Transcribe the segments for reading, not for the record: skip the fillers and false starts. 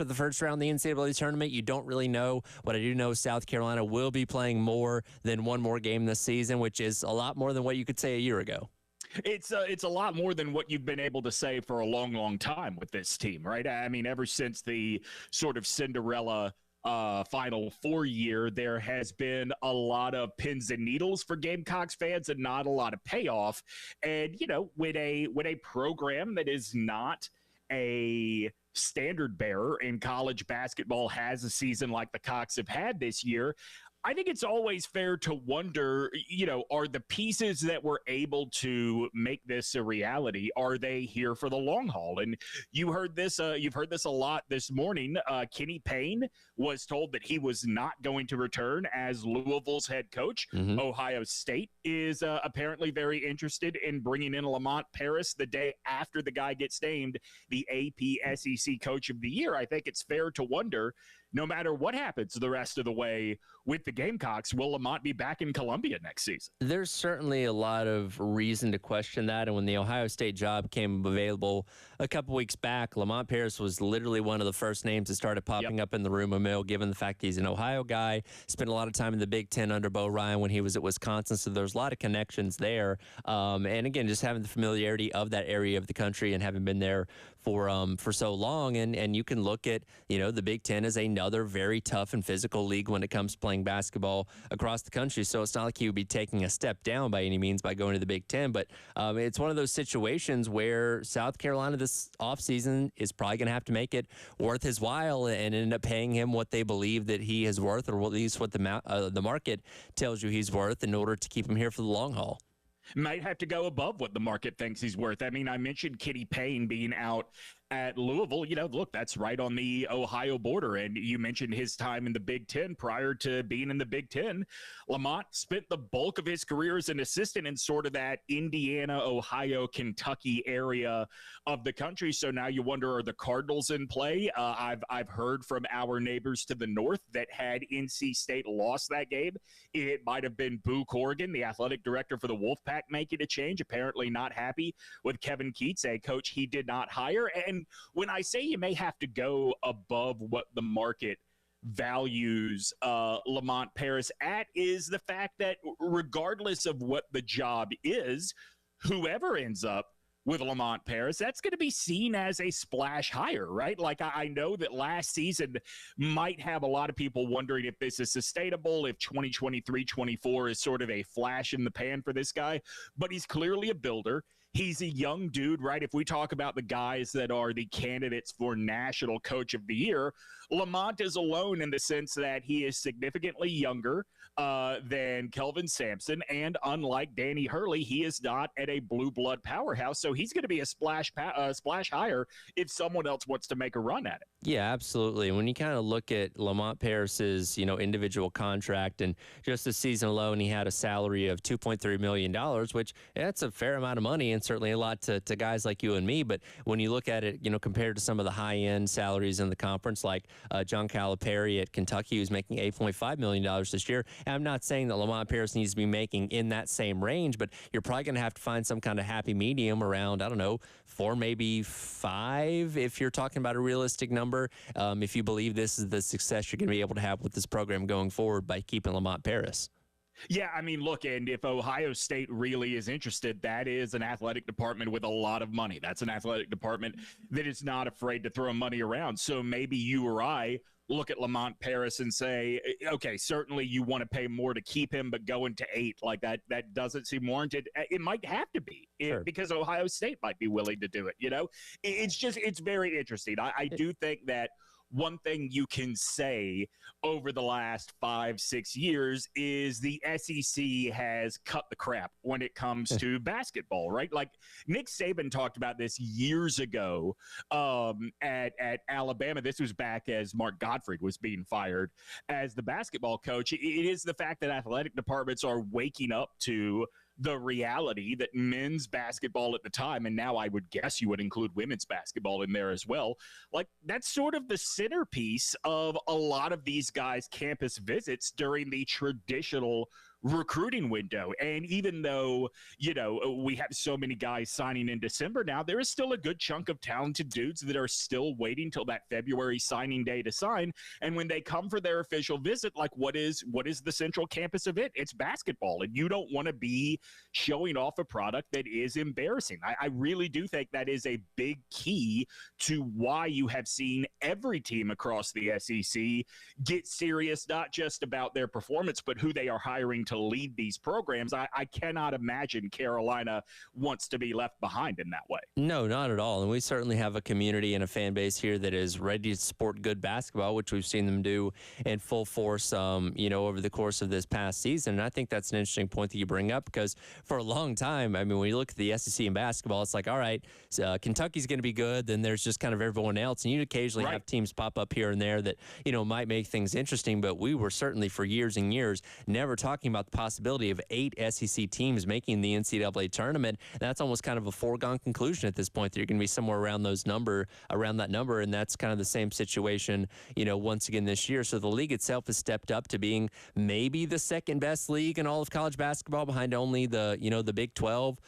after the first round of the NCAA tournament, you don't really know. What I do know is South Carolina will be playing more than one more game this season, which is a lot more than what you could say a year ago. It's a lot more than what you've been able to say for a long, long time with this team, right? I mean, ever since the sort of Cinderella Final Four year, there has been a lot of pins and needles for Gamecocks fans and not a lot of payoff. And, you know, with a program that is not a standard bearer in college basketball has a season like the Cocks have had this year, I think it's always fair to wonder, you know, are the pieces that were able to make this a reality, are they here for the long haul? And you've heard this a lot this morning. Kenny Payne was told that he was not going to return as Louisville's head coach. Ohio State is apparently very interested in bringing in Lamont Paris the day after the guy gets named the AP SEC Coach of the Year. I think it's fair to wonder, no matter what happens the rest of the way with the Gamecocks, will Lamont be back in Columbia next season? There's certainly a lot of reason to question that. And when the Ohio State job came available a couple weeks back, Lamont Paris was literally one of the first names that started popping up in the rumor mill, given the fact he's an Ohio guy, spent a lot of time in the Big Ten under Bo Ryan when he was at Wisconsin. So there's a lot of connections there. And again, just having the familiarity of that area of the country and having been there for so long. And you can look at, you know, the Big Ten as another very tough and physical league when it comes to playing basketball across the country. So it's not like he would be taking a step down by any means by going to the Big Ten. But it's one of those situations where South Carolina this offseason is probably going to have to make it worth his while and end up paying him what they believe that he is worth, or at least what the market tells you he's worth, in order to keep him here for the long haul. Might have to go above what the market thinks he's worth. I mean, I mentioned Kenny Payne being out at Louisville. You know, look, that's right on the Ohio border. And you mentioned his time in the Big Ten prior to being in the Big Ten. Lamont spent the bulk of his career as an assistant in sort of that Indiana, Ohio, Kentucky area of the country. So now you wonder, are the Cardinals in play? I've heard from our neighbors to the north that had NC State lost that game, it might have been Boo Corrigan, the athletic director for the Wolfpack, making a change. Apparently not happy with Kevin Keats, a coach he did not hire. And when I say you may have to go above what the market values Lamont Paris at, is the fact that regardless of what the job is, whoever ends up with Lamont Paris, that's going to be seen as a splash hire, right? Like, I know that last season might have a lot of people wondering if this is sustainable, if 2023-24 is sort of a flash in the pan for this guy, but he's clearly a builder. He's a young dude, right? If we talk about the guys that are the candidates for National Coach of the Year, Lamont is alone in the sense that he is significantly younger than Kelvin Sampson, and unlike Danny Hurley, he is not at a blue blood powerhouse, so he's going to be a splash hire if someone else wants to make a run at it. Yeah, absolutely. When you kind of look at Lamont Paris's, you know, individual contract, and just this season alone, he had a salary of $2.3 million, which that's a fair amount of money and certainly a lot to guys like you and me. But when you look at it, you know, compared to some of the high-end salaries in the conference, like John Calipari at Kentucky, who's making $8.5 million this year. And I'm not saying that Lamont Paris needs to be making in that same range, but you're probably going to have to find some kind of happy medium around, I don't know, 4, maybe 5, if you're talking about a realistic number, if you believe this is the success you're going to be able to have with this program going forward by keeping Lamont Paris. Yeah, I mean, look, and if Ohio State really is interested, that is an athletic department with a lot of money. That's an athletic department that is not afraid to throw money around. So maybe you or I look at Lamont Paris and say, okay, certainly you want to pay more to keep him, but going to 8 like that doesn't seem warranted. It might have to be because Ohio State might be willing to do it. You know, it's very interesting. I do think that one thing you can say over the last 5-6 years is the SEC has cut the crap when it comes to basketball, right? Like Nick Saban talked about this years ago at Alabama. This was back as Mark Gottfried was being fired as the basketball coach. It is the fact that athletic departments are waking up to the reality that men's basketball at the time, and now I would guess you would include women's basketball in there as well, like that's sort of the centerpiece of a lot of these guys' campus visits during the traditional recruiting window. And even though, we have so many guys signing in December now, there is still a good chunk of talented dudes that are still waiting till that February signing day to sign. And when they come for their official visit, like what is the central campus of it? It's basketball. And you don't want to be showing off a product that is embarrassing. I really do think that is a big key to why you have seen every team across the SEC get serious, not just about their performance, but who they are hiring to lead these programs. I cannot imagine Carolina wants to be left behind in that way. No, not at all. And we certainly have a community and a fan base here that is ready to support good basketball, which we've seen them do in full force, over the course of this past season. And I think that's an interesting point that you bring up, because for a long time, I mean, when you look at the SEC in basketball, it's like, all right, so Kentucky's going to be good. Then there's just kind of everyone else. And you occasionally have teams pop up here and there that, might make things interesting. But we were certainly for years and years never talking about the possibility of 8 SEC teams making the NCAA tournament. And that's almost kind of a foregone conclusion at this point, that you're going to be somewhere around that number. And that's kind of the same situation, once again this year. So the league itself has stepped up to being maybe the second best league in all of college basketball, behind only the Big 12,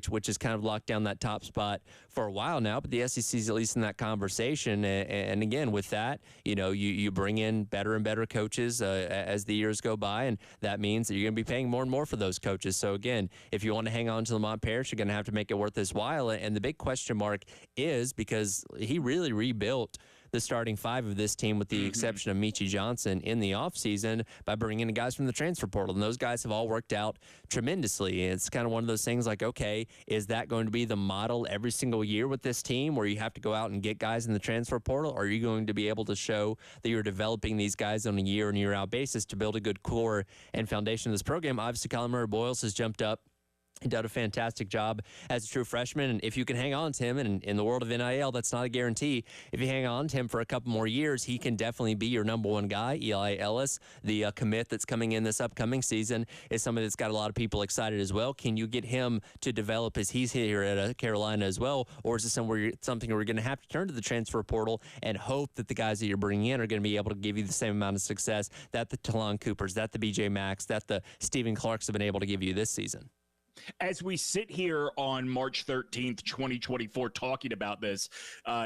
which has kind of locked down that top spot for a while now. But the SEC is at least in that conversation. And again, with that, you bring in better and better coaches as the years go by, and that means that you're going to be paying more and more for those coaches. So again, if you want to hang on to Lamont Paris, you're going to have to make it worth his while. And the big question mark is, because he really rebuilt the starting 5 of this team, with the exception of Michi Johnson in the offseason, by bringing in guys from the transfer portal. And those guys have all worked out tremendously. It's kind of one of those things like, okay, is that going to be the model every single year with this team, where you have to go out and get guys in the transfer portal? Or are you going to be able to show that you're developing these guys on a year in, year out basis to build a good core and foundation of this program? Obviously, Colin Murray-Boyles has jumped up. He did a fantastic job as a true freshman. And if you can hang on to him, and in the world of NIL, that's not a guarantee. If you hang on to him for a couple more years, he can definitely be your number one guy. Eli Ellis, the commit that's coming in this upcoming season, is somebody that's got a lot of people excited as well. Can you get him to develop as he's here at Carolina as well? Or is this something where you're going to have to turn to the transfer portal and hope that the guys that you're bringing in are going to be able to give you the same amount of success that the Talon Coopers, that the BJ Max, that the Stephen Clarks have been able to give you this season? As we sit here on March 13th, 2024, talking about this,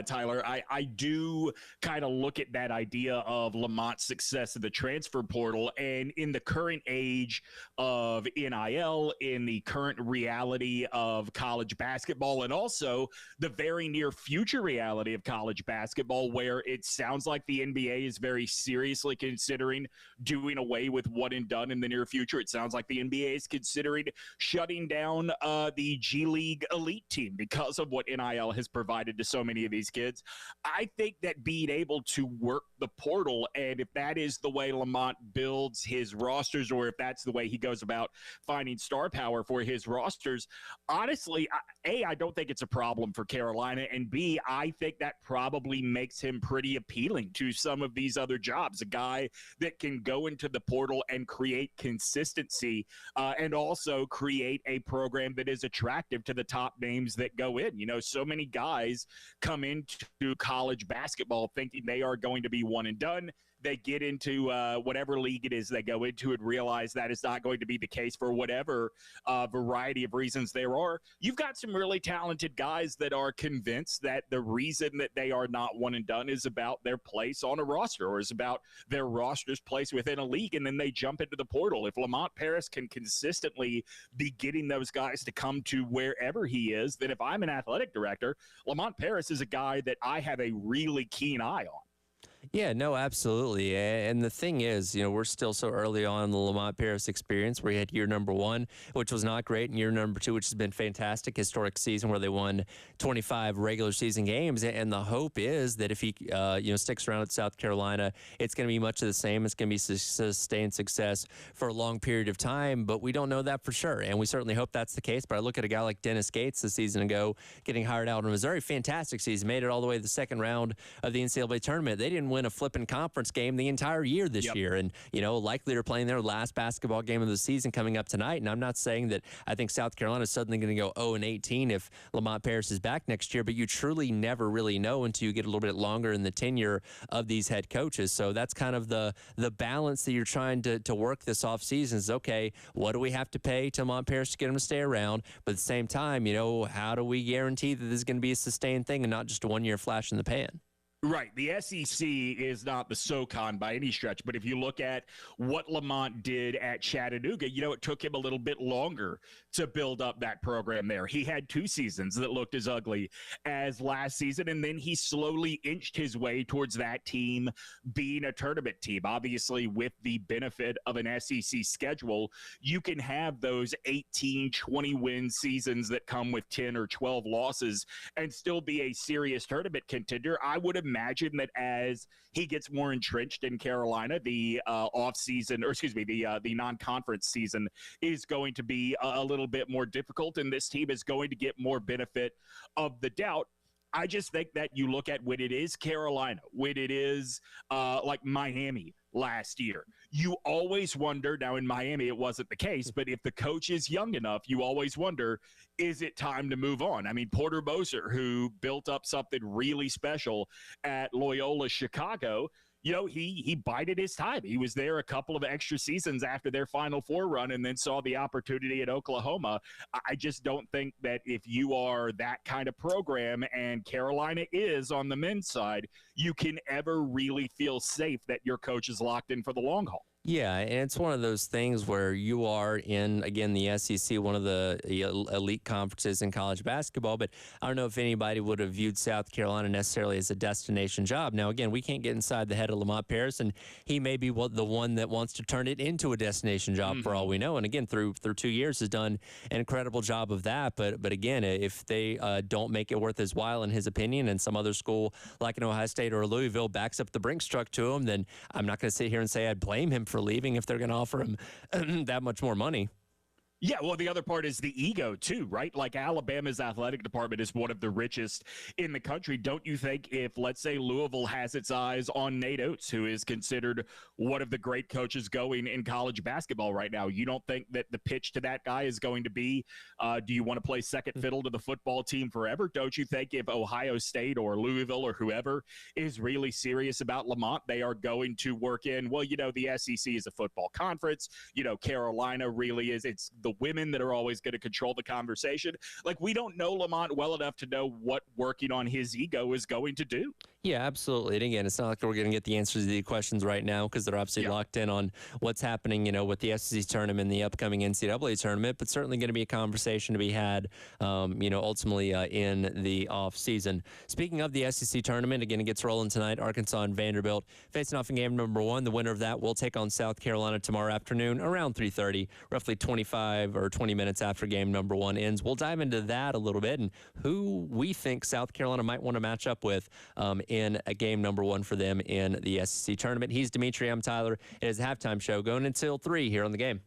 Tyler, I do kind of look at that idea of Lamont's success in the transfer portal. And in the current age of NIL, in the current reality of college basketball, and also the very near future reality of college basketball, where it sounds like the NBA is very seriously considering doing away with one and done in the near future. It sounds like the NBA is considering shutting down the G League elite team because of what NIL has provided to so many of these kids. I think that being able to work the portal, and if that is the way Lamont builds his rosters, or if that's the way he goes about finding star power for his rosters, honestly, I don't think it's a problem for Carolina, and B, I think that probably makes him pretty appealing to some of these other jobs. A guy that can go into the portal and create consistency, and also create a program that is attractive to the top names that go in. So many guys come into college basketball thinking they are going to be one and done. They get into whatever league it is they go into and realize that is not going to be the case for whatever variety of reasons there are. You've got some really talented guys that are convinced that the reason that they are not one and done is about their place on a roster, or is about their roster's place within a league, and then they jump into the portal. If Lamont Paris can consistently be getting those guys to come to wherever he is, then if I'm an athletic director, Lamont Paris is a guy that I have a really keen eye on. Yeah, no, absolutely. And the thing is, we're still so early on in the Lamont Paris experience, where he had year number 1, which was not great, and year number 2, which has been fantastic, historic season where they won 25 regular season games. And the hope is that if he, sticks around at South Carolina, it's going to be much of the same. It's going to be sustained success for a long period of time, but we don't know that for sure. And we certainly hope that's the case. But I look at a guy like Dennis Gates the season ago, getting hired out in Missouri, fantastic season, made it all the way to the second round of the NCAA tournament. They didn't win win a flipping conference game the entire year this year. And, likely they're playing their last basketball game of the season coming up tonight. And I'm not saying that I think South Carolina is suddenly going to go 0-18 if Lamont Paris is back next year, but you truly never really know until you get a little bit longer in the tenure of these head coaches. So that's kind of the balance that you're trying to work this offseason is, okay, what do we have to pay to Lamont Paris to get him to stay around? But at the same time, how do we guarantee that this is going to be a sustained thing and not just a one-year flash in the pan? Right. The SEC is not the SoCon by any stretch, but if you look at what Lamont did at Chattanooga, it took him a little bit longer to build up that program there. He had 2 seasons that looked as ugly as last season, and then he slowly inched his way towards that team being a tournament team. Obviously, with the benefit of an SEC schedule, you can have those 18, 20-win seasons that come with 10 or 12 losses and still be a serious tournament contender. I would imagine that as he gets more entrenched in Carolina, the the non-conference season is going to be a little bit more difficult, and this team is going to get more benefit of the doubt. I just think that you look at when it is Carolina, when it is like Miami last year, you always wonder, now in Miami it wasn't the case, but if the coach is young enough, you always wonder, is it time to move on? I mean, Porter Moser, who built up something really special at Loyola Chicago, he bided his time. He was there a couple of extra seasons after their Final Four run and then saw the opportunity at Oklahoma. I just don't think that if you are that kind of program, and Carolina is on the men's side, you can ever really feel safe that your coach is locked in for the long haul. Yeah, and it's one of those things where you are in, again, the SEC, one of the elite conferences in college basketball, but I don't know if anybody would have viewed South Carolina necessarily as a destination job. Now, again, we can't get inside the head of Lamont Paris, and he may be the one that wants to turn it into a destination job for all we know. And again, through 2 years has done an incredible job of that. But again, if they don't make it worth his while, in his opinion, and some other school like an Ohio State or Louisville backs up the Brinks truck to him, then I'm not going to sit here and say I'd blame him for leaving if they're going to offer him that much more money. Yeah, well, the other part is the ego, too, right? Like, Alabama's athletic department is one of the richest in the country. Don't you think if, let's say, Louisville has its eyes on Nate Oates, who is considered one of the great coaches going in college basketball right now, you don't think that the pitch to that guy is going to be, do you want to play second fiddle to the football team forever? Don't you think if Ohio State or Louisville or whoever is really serious about Lamont, they are going to work in, well, the SEC is a football conference. Carolina really is. It's the women that are always going to control the conversation. Like, we don't know Lamont well enough to know what working on his ego is going to do. Yeah, absolutely. And again, it's not like we're going to get the answers to the questions right now because they're obviously locked in on what's happening, with the SEC tournament and the upcoming NCAA tournament, but certainly going to be a conversation to be had, ultimately in the off season. Speaking of the SEC tournament, again, it gets rolling tonight. Arkansas and Vanderbilt facing off in game number 1. The winner of that will take on South Carolina tomorrow afternoon around 3:30, roughly 25 or 20 minutes after game number 1 ends. We'll dive into that a little bit and who we think South Carolina might want to match up with in a game number 1 for them in the SEC tournament. He's Dimitri. I'm Tyler. It is a halftime show going until 3 here on The Game.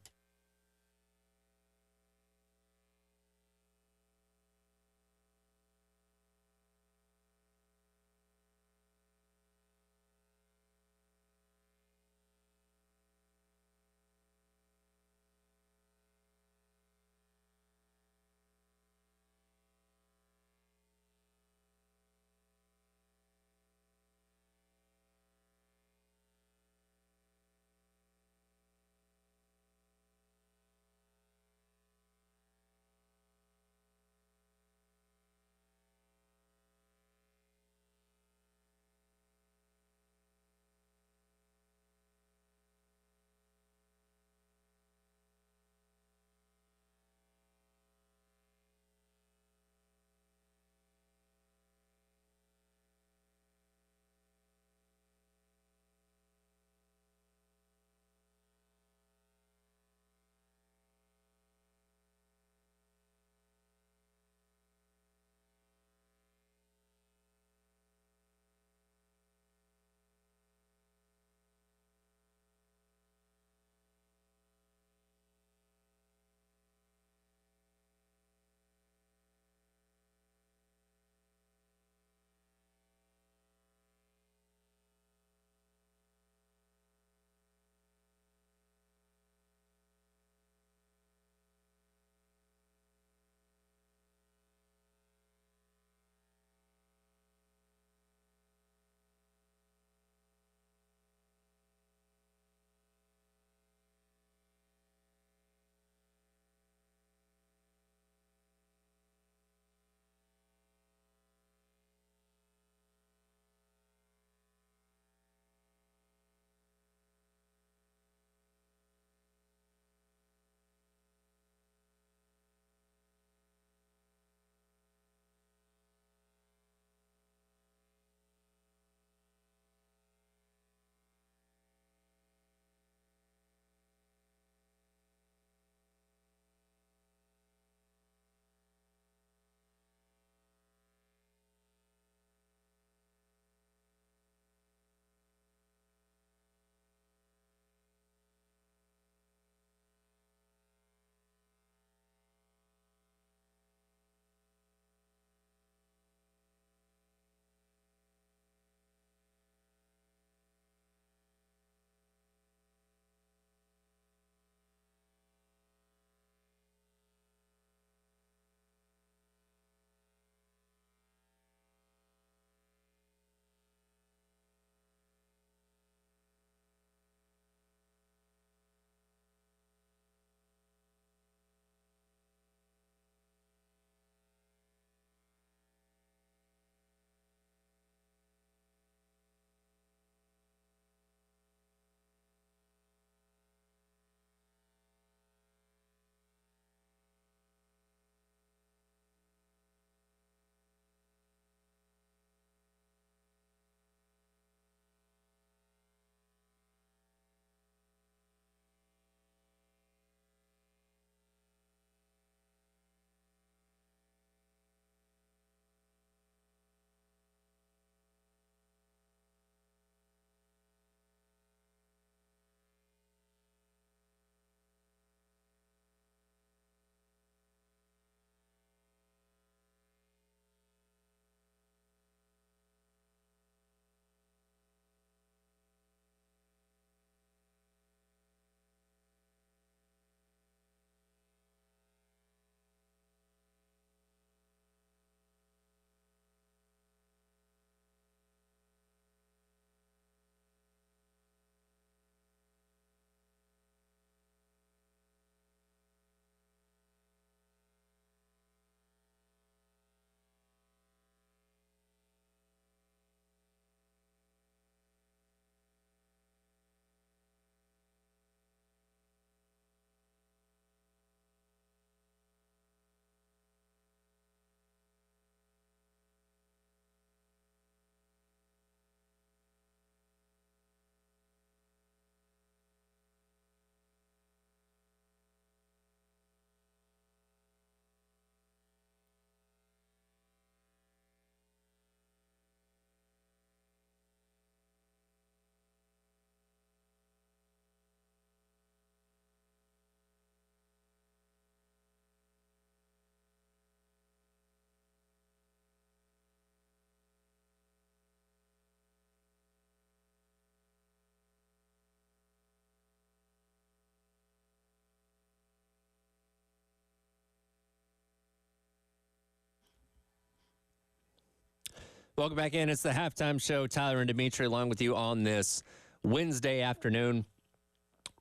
Welcome back in. It's the halftime show. Tyler and Dimitri along with you on this Wednesday afternoon.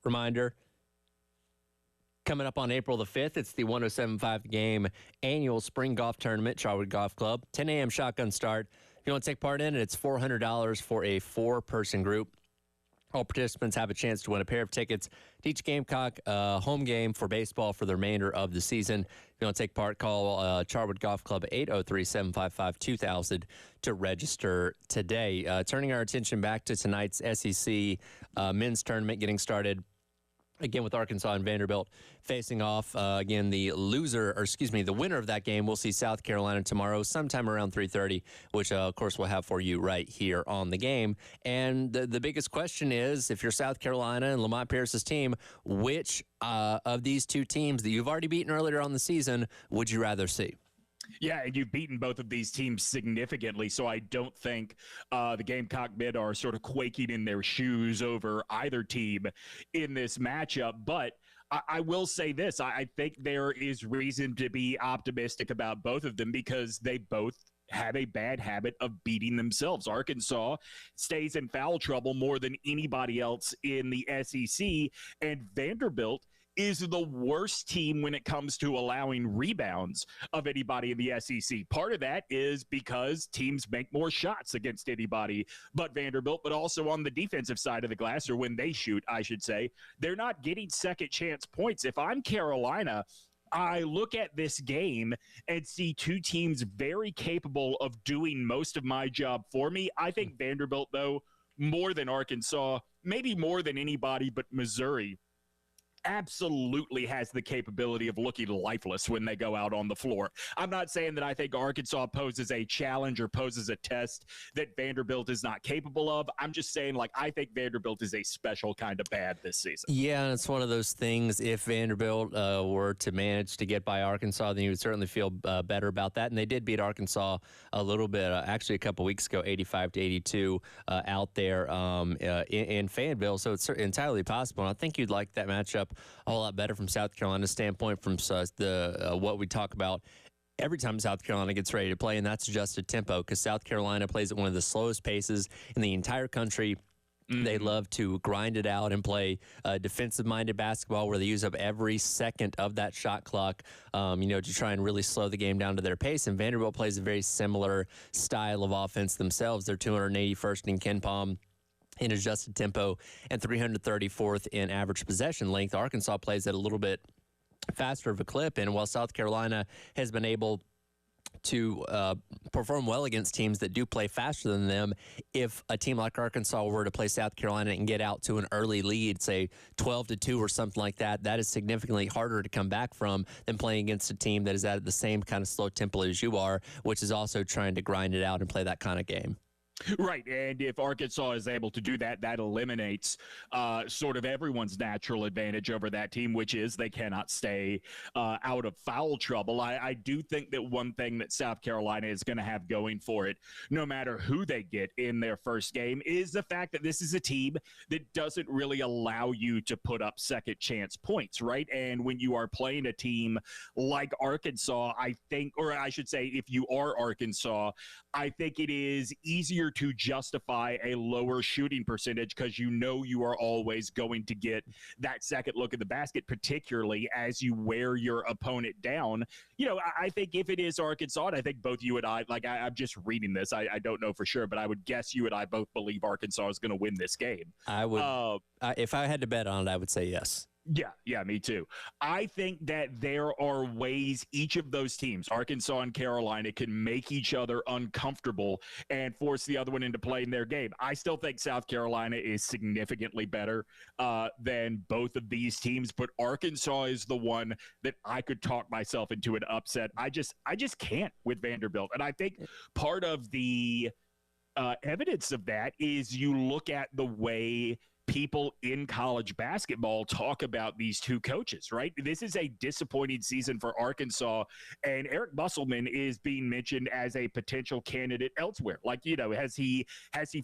Reminder, coming up on April the 5th, it's the 107.5 Game annual spring golf tournament, Charwood Golf Club. 10 a.m. shotgun start. If you want to take part in it, it's $400 for a 4-person group. All participants have a chance to win a pair of tickets to each Gamecock home game for baseball for the remainder of the season. If you want to take part, call Charwood Golf Club 803-755-2000 to register today. Turning our attention back to tonight's SEC men's tournament getting started. Again, with Arkansas and Vanderbilt facing off. Again, the winner of that game will see South Carolina tomorrow sometime around 3:30, which, of course, we'll have for you right here on the game. And the biggest question is, if you're South Carolina and Lamont Paris's team, which of these two teams that you've already beaten earlier on the season would you rather see? Yeah, and you've beaten both of these teams significantly, so I don't think the Gamecock men are sort of quaking in their shoes over either team in this matchup. But I will say this. I think there is reason to be optimistic about both of them because they both have a bad habit of beating themselves. Arkansas stays in foul trouble more than anybody else in the SEC, and Vanderbilt is the worst team when it comes to allowing rebounds of anybody in the SEC. Part of that is because teams make more shots against anybody but Vanderbilt, but also on the defensive side of the glass, or when they shoot, I should say, they're not getting second chance points. If I'm Carolina, I look at this game and see two teams very capable of doing most of my job for me. I think Vanderbilt, though, more than Arkansas, maybe more than anybody but Missouri, absolutely has the capability of looking lifeless when they go out on the floor. I'm not saying that I think Arkansas poses a challenge or poses a test that Vanderbilt is not capable of. I'm just saying, I think Vanderbilt is a special kind of bad this season. Yeah, and it's one of those things. If Vanderbilt were to manage to get by Arkansas, then you would certainly feel better about that. And they did beat Arkansas a little bit, actually a couple weeks ago, 85-82 out there in Fayetteville. So it's entirely possible. And I think you'd like that matchup a whole lot better from South Carolina's standpoint, from what we talk about every time South Carolina gets ready to play, and that's adjusted tempo, because South Carolina plays at one of the slowest paces in the entire country. They love to grind it out and play defensive-minded basketball where they use up every second of that shot clock, to try and really slow the game down to their pace. And Vanderbilt plays a very similar style of offense themselves. They're 281st in KenPom in adjusted tempo and 334th in average possession length. Arkansas plays at a little bit faster of a clip, and while South Carolina has been able to perform well against teams that do play faster than them, if a team like Arkansas were to play South Carolina and get out to an early lead, say 12-2 or something like that, that is significantly harder to come back from than playing against a team that is at the same kind of slow tempo as you are, which is also trying to grind it out and play that kind of game. Right, and if Arkansas is able to do that, that eliminates sort of everyone's natural advantage over that team, which is they cannot stay out of foul trouble. I do think that one thing that South Carolina is going to have going for it, no matter who they get in their first game, is the fact that this is a team that doesn't really allow you to put up second chance points, right? And when you are playing a team like Arkansas, I think, or I should say, if you are Arkansas, I think it is easier to justify a lower shooting percentage because you know you are always going to get that second look at the basket, particularly as you wear your opponent down. I think if it is Arkansas, and I think both you and I, I'm just reading this, I don't know for sure, but I would guess you and I both believe Arkansas is going to win this game. I would, if I had to bet on it, I would say yes. Yeah, me too. I think that there are ways each of those teams, Arkansas and Carolina, can make each other uncomfortable and force the other one into playing their game. I still think South Carolina is significantly better than both of these teams, but Arkansas is the one that I could talk myself into an upset. I just can't with Vanderbilt. And I think part of the evidence of that is you look at the way people in college basketball talk about these two coaches, right? This is a disappointing season for Arkansas, and Eric Musselman is being mentioned as a potential candidate elsewhere. Has he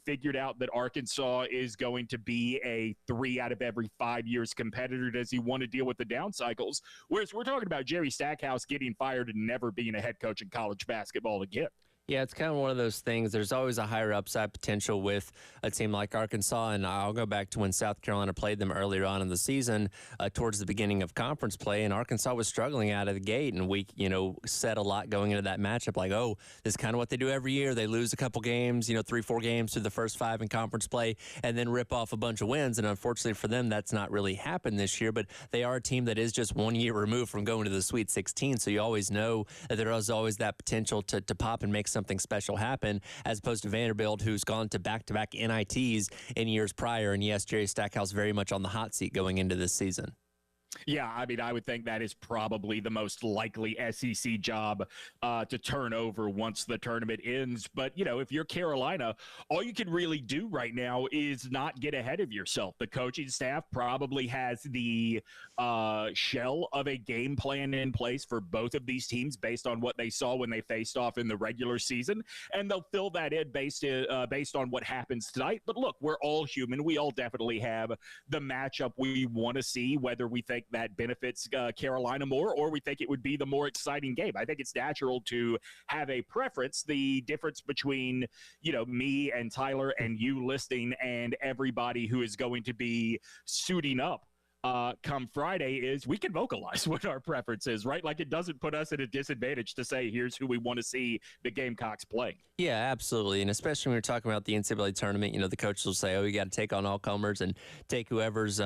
figured out that Arkansas is going to be a 3 out of every 5 years competitor? Does he want to deal with the down cycles? Whereas we're talking about Jerry Stackhouse getting fired and never being a head coach in college basketball again. Yeah, it's kind of one of those things. There's always a higher upside potential with a team like Arkansas, and I'll go back to when South Carolina played them earlier on in the season, towards the beginning of conference play, and Arkansas was struggling out of the gate, and we, said a lot going into that matchup, like, oh, this is kind of what they do every year. They lose a couple games, 3, 4 games through the first 5 in conference play, and then rip off a bunch of wins. And unfortunately for them, that's not really happened this year. But they are a team that is just 1 year removed from going to the Sweet 16, so you always know that there is always that potential to pop and make something special happen, as opposed to Vanderbilt, who's gone to back-to-back NITs in years prior. And yes, Jerry Stackhouse very much on the hot seat going into this season. Yeah, I mean, I would think that is probably the most likely SEC job to turn over once the tournament ends. But, if you're Carolina, all you can really do right now is not get ahead of yourself. The coaching staff probably has the shell of a game plan in place for both of these teams based on what they saw when they faced off in the regular season. And they'll fill that in based on what happens tonight. But look, we're all human. We all definitely have the matchup we want to see, whether we think that benefits Carolina more or we think it would be the more exciting game. I think it's natural to have a preference. The difference between, me and Tyler and you listening and everybody who is going to be suiting up come Friday is we can vocalize what our preference is, right? Like, it doesn't put us at a disadvantage to say, here's who we want to see the Gamecocks play. Yeah, absolutely. And especially when we're talking about the NCAA tournament, the coaches will say, oh, you got to take on all comers and take whoever's,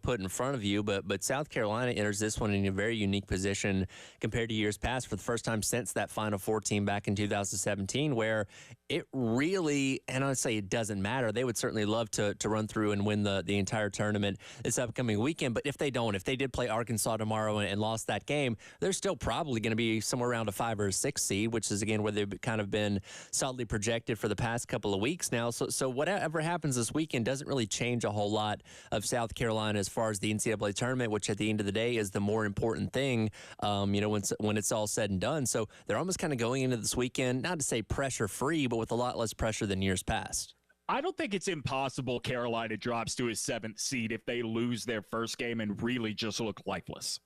put in front of you. But South Carolina enters this one in a very unique position compared to years past for the first time since that Final Four team back in 2017, where it really, and I'd say it doesn't matter. They would certainly love to run through and win the entire tournament this upcoming weekend. But if they did play Arkansas tomorrow and lost that game, they're still probably going to be somewhere around a 5 or a 6 seed, which is, again, where they've kind of been solidly projected for the past couple of weeks now. So whatever happens this weekend doesn't really change a whole lot of South Carolina as far as the NCAA tournament, which at the end of the day is the more important thing, when it's all said and done. So they're almost kind of going into this weekend, not to say pressure-free, but with a lot less pressure than years past. I don't think it's impossible Carolina drops to a 7th seed if they lose their first game and really just look lifeless.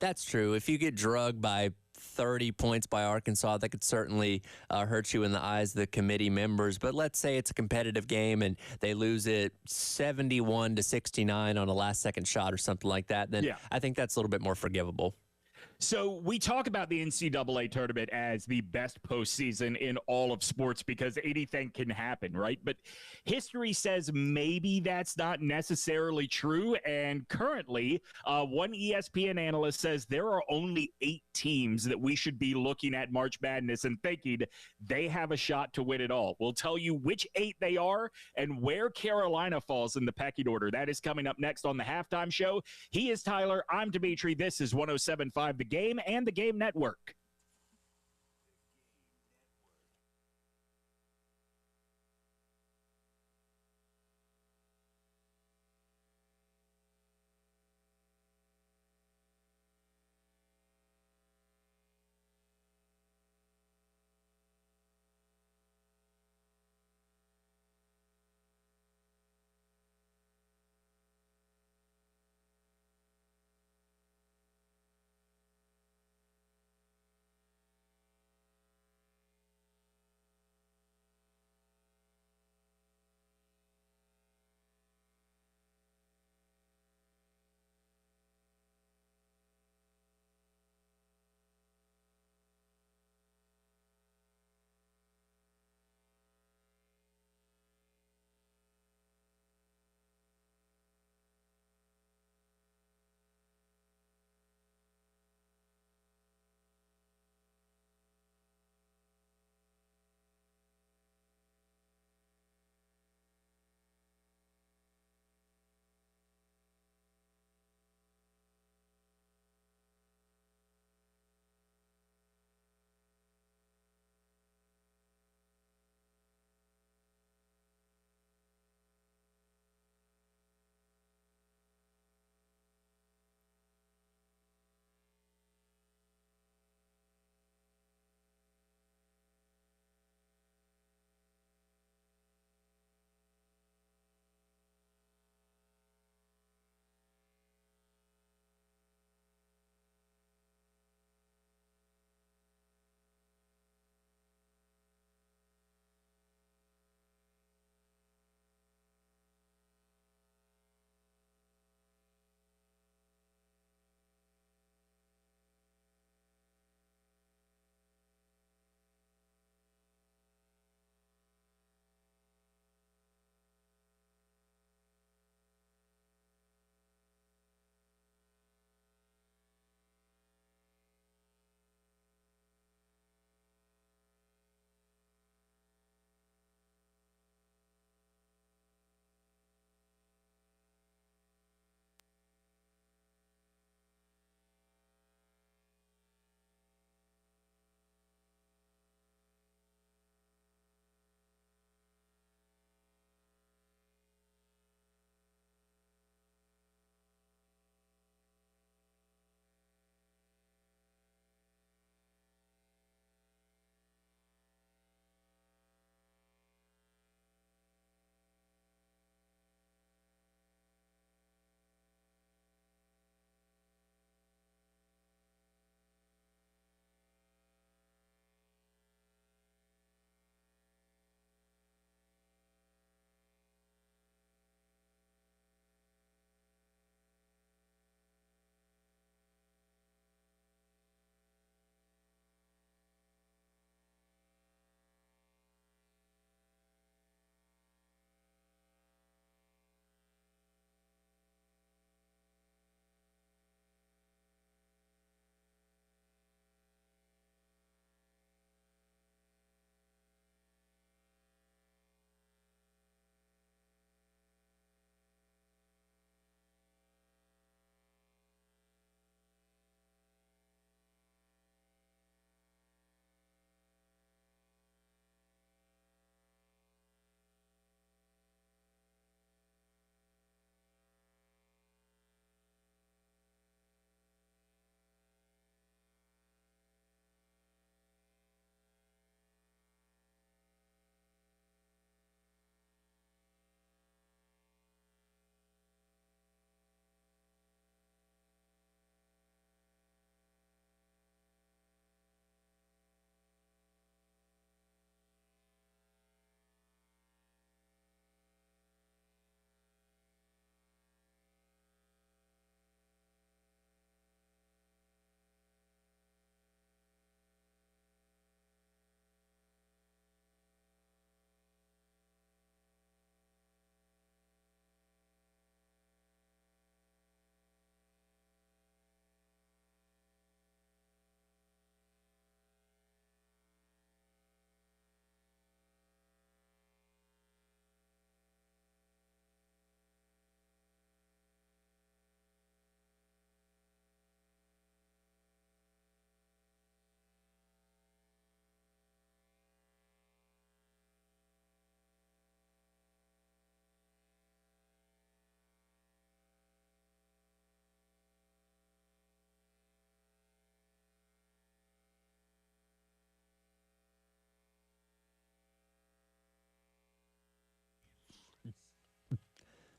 That's true. If you get drugged by 30 points by Arkansas, that could certainly hurt you in the eyes of the committee members. But let's say it's a competitive game and they lose it 71-69 on a last-second shot or something like that, then yeah, I think that's a little bit more forgivable. So we talk about the NCAA tournament as the best postseason in all of sports because anything can happen, right? But history says maybe that's not necessarily true. And currently, one ESPN analyst says there are only 8 teams that we should be looking at March Madness and thinking they have a shot to win it all. We'll tell you which 8 they are and where Carolina falls in the pecking order. That is coming up next on the Halftime Show. He is Tyler. I'm Dimitri. This is 107.5 The Game and the Game Network.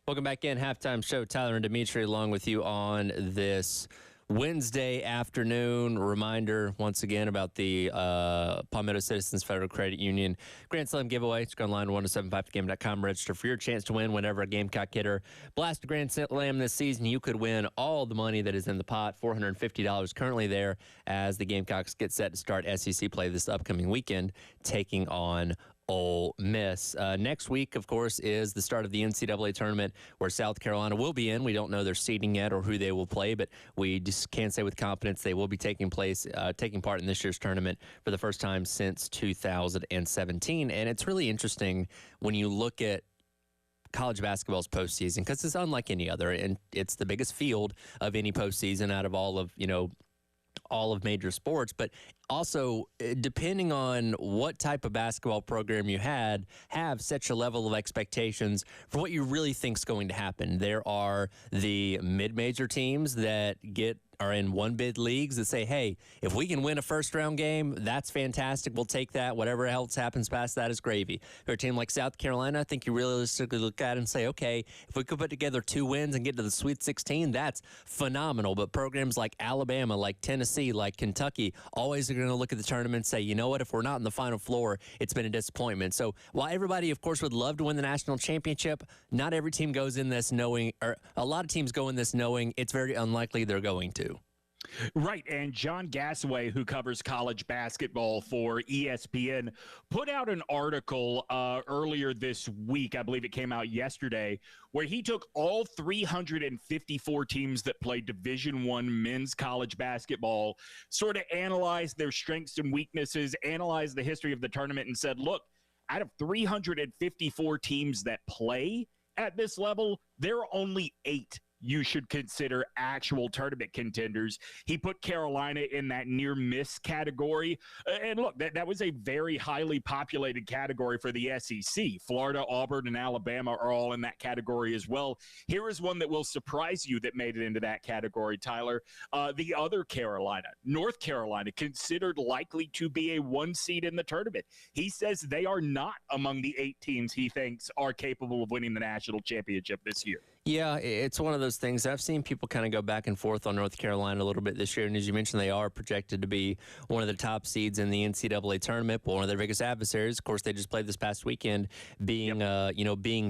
Welcome back in. Halftime show. Tyler and Dimitri along with you on this Wednesday afternoon. Reminder once again about the Palmetto Citizens Federal Credit Union Grand Slam giveaway. Just go online to 1075thegame.com. Register for your chance to win whenever a Gamecock hitter blasts a Grand Slam this season. You could win all the money that is in the pot, $450 currently there as the Gamecocks get set to start SEC play this upcoming weekend, taking on Ole Miss. Next week, of course, is the start of the NCAA tournament where South Carolina will be in. We don't know their seeding yet or who they will play, but we just can say with confidence they will be taking part in this year's tournament for the first time since 2017. And it's really interesting when you look at college basketball's postseason because it's unlike any other, and it's the biggest field of any postseason out of all of major sports, but also depending on what type of basketball program you have such a level of expectations for what you really think is going to happen. There are the mid-major teams that are in one-bid leagues that say, hey, if we can win a first-round game, that's fantastic. We'll take that. Whatever else happens past that is gravy. For a team like South Carolina, I think you realistically look at it and say, okay, if we could put together 2 wins and get to the Sweet 16, that's phenomenal. But programs like Alabama, like Tennessee, like Kentucky, always are going to look at the tournament and say, you know what, if we're not in the Final Four, it's been a disappointment. So while everybody, of course, would love to win the national championship, not every team goes in this knowing, or a lot of teams go in this knowing it's very unlikely they're going to. Right, and John Gassaway, who covers college basketball for ESPN, put out an article earlier this week, I believe it came out yesterday, where he took all 354 teams that play Division I men's college basketball, sort of analyzed their strengths and weaknesses, analyzed the history of the tournament, and said, look, out of 354 teams that play at this level, there are only 8 you should consider actual tournament contenders. He put Carolina in that near miss category. And look, that was a very highly populated category for the SEC. Florida, Auburn, and Alabama are all in that category as well. Here is one that will surprise you that made it into that category, Tyler. The other Carolina, North Carolina, considered likely to be a 1 seed in the tournament. He says they are not among the 8 teams he thinks are capable of winning the national championship this year. Yeah, it's one of those things. I've seen people kind of go back and forth on North Carolina a little bit this year. And as you mentioned, they are projected to be one of the top seeds in the NCAA tournament, but one of their biggest adversaries. Of course, they just played this past weekend being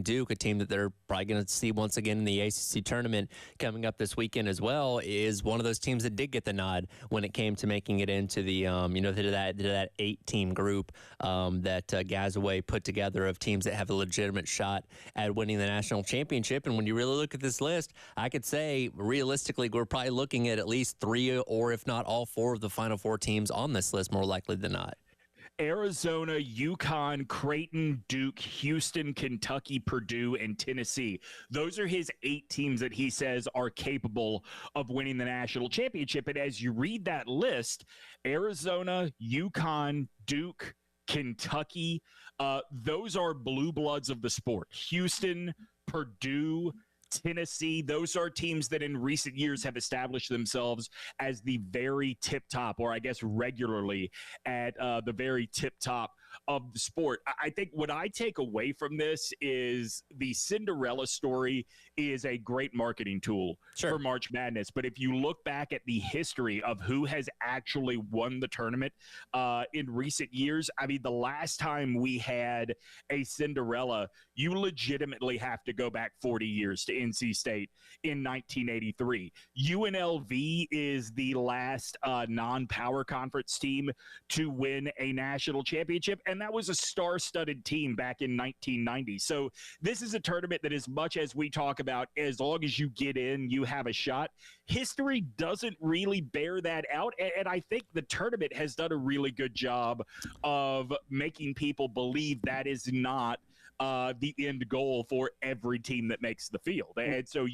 Duke, a team that they're probably going to see once again in the ACC tournament coming up this weekend as well, is one of those teams that did get the nod when it came to making it into the, to that 8-team group that Gassaway put together of teams that have a legitimate shot at winning the national championship. And when you really look at this list, I could say realistically we're probably looking at least 3 or if not all 4 of the Final Four teams on this list more likely than not. Arizona, UConn, Creighton, Duke, Houston, Kentucky, Purdue, and Tennessee. Those are his 8 teams that he says are capable of winning the national championship. And as you read that list, Arizona, UConn, Duke, Kentucky, those are blue bloods of the sport. Houston, Purdue, Tennessee, those are teams that in recent years have established themselves as the very tip top, or I guess regularly at the very tip top of the sport. I think what I take away from this is the Cinderella story is a great marketing tool for March Madness. But if you look back at the history of who has actually won the tournament in recent years, I mean, the last time we had a Cinderella, you legitimately have to go back 40 years to NC State in 1983. UNLV is the last non-power conference team to win a national championship, and that was a star-studded team back in 1990. So this is a tournament that, as much as we talk about, as long as you get in, you have a shot, history doesn't really bear that out. And I think the tournament has done a really good job of making people believe that is not the end goal for every team that makes the field. And so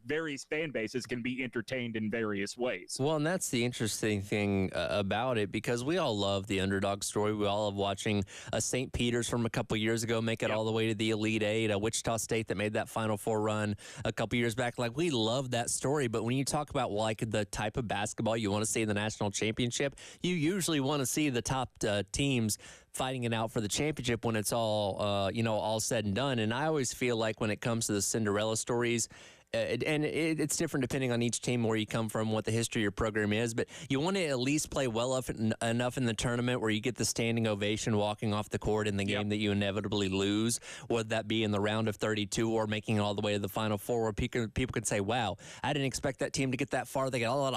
various fan bases can be entertained in various ways. Well, and that's the interesting thing about it, because we all love the underdog story. We all love watching a St. Peter's from a couple years ago make it all the way to the Elite Eight, a Wichita State that made that Final Four run a couple years back. Like, we love that story. But when you talk about like the type of basketball you want to see in the national championship, you usually want to see the top teams fighting it out for the championship when it's all, all said and done. And I always feel like when it comes to the Cinderella stories, it's different depending on each team, where you come from, what the history of your program is. But you want to at least play well enough in the tournament where you get the standing ovation walking off the court in the game that you inevitably lose, whether that be in the round of 32 or making it all the way to the Final Four, where people can say, wow, I didn't expect that team to get that far. They got a lot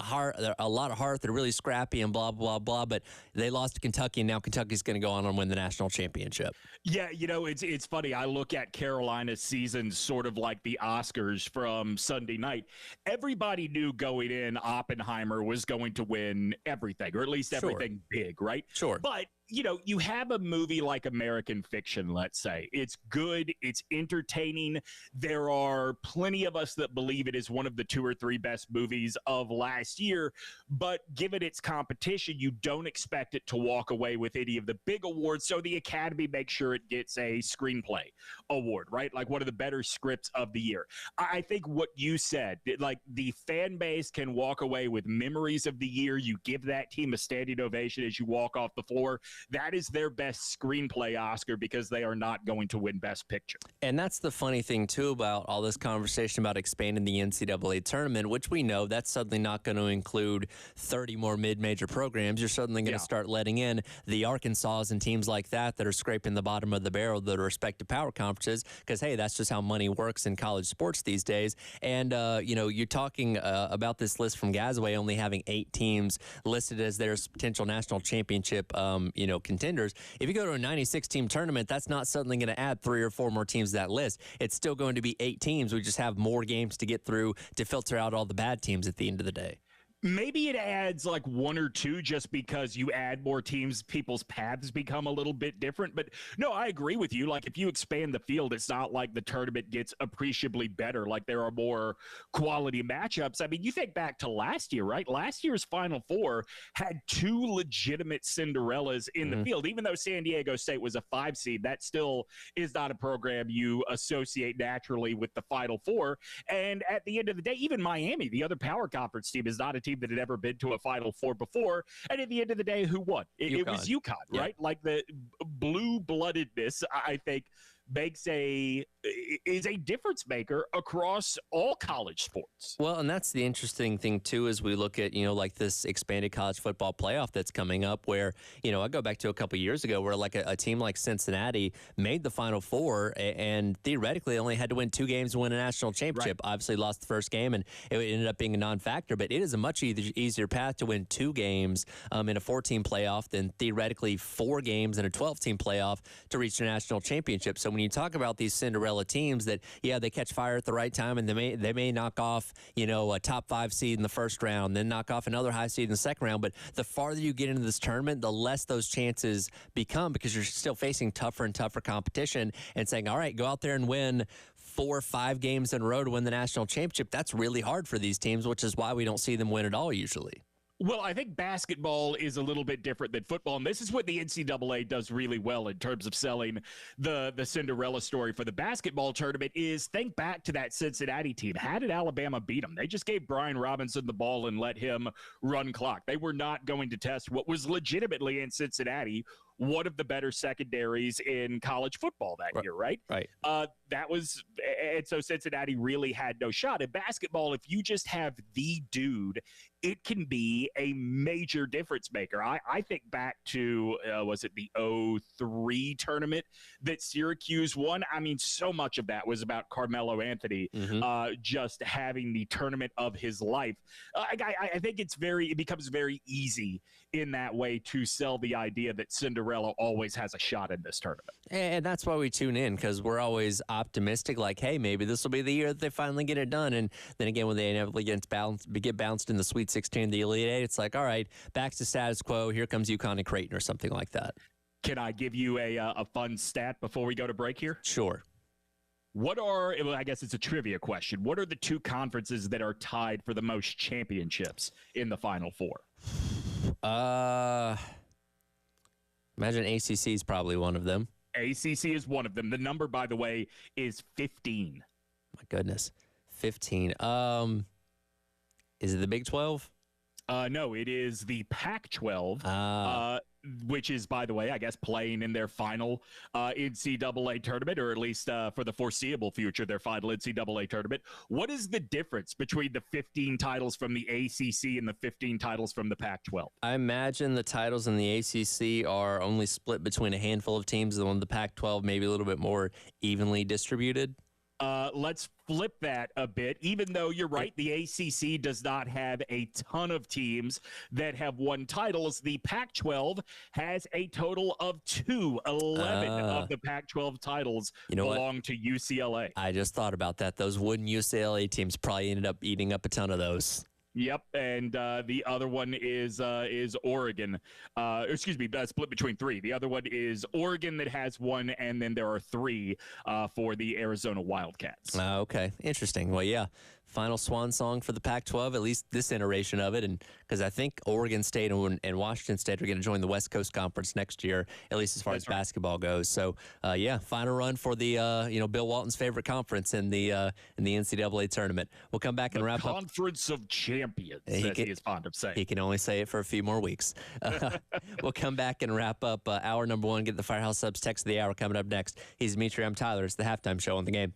of heart. They're really scrappy and blah, blah, blah. But they lost to Kentucky, and now Kentucky's going to go on and win the national championship. Yeah, it's funny. I look at Carolina's season sort of like the Oscars from Sunday night. Everybody knew going in Oppenheimer was going to win everything, or at least everything big, right? Sure. But you have a movie like American Fiction, let's say. It's good. It's entertaining. There are plenty of us that believe it is one of the 2 or 3 best movies of last year. But given its competition, you don't expect it to walk away with any of the big awards. So the Academy makes sure it gets a screenplay award, right? Like one of the better scripts of the year. I think what you said, like the fan base can walk away with memories of the year. You give that team a standing ovation as you walk off the floor. That is their best screenplay Oscar, because they are not going to win Best Picture. And that's the funny thing, too, about all this conversation about expanding the NCAA tournament, which we know that's suddenly not going to include 30 more mid-major programs. You're suddenly going to start letting in the Arkansas and teams like that are scraping the bottom of the barrel, the respective power conferences, because, hey, that's just how money works in college sports these days. And, you're talking about this list from Gazaway only having 8 teams listed as their potential national championship, contenders. If you go to a 96-team tournament, that's not suddenly going to add 3 or 4 more teams to that list. It's still going to be 8 teams. We just have more games to get through to filter out all the bad teams at the end of the day. Maybe it adds like 1 or 2 just because you add more teams, people's paths become a little bit different. But no, I agree with you. Like if you expand the field, it's not like the tournament gets appreciably better. Like there are more quality matchups. I mean, you think back to last year, right? Last year's Final Four had 2 legitimate Cinderellas in the field. Even though San Diego State was a 5 seed, that still is not a program you associate naturally with the Final Four. And at the end of the day, even Miami, the other power conference team, is not a team that had ever been to a Final Four before. And at the end of the day, who won? It was UConn, right? Like the blue-bloodedness, I think, is a difference maker across all college sports. Well, and that's the interesting thing too, as we look at, like this expanded college football playoff that's coming up, where, I go back to a couple years ago where like a team like Cincinnati made the Final Four and theoretically only had to win 2 games to win a national championship. Right. Obviously lost the first game and it ended up being a non-factor, but it is a much easier path to win 2 games in a 14 playoff than theoretically 4 games in a 12-team playoff to reach a national championship. So when you talk about these Cinderella teams that, they catch fire at the right time and they may knock off, a top 5 seed in the first round, then knock off another high seed in the second round. But the farther you get into this tournament, the less those chances become, because you're still facing tougher and tougher competition and saying, all right, go out there and win 4 or 5 games in a row to win the national championship. That's really hard for these teams, which is why we don't see them win at all usually. Well, I think basketball is a little bit different than football, and this is what the NCAA does really well in terms of selling the Cinderella story for the basketball tournament. Is think back to that Cincinnati team. How did Alabama beat them? They just gave Brian Robinson the ball and let him run clock. They were not going to test what was legitimately in Cincinnati one of the better secondaries in college football that year, right? Right. That was, and so Cincinnati really had no shot. In basketball, if you just have the dude, it can be a major difference maker. I think back to, was it the 2003 tournament that Syracuse won? I mean, so much of that was about Carmelo Anthony just having the tournament of his life. I think it becomes very easy in that way to sell the idea that Cinderella always has a shot in this tournament. And that's why we tune in, because we're always optimistic, like, hey, maybe this will be the year that they finally get it done. And then again, when they inevitably get bounced in the Sweet 16, the Elite Eight, it's like, all right, back to status quo. Here comes UConn and Creighton or something like that. Can I give you a fun stat before we go to break here? Sure. I guess it's a trivia question. What are the 2 conferences that are tied for the most championships in the Final Four? Imagine ACC is probably one of them. ACC is one of them. The number, by the way, is 15. My goodness. 15. Is it the Big 12? No, it is the Pac-12, Ah. which is, by the way, I guess playing in their final NCAA tournament, or at least for the foreseeable future, their final NCAA tournament. What is the difference between the 15 titles from the ACC and the 15 titles from the Pac-12? I imagine the titles in the ACC are only split between a handful of teams, and on the Pac-12 maybe a little bit more evenly distributed. Let's flip that a bit. Even though you're right, the ACC does not have a ton of teams that have won titles. The Pac-12 has a total of 11 of the Pac-12 titles belong to UCLA. I just thought about that. Those wooden UCLA teams probably ended up eating up a ton of those. Yep, and the other one is Oregon. Excuse me, split between three. The other one is Oregon that has one, and then there are three for the Arizona Wildcats. Okay, interesting. Well, yeah, final swan song for the Pac-12, at least this iteration of it, and because I think Oregon State and Washington State are going to join the West Coast Conference next year, at least as far as basketball goes. So, yeah, final run for the Bill Walton's favorite conference in the NCAA tournament. We'll come back and wrap up. Conference of Champions, as he is fond of saying. He can only say it for a few more weeks. We'll come back and wrap up hour number one. Get the Firehouse Subs text of the hour coming up next. He's Dimitri. I'm Tyler. It's the halftime show on the Game.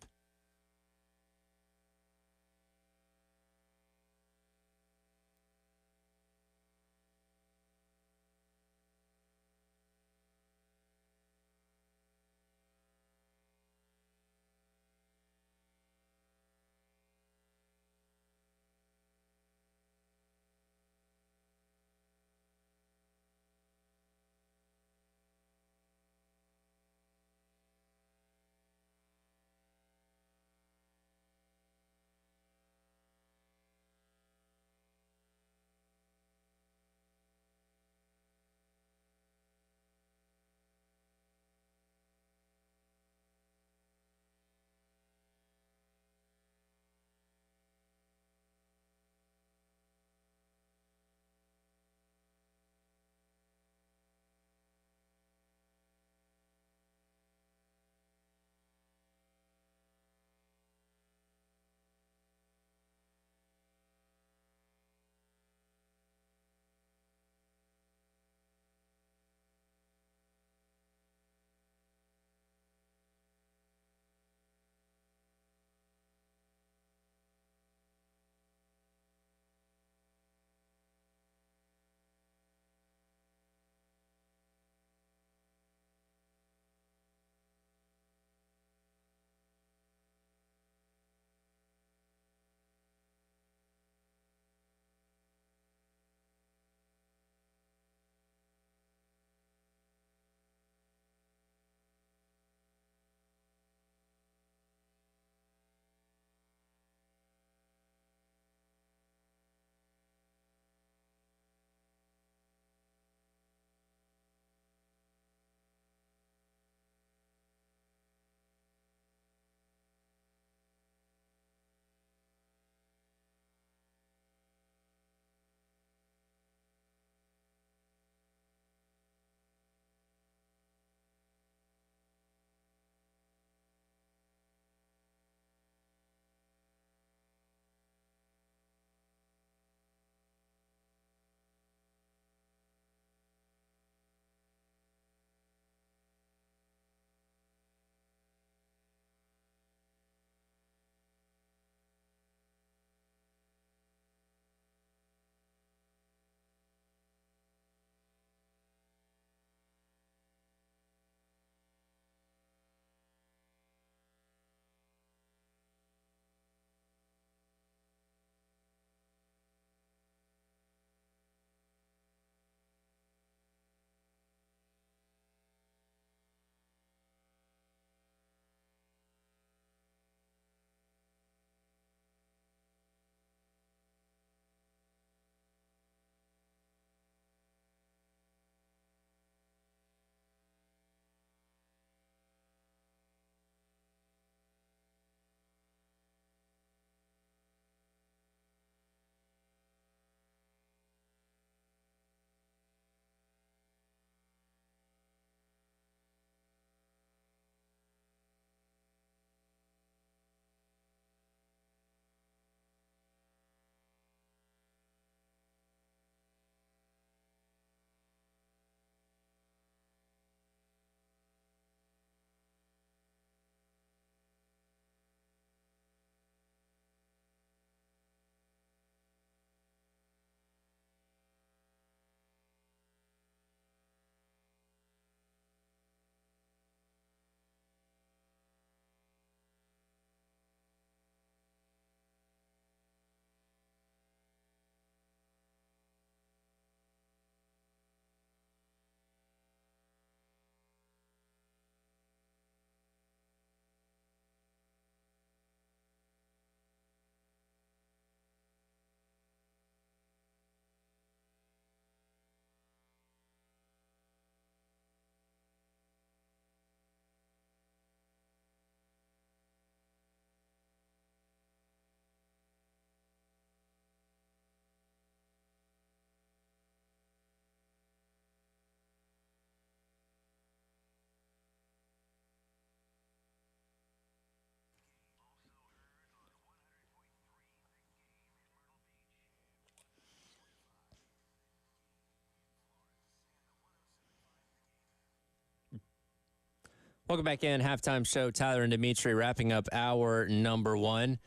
Welcome back in. Halftime show. Tyler and Dimitri wrapping up hour number one.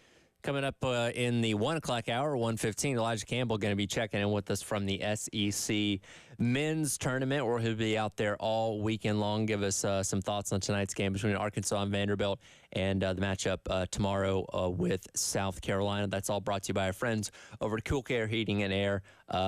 Coming up in the 1 o'clock hour, 1:15, Elijah Campbell going to be checking in with us from the SEC men's tournament, where he'll be out there all weekend long. Give us some thoughts on tonight's game between Arkansas and Vanderbilt, and the matchup tomorrow with South Carolina. That's all brought to you by our friends over at Cool Care Heating and Air,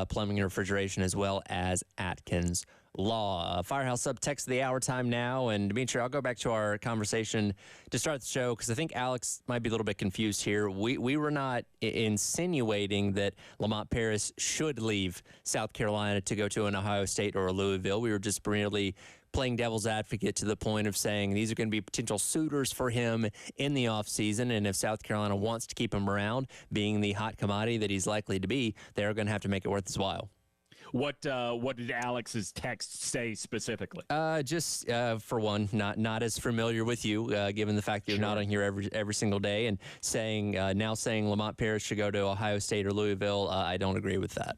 Plumbing and Refrigeration, as well as Atkins Law. Firehouse up text of the hour time now. And Dimitri, I'll go back to our conversation to start the show because I think Alex might be a little bit confused here. We were not insinuating that Lamont Paris should leave South Carolina to go to an Ohio State or a Louisville. We were just really playing devil's advocate to the point of saying these are going to be potential suitors for him in the offseason. And if South Carolina wants to keep him around, being the hot commodity that he's likely to be, they're going to have to make it worth his while. What did Alex's text say specifically? Just for one, not as familiar with you, given the fact that you're not on here every single day, and saying Lamont Paris should go to Ohio State or Louisville. I don't agree with that.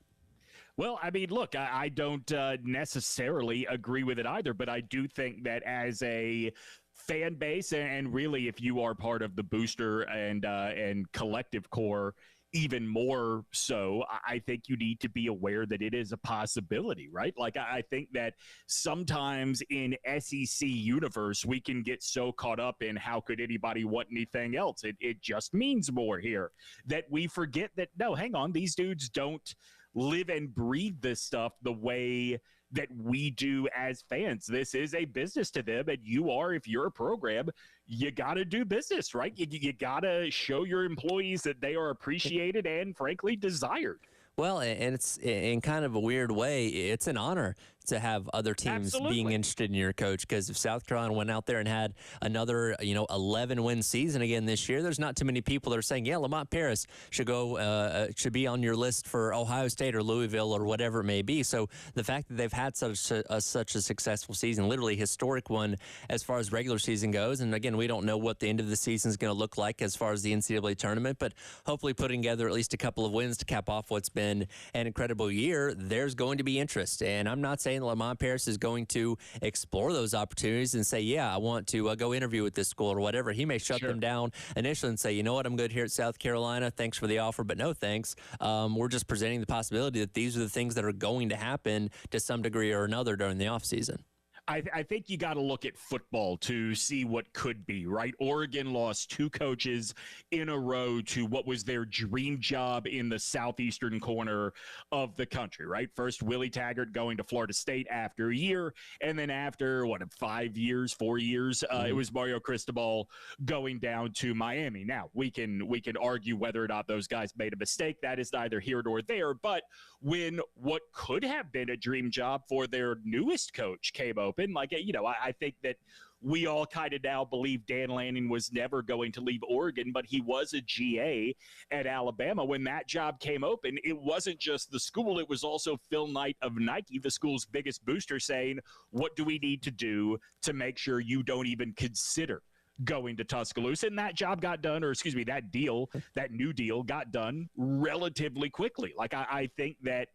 Well, I mean, look, I don't necessarily agree with it either, but I do think that as a fan base, and really if you are part of the booster and collective core, even more so, I think you need to be aware that it is a possibility, right? Like, I think that sometimes in SEC universe, we can get so caught up in how could anybody want anything else? It just means more here that we forget that, no, hang on, these dudes don't live and breathe this stuff the way that we do as fans. This is a business to them, and if you're a program, you got to do business, right? You got to show your employees that they are appreciated and, frankly, desired. Well, and it's in kind of a weird way, it's an honor to have other teams being interested in your coach, because if South Carolina went out there and had another 11-win season again this year, there's not too many people that are saying, yeah, Lamont Paris should be on your list for Ohio State or Louisville or whatever it may be. So the fact that they've had such a successful season, literally historic one as far as regular season goes, and again, we don't know what the end of the season is going to look like as far as the NCAA tournament, but hopefully putting together at least a couple of wins to cap off what's been an incredible year, there's going to be interest. And I'm not saying Lamont Paris is going to explore those opportunities and say, yeah, I want to go interview with this school or whatever. He may shut them down initially and say, you know what, I'm good here at South Carolina. Thanks for the offer, but no thanks. We're just presenting the possibility that these are the things that are going to happen to some degree or another during the offseason. I think you got to look at football to see what could be, right? Oregon lost 2 coaches in a row to what was their dream job in the southeastern corner of the country, right? First, Willie Taggart going to Florida State after a year, and then after, 4 years, it was Mario Cristobal going down to Miami. Now, we can argue whether or not those guys made a mistake. That is neither here nor there, but when what could have been a dream job for their newest coach came open, I think that we all kind of now believe Dan Lanning was never going to leave Oregon, but he was a GA at Alabama. When that job came open, it wasn't just the school, it was also Phil Knight of Nike, the school's biggest booster, saying, what do we need to do to make sure you don't even consider going to Tuscaloosa? And that job got done, that new deal got done relatively quickly. I think that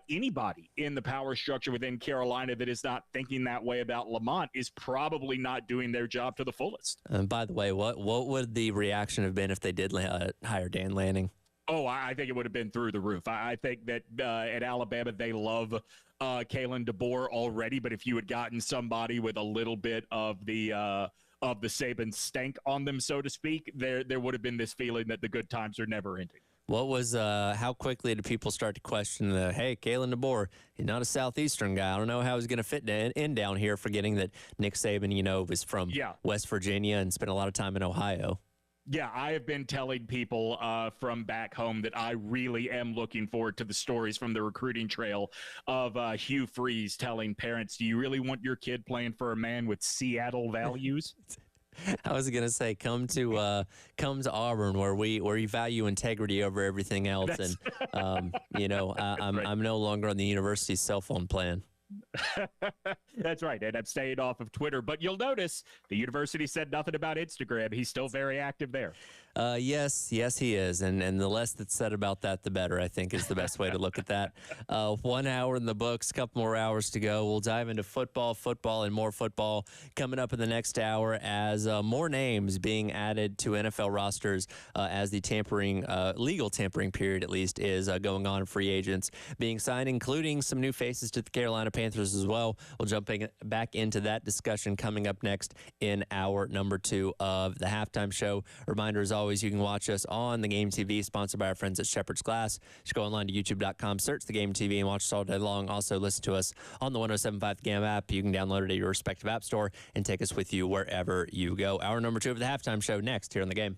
anybody in the power structure within Carolina that is not thinking that way about Lamont is probably not doing their job to the fullest. And by the way, what would the reaction have been if they did hire Dan Lanning? Oh, I think it would have been through the roof. I think that at Alabama, they love Kalen DeBoer already, but if you had gotten somebody with a little bit of the Saban stank on them, so to speak, there would have been this feeling that the good times are never ending. What was how quickly did people start to question hey, Kalen DeBoer, he's not a Southeastern guy. I don't know how he's going to fit in down here, forgetting that Nick Saban, was from West Virginia and spent a lot of time in Ohio. Yeah, I have been telling people from back home that I really am looking forward to the stories from the recruiting trail of Hugh Freeze telling parents, do you really want your kid playing for a man with Seattle values? I was going to say, come to Auburn, where we value integrity over everything else. I'm no longer on the university's cell phone plan. That's right, and I'm staying off of Twitter. But you'll notice the university said nothing about Instagram. He's still very active there. Yes, he is, and the less that's said about that, the better. I think is the best way to look at that. 1 hour in the books, couple more hours to go. We'll dive into football, and more football coming up in the next hour as more names being added to NFL rosters as the legal tampering period at least is going on. Free agents being signed, including some new faces to the Carolina Panthers as well. We'll jump back into that discussion coming up next in hour number 2 of the halftime show. Reminder, as always, you can watch us on the Game TV, sponsored by our friends at Shepherd's Glass. Just go online to youtube.com, search the Game TV, and watch us all day long. Also, listen to us on the 107.5 The Game app. You can download it at your respective app store and take us with you wherever you go. Hour number 2 of the halftime show next here on the Game.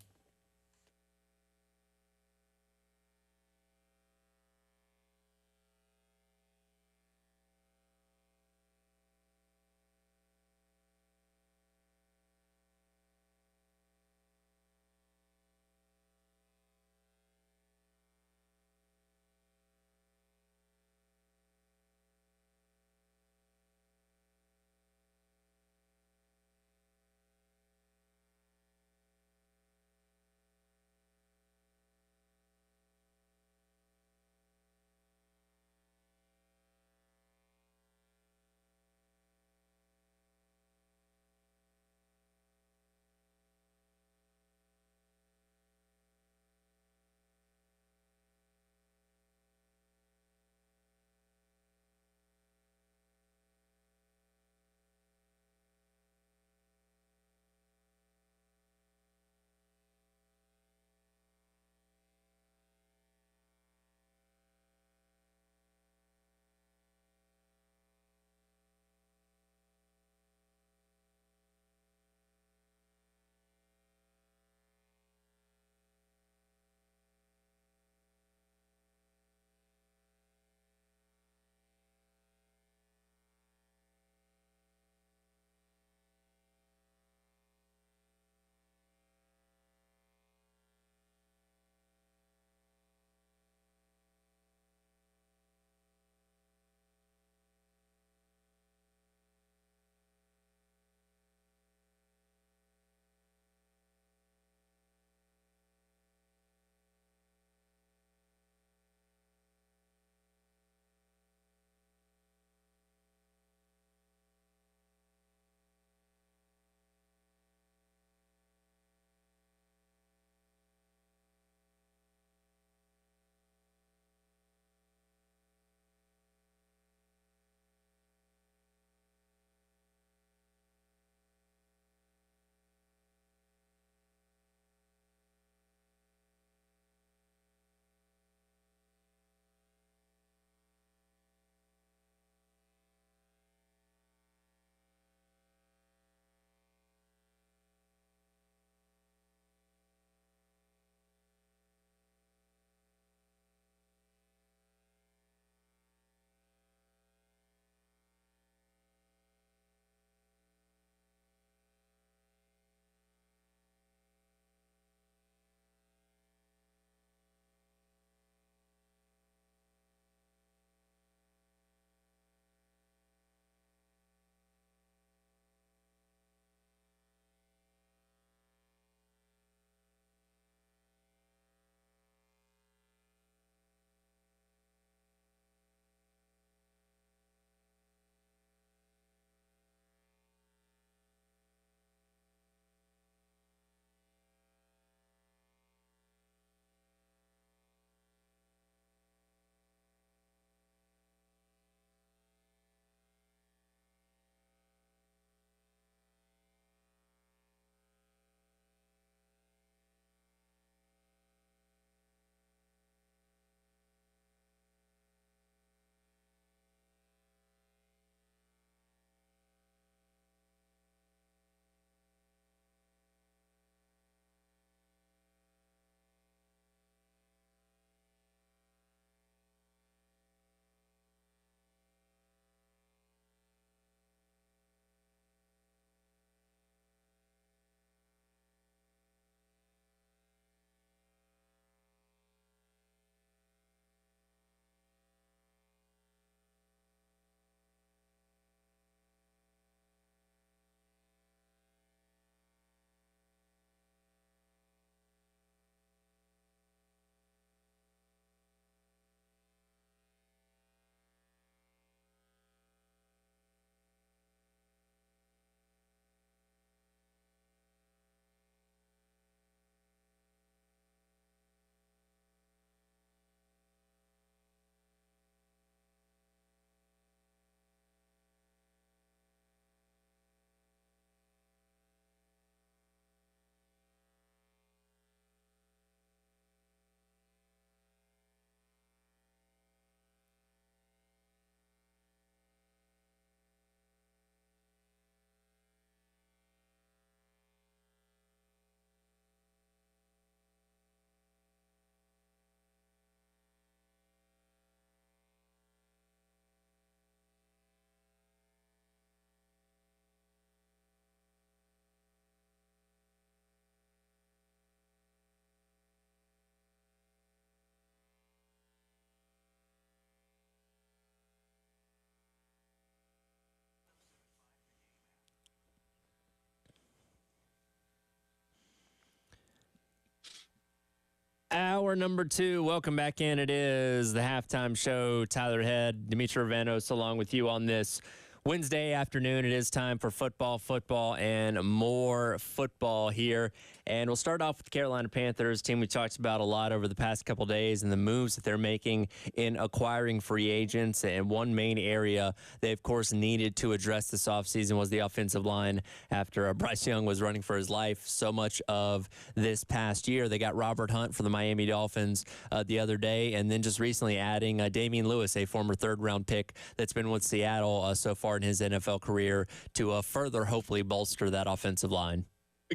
Hour number 2. Welcome back in. It is the halftime show. Tyler Head, Dimitri Ravanos, along with you on this Wednesday afternoon. It is time for football, and more football here. And we'll start off with the Carolina Panthers, team we talked about a lot over the past couple days and the moves that they're making in acquiring free agents. And one main area they, of course, needed to address this offseason was the offensive line after Bryce Young was running for his life so much of this past year. They got Robert Hunt for the Miami Dolphins the other day, and then just recently adding Damian Lewis, a former third-round pick that's been with Seattle so far in his NFL career, to further hopefully bolster that offensive line.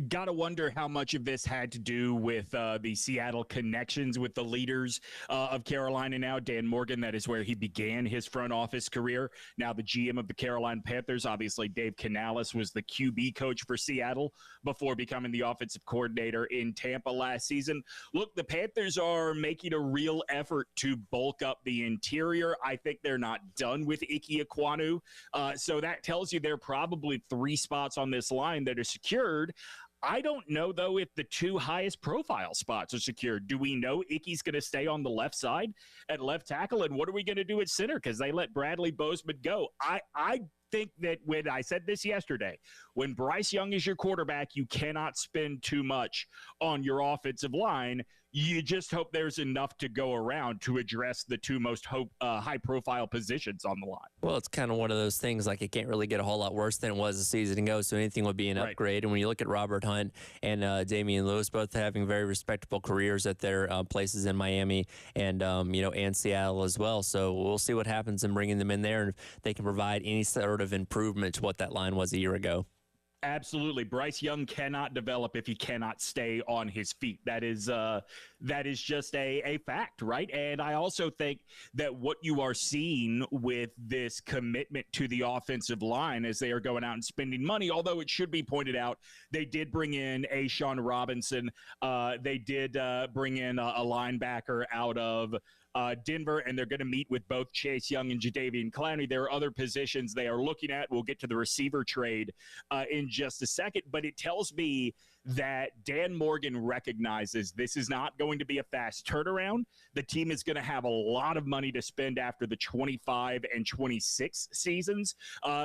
Gotta wonder how much of this had to do with the Seattle connections with the leaders of Carolina now. Dan Morgan, that is where he began his front office career. Now the GM of the Carolina Panthers. Obviously, Dave Canales was the QB coach for Seattle before becoming the offensive coordinator in Tampa last season. Look, the Panthers are making a real effort to bulk up the interior. I think they're not done with Ike Ekwonu. So that tells you there are probably 3 spots on this line that are secured. I don't know, though, if the 2 highest profile spots are secured. Do we know Ike's going to stay on the left side at left tackle? And what are we going to do at center? Because they let Bradley Bozeman go. I think that when I said this yesterday, when Bryce Young is your quarterback, you cannot spend too much on your offensive line. You just hope there's enough to go around to address the 2 most high-profile positions on the line. Well, it's kind of one of those things, like it can't really get a whole lot worse than it was a season ago, so anything would be an upgrade. And when you look at Robert Hunt and Damian Lewis, both having very respectable careers at their places in Miami and, and Seattle as well. So we'll see what happens in bringing them in there and if they can provide any sort of improvement to what that line was a year ago. Absolutely. Bryce Young cannot develop if he cannot stay on his feet. That is just a fact, right? And I also think that what you are seeing with this commitment to the offensive line as they are going out and spending money, although it should be pointed out, they did bring in A'Shawn Robinson. They did bring in a linebacker out of Denver, and they're going to meet with both Chase Young and Jadeveon Clowney. There are other positions they are looking at. We'll get to the receiver trade in just a second, but it tells me that Dan Morgan recognizes this is not going to be a fast turnaround. The team is going to have a lot of money to spend after the 25 and 26 seasons.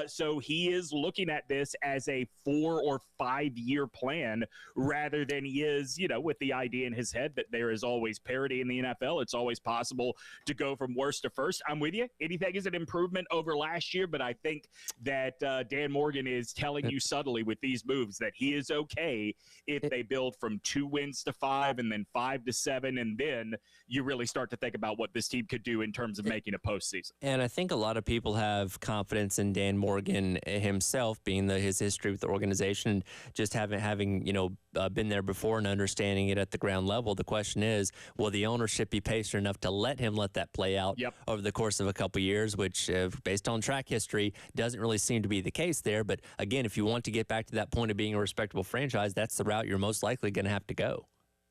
So he is looking at this as a 4 or 5 year plan rather than he is, with the idea in his head that there is always parity in the NFL. It's always possible to go from worst to first. I'm with you. Anything is an improvement over last year, but I think that Dan Morgan is telling you subtly with these moves that he is okay if they build from 2 wins to 5 and then 5 to 7, and then you really start to think about what this team could do in terms of making a postseason. And I think a lot of people have confidence in Dan Morgan himself, being his history with the organization, just having been there before and understanding it at the ground level. The question is, will the ownership be patient enough to let that play out over the course of a couple years, which based on track history doesn't really seem to be the case there. But again, if you want to get back to that point of being a respectable franchise, that's the route you're most likely going to have to go.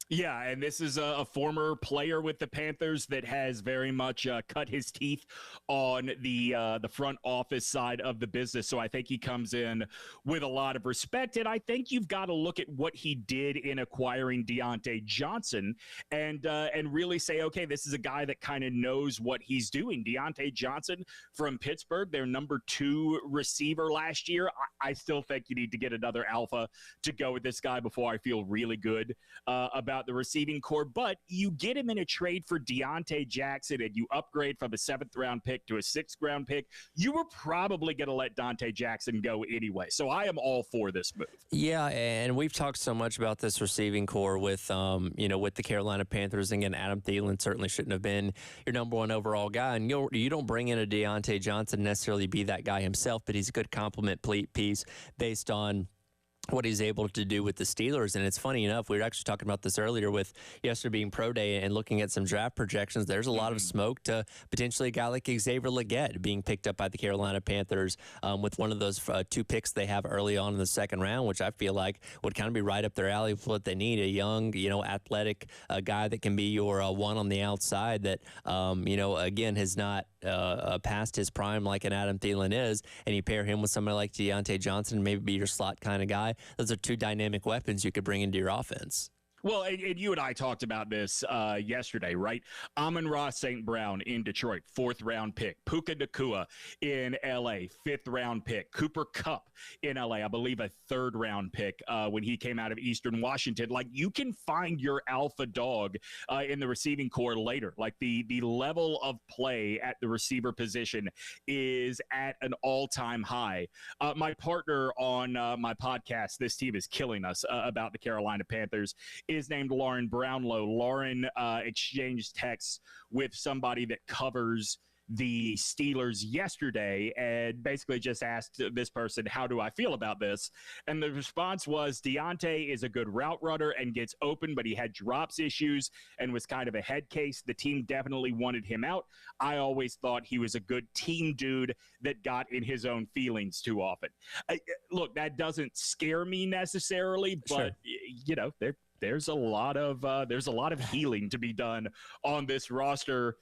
Yeah, and this is a former player with the Panthers that has very much cut his teeth on the front office side of the business. So I think he comes in with a lot of respect. And I think you've got to look at what he did in acquiring Deontay Johnson and really say, okay, this is a guy that kind of knows what he's doing. Deontay Johnson from Pittsburgh, their number 2 receiver last year. I still think you need to get another alpha to go with this guy before I feel really good about the receiving core, but you get him in a trade for Deontay Jackson and you upgrade from a 7th round pick to a 6th round pick. You were probably going to let Deontay Jackson go anyway. So I am all for this move. Yeah, and we've talked so much about this receiving core with the Carolina Panthers. Again, Adam Thielen certainly shouldn't have been your number 1 overall guy. And you don't bring in a Deontay Johnson necessarily be that guy himself, but he's a good complement piece based on what he's able to do with the Steelers. And it's funny enough, we were actually talking about this earlier with yesterday being pro day and looking at some draft projections. There's a lot of smoke to potentially a guy like Xavier Legette being picked up by the Carolina Panthers with one of those 2 picks they have early on in the 2nd round, which I feel like would kind of be right up their alley with what they need. A young, athletic guy that can be your 1 on the outside that, again, has not past his prime like an Adam Thielen is, and you pair him with somebody like Deontay Johnson, maybe be your slot kind of guy. Those are 2 dynamic weapons you could bring into your offense. Well, and you and I talked about this yesterday, right? Amon-Ra St. Brown in Detroit, 4th-round pick. Puka Nacua in L.A., 5th-round pick. Cooper Kupp in L.A., I believe a 3rd-round pick when he came out of Eastern Washington. Like, you can find your alpha dog in the receiving corps later. Like, the level of play at the receiver position is at an all-time high. My partner on my podcast, This Team is Killing Us, about the Carolina Panthers, is named Lauren Brownlow. Lauren exchanged texts with somebody that covers the Steelers yesterday and basically just asked this person, how do I feel about this? And the response was, Deontay is a good route runner and gets open, but he had drops issues and was kind of a head case. The team definitely wanted him out. I always thought he was a good team dude that got in his own feelings too often. Look, that doesn't scare me necessarily, but, Sure. you know, there's a lot of healing to be done on this roster.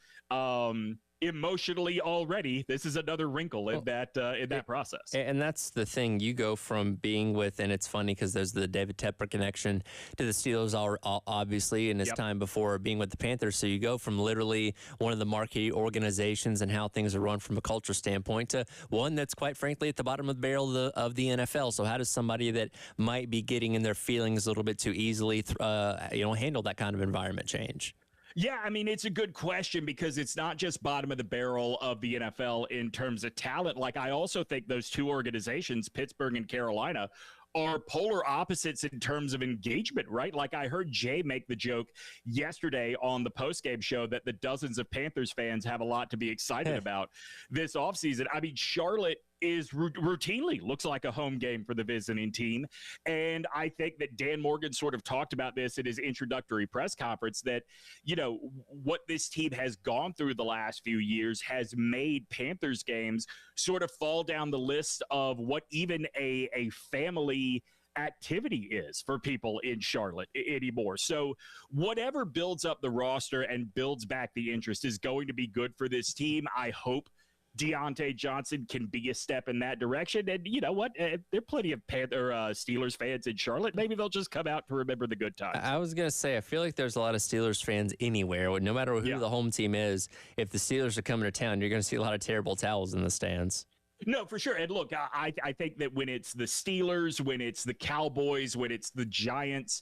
Emotionally already, this is another wrinkle in that process. And that's the thing. You go from being with, and it's funny because there's the David Tepper connection to the Steelers, obviously, in his time before being with the Panthers. So you go from literally one of the marquee organizations and how things are run from a culture standpoint to one that's quite frankly at the bottom of the barrel of the NFL. So how does somebody that might be getting in their feelings a little bit too easily, handle that kind of environment change? Yeah, I mean, it's a good question because it's not just bottom of the barrel of the NFL in terms of talent. Like, I also think those two organizations, Pittsburgh and Carolina, are polar opposites in terms of engagement, right? Like, I heard Jay make the joke yesterday on the postgame show that the dozens of Panthers fans have a lot to be excited about this offseason. I mean, Charlotte is routinely looks like a home game for the visiting team. And I think that Dan Morgan sort of talked about this in his introductory press conference that, you know, what this team has gone through the last few years has made Panthers games sort of fall down the list of what even a family activity is for people in Charlotte anymore. So whatever builds up the roster and builds back the interest is going to be good for this team. I hope Deontay Johnson can be a step in that direction. And you know what? There are plenty of Steelers fans in Charlotte. Maybe they'll just come out to remember the good times. I was going to say, I feel like there's a lot of Steelers fans anywhere. No matter who the home team is, if the Steelers are coming to town, you're going to see a lot of terrible towels in the stands. No, for sure. And look, I think that when it's the Steelers, when it's the Cowboys, when it's the Giants,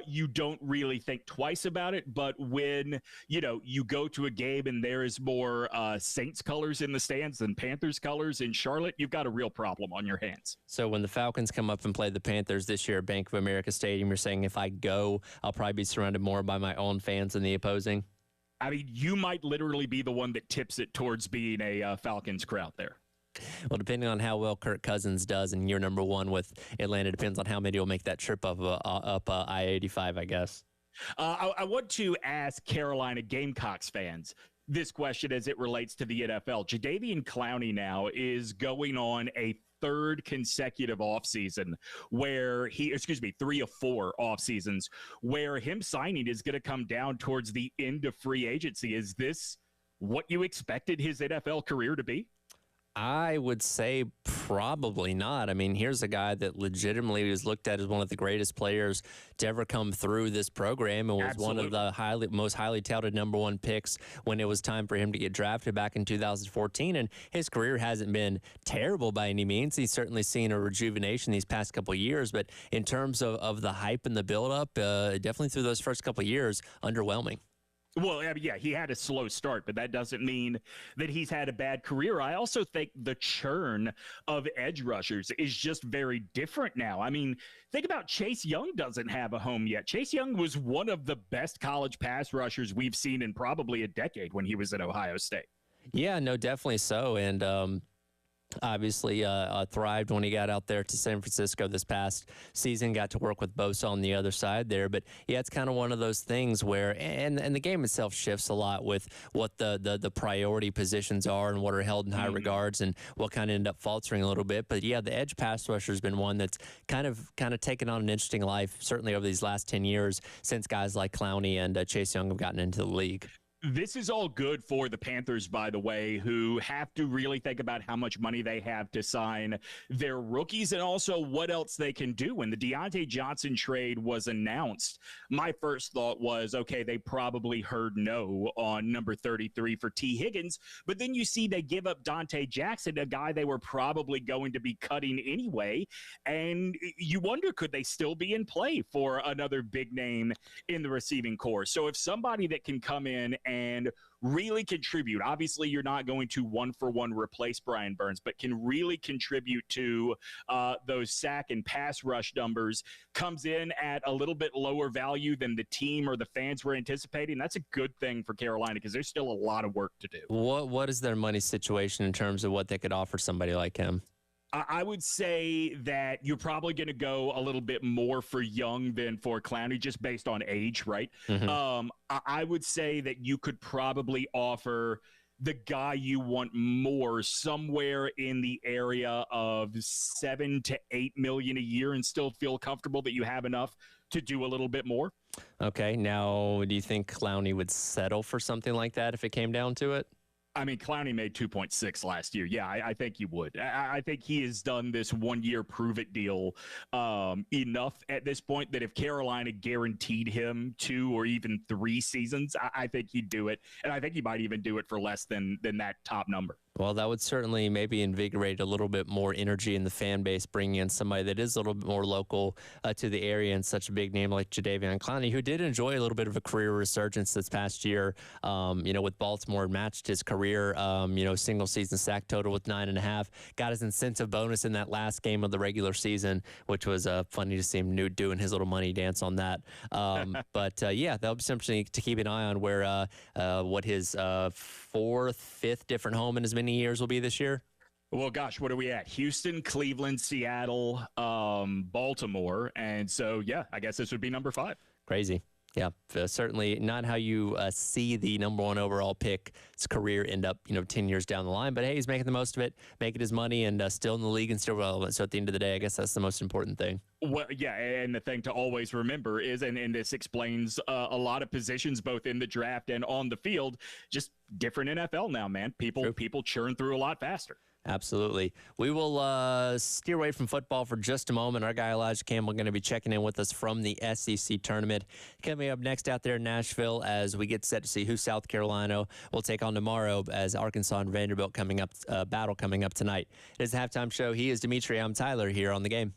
you don't really think twice about it. But when, you know, you go to a game and there is more Saints colors in the stands than Panthers colors in Charlotte, you've got a real problem on your hands. So when the Falcons come up and play the Panthers this year at Bank of America Stadium, you're saying if I go, I'll probably be surrounded more by my own fans than the opposing? I mean, you might literally be the one that tips it towards being a Falcons crowd there. Well, depending on how well Kirk Cousins does in year number one with Atlanta, depends on how many will make that trip up I-85, I guess. I want to ask Carolina Gamecocks fans this question as it relates to the NFL. Jadeveon Clowney now is going on a third consecutive offseason where 3 of 4 off seasons where him signing is going to come down towards the end of free agency. Is this what you expected his NFL career to be? I would say probably not. I mean, here's a guy that legitimately was looked at as one of the greatest players to ever come through this program and was one of the most highly touted number one picks when it was time for him to get drafted back in 2014. And his career hasn't been terrible by any means. He's certainly seen a rejuvenation these past couple of years. But in terms of the hype and the buildup, definitely through those first couple of years, underwhelming. Well, I mean, yeah, he had a slow start, but that doesn't mean that he's had a bad career. I also think the churn of edge rushers is just very different now. I mean, think about Chase Young doesn't have a home yet. Chase Young was one of the best college pass rushers we've seen in probably a decade when he was at Ohio State. Yeah, no, definitely so. And obviously thrived when he got out there to San Francisco this past season, got to work with Bosa on the other side there. But yeah, it's kind of one of those things where, and the game itself shifts a lot with what the priority positions are and what are held in high regards and what kind of end up faltering a little bit. But yeah, the edge pass rusher has been one that's kind of taken on an interesting life, certainly over these last 10 years since guys like Clowney and Chase Young have gotten into the league. This is all good for the Panthers, by the way, who have to really think about how much money they have to sign their rookies and also what else they can do. When the Deontay Johnson trade was announced, my first thought was, okay, they probably heard no on number 33 for T. Higgins. But then you see they give up Dante Jackson, a guy they were probably going to be cutting anyway. And you wonder, could they still be in play for another big name in the receiving corps? So if somebody that can come in and really contribute, obviously you're not going to one-for-one replace Brian Burns, but can really contribute to those sack and pass rush numbers, comes in at a little bit lower value than the team or the fans were anticipating, that's a good thing for Carolina because there's still a lot of work to do. What is their money situation in terms of what they could offer somebody like him? I would say that you're probably going to go a little bit more for Young than for Clowney, just based on age, right? Mm-hmm. I would say that you could probably offer the guy you want more somewhere in the area of $7 to $8 million a year and still feel comfortable that you have enough to do a little bit more. Okay. Now, do you think Clowney would settle for something like that if it came down to it? I mean, Clowney made 2.6 last year. Yeah, I think he would. I think he has done this 1 year prove it deal enough at this point that if Carolina guaranteed him 2 or even 3 seasons, I think he'd do it. And I think he might even do it for less than that top number. Well, that would certainly maybe invigorate a little bit more energy in the fan base, bringing in somebody that is a little bit more local to the area and such a big name like Jadeveon Clowney, who did enjoy a little bit of a career resurgence this past year, with Baltimore, matched his career, single season sack total with 9.5, got his incentive bonus in that last game of the regular season, which was funny to see him doing his little money dance on that. That'll be something to keep an eye on where what his 4th, 5th different home in his many years will be this year. Well, gosh, what are we at? Houston, Cleveland, Seattle, Baltimore. And so, yeah, I guess this would be number 5. Crazy. Yeah, certainly not how you see the number 1 overall pick's career end up, 10 years down the line. But hey, he's making the most of it, making his money, and still in the league and still relevant. So at the end of the day, I guess that's the most important thing. Well, yeah, and the thing to always remember is, and this explains a lot of positions both in the draft and on the field, just different NFL now, man. People churn through a lot faster. Absolutely. We will steer away from football for just a moment. Our guy Elijah Campbell going to be checking in with us from the SEC tournament. Coming up next out there in Nashville as we get set to see who South Carolina will take on tomorrow as Arkansas and Vanderbilt battle coming up tonight. It is the halftime show. He is Dimitri. I'm Tyler here on The Game.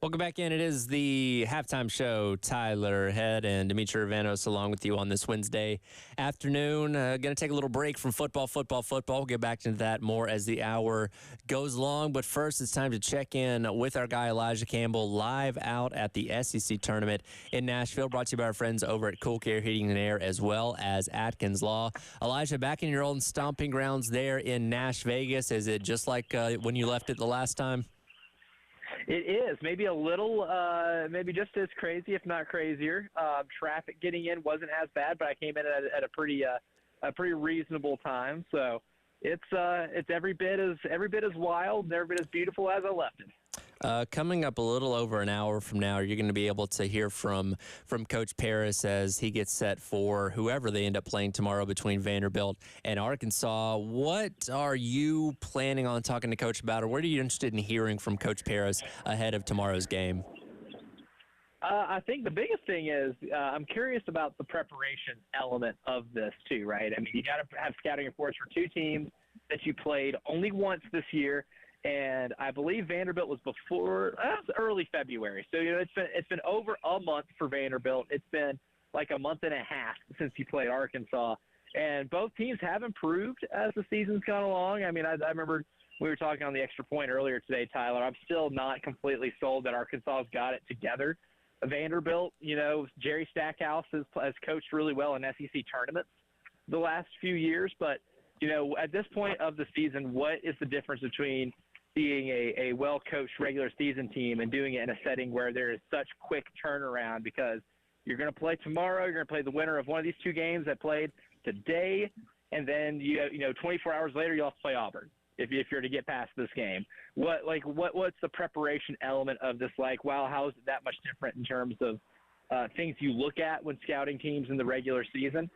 Welcome back in. It is the halftime show. Tyler Head and Dimitri Ravanos along with you on this Wednesday afternoon. Going to take a little break from football. We'll get back into that more as the hour goes along. But first, it's time to check in with our guy Elijah Campbell live out at the SEC tournament in Nashville. Brought to you by our friends over at Cool Care Heating and Air as well as Atkins Law. Elijah, back in your own stomping grounds there in Nash Vegas. Is it just like when you left it the last time? It is. Maybe a little, maybe just as crazy, if not crazier. Traffic getting in wasn't as bad, but I came in at a pretty reasonable time. So it's every bit as wild and every bit as beautiful as I left it. Coming up a little over an hour from now, you're going to be able to hear from Coach Paris as he gets set for whoever they end up playing tomorrow between Vanderbilt and Arkansas. What are you planning on talking to Coach about, or what are you interested in hearing from Coach Paris ahead of tomorrow's game? I think the biggest thing is I'm curious about the preparation element of this too, right? I mean, you got to have scouting reports for two teams that you played only once this year. And I believe Vanderbilt was early February. So, it's been over a month for Vanderbilt. It's been like a month and a half since he played Arkansas. And both teams have improved as the season's gone along. I mean, I remember we were talking on the Extra Point earlier today, Tyler. I'm still not completely sold that Arkansas's got it together. Vanderbilt, Jerry Stackhouse has coached really well in SEC tournaments the last few years. But, at this point of the season, what is the difference between being a well-coached regular season team and doing it in a setting where there is such quick turnaround, because you're going to play tomorrow, you're going to play the winner of one of these two games that played today, and then 24 hours later you'll have to play Auburn if you're to get past this game. What's the preparation element of this like? Wow, how is it that much different in terms of things you look at when scouting teams in the regular season?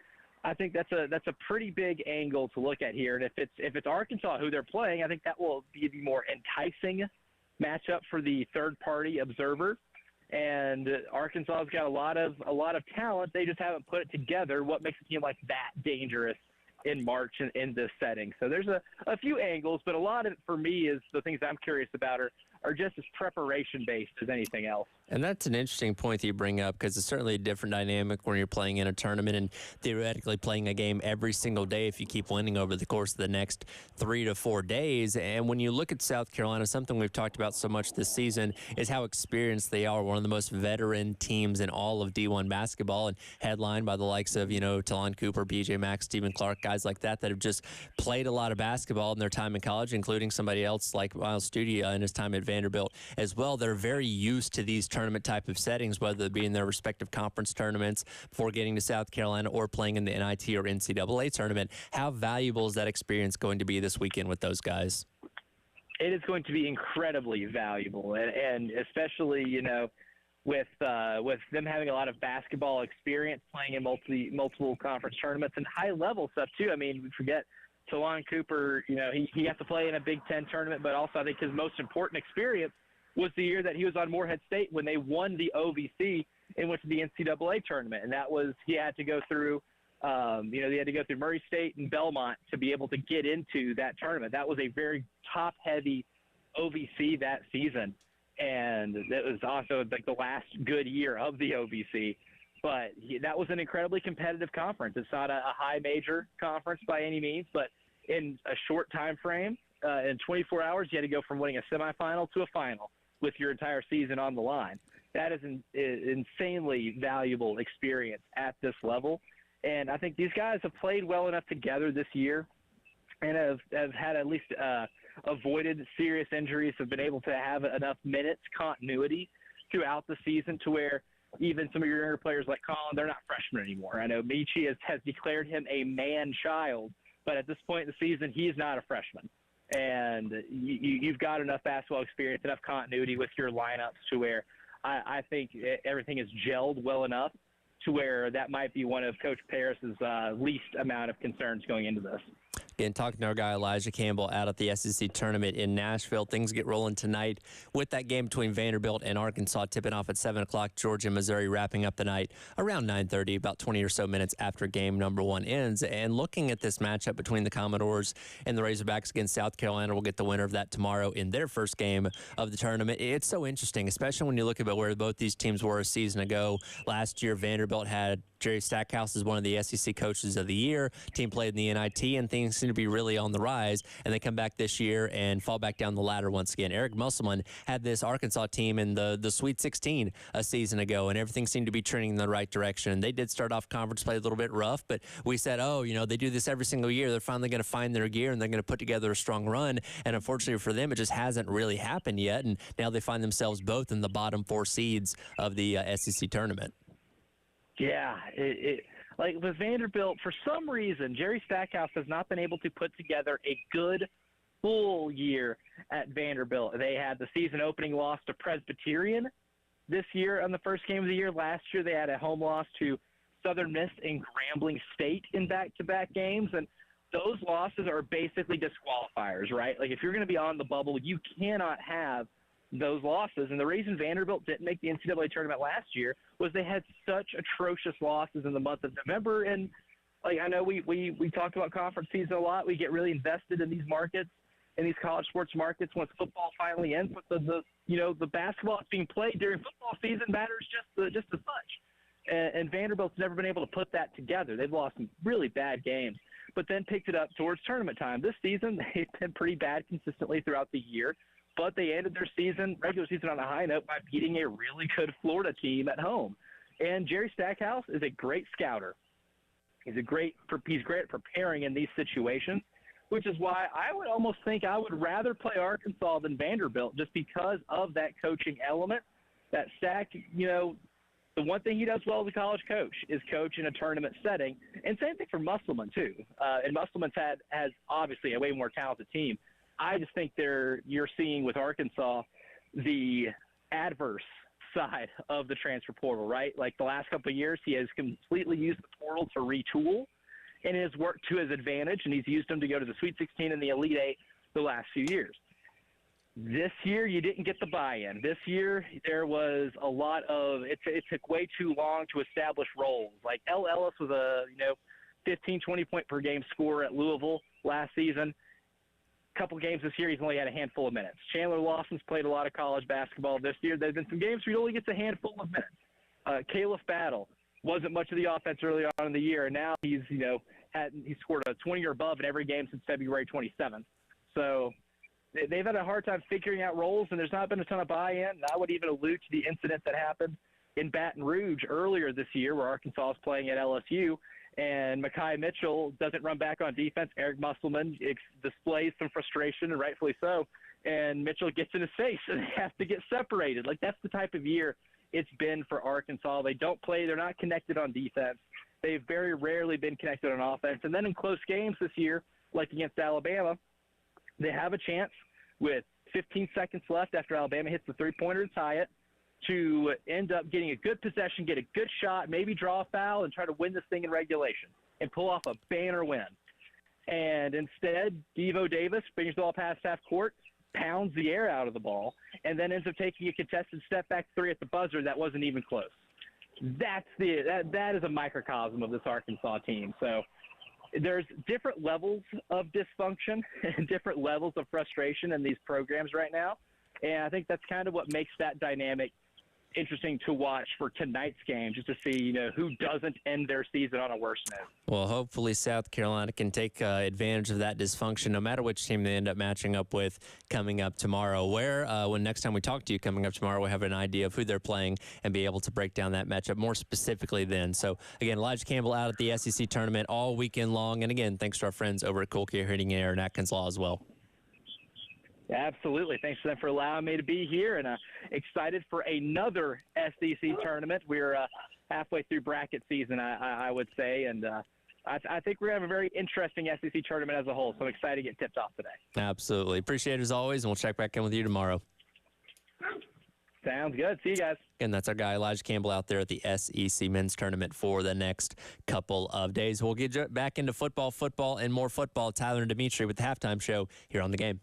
I think that's a pretty big angle to look at here. And if it's Arkansas who they're playing, I think that will be the more enticing matchup for the third-party observer. And Arkansas's got a lot of talent. They just haven't put it together. What makes a team like that dangerous in March in this setting? So there's a few angles, but a lot of it for me is the things I'm curious about are just as preparation-based as anything else. And that's an interesting point that you bring up, because it's certainly a different dynamic when you're playing in a tournament and theoretically playing a game every single day if you keep winning over the course of the next 3 to 4 days. And when you look at South Carolina, something we've talked about so much this season is how experienced they are. One of the most veteran teams in all of D1 basketball, and headlined by the likes of, Talon Cooper, BJ Mack, Stephen Clark, guys like that have just played a lot of basketball in their time in college, including somebody else like Miles Studia in his time at Vanderbilt as well. They're very used to these tournament type of settings, whether it be in their respective conference tournaments before getting to South Carolina or playing in the NIT or NCAA tournament. How valuable is that experience going to be this weekend with those guys? It is going to be incredibly valuable, and especially, with them having a lot of basketball experience, playing in multiple conference tournaments and high-level stuff, too. I mean, we forget Talon Cooper, he got to play in a Big Ten tournament, but also I think his most important experience was the year that he was on Morehead State when they won the OVC and went to the NCAA tournament. And that was, he had to go through, they had to go through Murray State and Belmont to be able to get into that tournament. That was a very top-heavy OVC that season. And that was also like the last good year of the OVC. But that was an incredibly competitive conference. It's not a high major conference by any means, but in a short time frame, in 24 hours, you had to go from winning a semifinal to a final with your entire season on the line. That is an insanely valuable experience at this level. And I think these guys have played well enough together this year and have had at least avoided serious injuries, have been able to have enough minutes continuity throughout the season to where even some of your younger players like Colin, they're not freshmen anymore. I know Michi has declared him a man-child, but at this point in the season, he is not a freshman. And you've got enough basketball experience, enough continuity with your lineups to where I think everything is gelled well enough to where that might be one of Coach Paris's least amount of concerns going into this. Again, talking to our guy Elijah Campbell out at the SEC tournament in Nashville. Things get rolling tonight with that game between Vanderbilt and Arkansas tipping off at 7 o'clock. Georgia and Missouri wrapping up the night around 9:30, about 20 or so minutes after game number 1 ends. And looking at this matchup between the Commodores and the Razorbacks against South Carolina, we'll get the winner of that tomorrow in their first game of the tournament. It's so interesting, especially when you look at where both these teams were a season ago. Last year, Vanderbilt had Jerry Stackhouse as one of the SEC coaches of the year. Team played in the NIT, and things seem to be really on the rise. And they come back this year and fall back down the ladder once again. Eric Musselman had this Arkansas team in the Sweet 16 a season ago, and everything seemed to be trending in the right direction. They did start off conference play a little bit rough, but we said, oh, you know, they do this every single year. They're finally going to find their gear, and they're going to put together a strong run. And unfortunately for them, it just hasn't really happened yet. And now they find themselves both in the bottom 4 seeds of the SEC tournament. Yeah, like with Vanderbilt, for some reason, Jerry Stackhouse has not been able to put together a good full year at Vanderbilt. They had the season opening loss to Presbyterian this year on the first game of the year. Last year, they had a home loss to Southern Miss and Grambling State in back-to-back games. And those losses are basically disqualifiers, right? Like if you're going to be on the bubble, you cannot have those losses. And the reason Vanderbilt didn't make the NCAA tournament last year was they had such atrocious losses in the month of November. And like I know we talk about conference season a lot. We get really invested in these markets, in these college sports markets once football finally ends. But the basketball that's being played during football season matters just as much. And Vanderbilt's never been able to put that together. They've lost some really bad games, but then picked it up towards tournament time. This season, they've been pretty bad consistently throughout the year. But they ended their regular season on a high note by beating a really good Florida team at home. And Jerry Stackhouse is a great scouter. He's great at preparing in these situations, which is why I would almost think I would rather play Arkansas than Vanderbilt just because of that coaching element. That Stack, the one thing he does well as a college coach is coach in a tournament setting. And same thing for Musselman, too. And Musselman's has obviously a way more talented team. I just think you're seeing with Arkansas the adverse side of the transfer portal, right? Like the last couple of years, he has completely used the portal to retool, and it has worked to his advantage, and he's used them to go to the Sweet 16 and the Elite Eight the last few years. This year, you didn't get the buy-in. This year, there was a lot of it took way too long to establish roles. Like L. Ellis was a 15, 20 point per game scorer at Louisville last season. Couple games this year, he's only had a handful of minutes. Chandler Lawson's played a lot of college basketball this year. There's been some games where he only gets a handful of minutes. Caleb Battle wasn't much of the offense early on in the year, and now he's scored a 20 or above in every game since February 27th. So they've had a hard time figuring out roles, and there's not been a ton of buy-in. And I would even allude to the incident that happened in Baton Rouge earlier this year where Arkansas is playing at LSU. And Mekhi Mitchell doesn't run back on defense. Eric Musselman displays some frustration, and rightfully so. And Mitchell gets in his face, and they have to get separated. Like, that's the type of year it's been for Arkansas. They don't play. They're not connected on defense. They've very rarely been connected on offense. And then in close games this year, like against Alabama, they have a chance with 15 seconds left after Alabama hits the three-pointer to tie it, to end up getting a good possession, get a good shot, maybe draw a foul, and try to win this thing in regulation and pull off a banner win. And instead, Devo Davis brings the ball past half court, pounds the air out of the ball, and then ends up taking a contested step-back three at the buzzer that wasn't even close. That is a microcosm of this Arkansas team. So there's different levels of dysfunction and different levels of frustration in these programs right now. And I think that's kind of what makes that dynamic interesting to watch for tonight's game, just to see, who doesn't end their season on a worse note. Well, hopefully South Carolina can take advantage of that dysfunction, no matter which team they end up matching up with coming up tomorrow. When next time we talk to you coming up tomorrow, we'll have an idea of who they're playing and be able to break down that matchup more specifically then. So, again, Elijah Campbell out at the SEC tournament all weekend long. And, again, thanks to our friends over at Cool Care Heating and Air in Atkins Law as well. Absolutely. Thanks to them for allowing me to be here, and excited for another SEC tournament. We're halfway through bracket season, I would say, and I think we're going to have a very interesting SEC tournament as a whole, so I'm excited to get tipped off today. Absolutely. Appreciate it as always, and we'll check back in with you tomorrow. Sounds good. See you guys. And that's our guy, Elijah Campbell, out there at the SEC men's tournament for the next couple of days. We'll get back into football, and more football. Tyler and Dimitri with the halftime show here on The Game.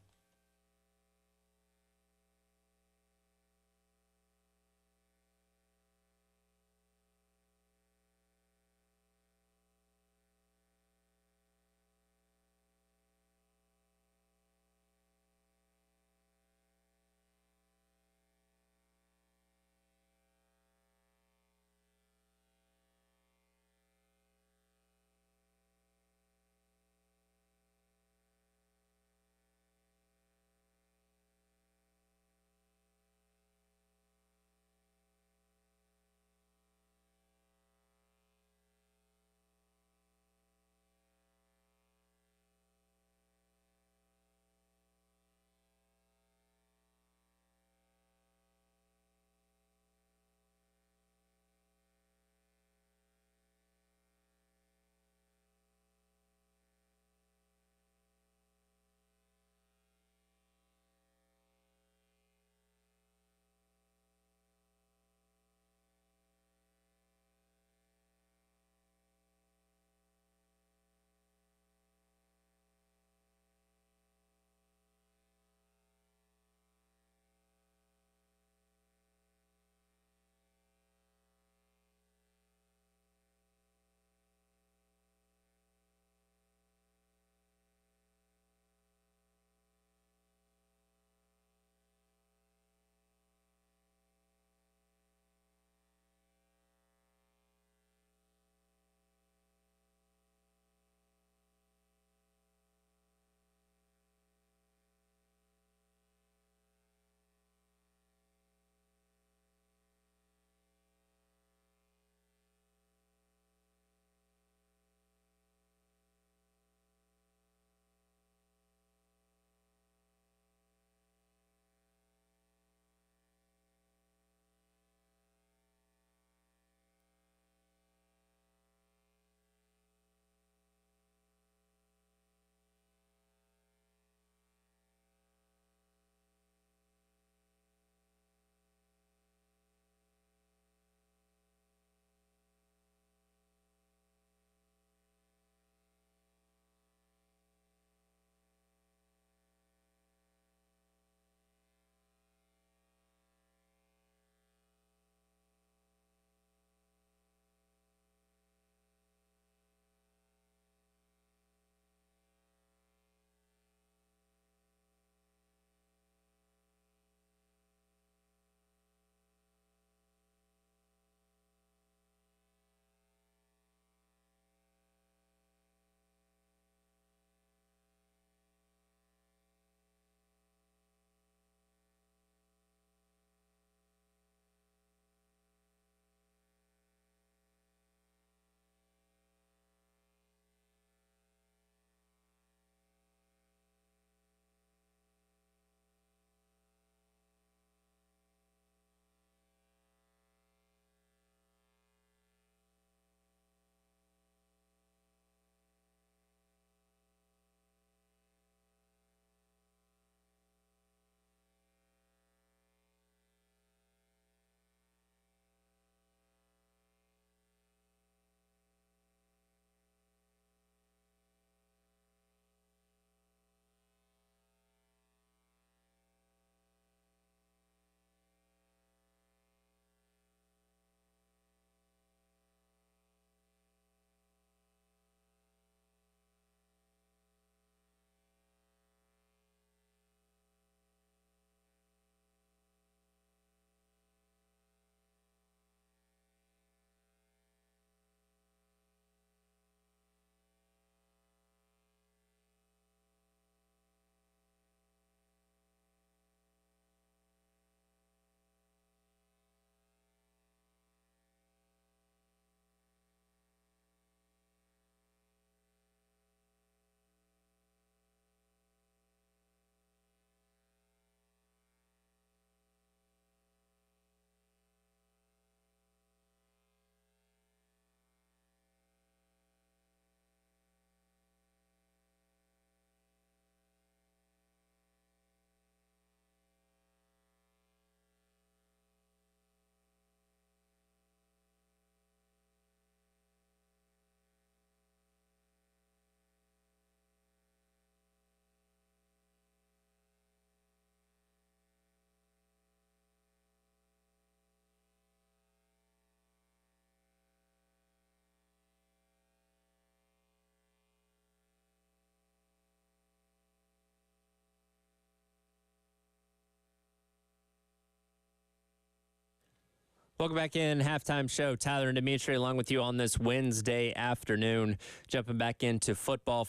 Welcome back in. Halftime show. Tyler and Dimitri along with you on this Wednesday afternoon. Jumping back into football,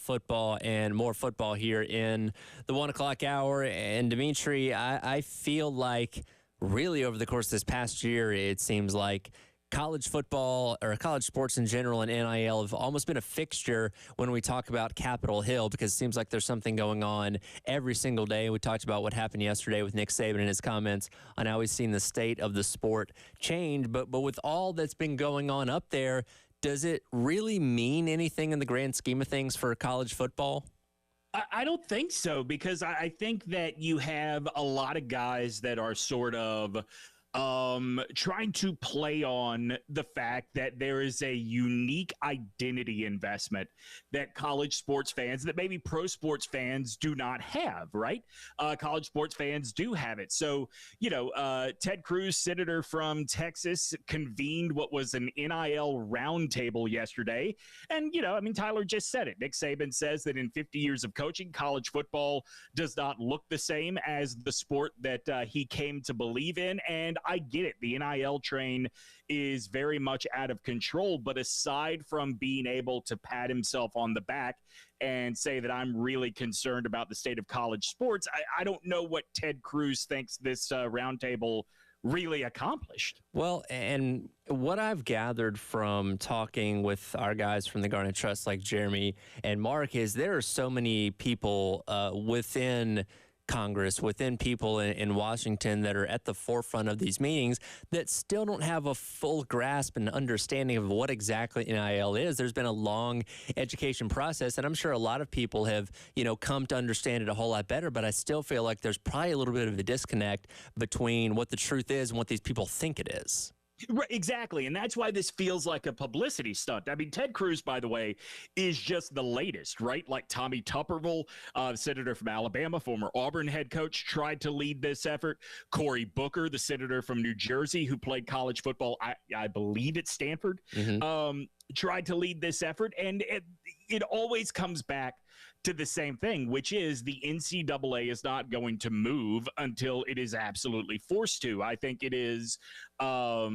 and more football here in the 1 o'clock hour. And Dimitri, I feel like really over the course of this past year, it seems like college football or college sports in general and NIL have almost been a fixture when we talk about Capitol Hill, because it seems like there's something going on every single day. We talked about what happened yesterday with Nick Saban and his comments on how he's seen the state of the sport change. But with all that's been going on up there, does it really mean anything in the grand scheme of things for college football? I don't think so, because I think that you have a lot of guys that are sort of trying to play on the fact that there is a unique identity investment that college sports fans, that maybe pro sports fans do not have, right? College sports fans do have it. So, Ted Cruz, senator from Texas, convened what was an NIL roundtable yesterday. And, Tyler just said it. Nick Saban says that in 50 years of coaching, college football does not look the same as the sport that he came to believe in. And I get it. The NIL train is very much out of control. But aside from being able to pat himself on the back and say that I'm really concerned about the state of college sports, I don't know what Ted Cruz thinks this roundtable really accomplished. Well, and what I've gathered from talking with our guys from the Garnet Trust like Jeremy and Mark is there are so many people within Congress, within people in Washington that are at the forefront of these meetings that still don't have a full grasp and understanding of what exactly NIL is. There's been a long education process, and I'm sure a lot of people have, come to understand it a whole lot better, but I still feel like there's probably a little bit of a disconnect between what the truth is and what these people think it is. Right, exactly. And that's why this feels like a publicity stunt. I mean, Ted Cruz, by the way, is just the latest, right? Like Tommy Tuberville, senator from Alabama, former Auburn head coach, tried to lead this effort. Cory Booker, the senator from New Jersey, who played college football, I believe at Stanford, tried to lead this effort. And it always comes back to the same thing, which is the NCAA is not going to move until it is absolutely forced to. I think it is, I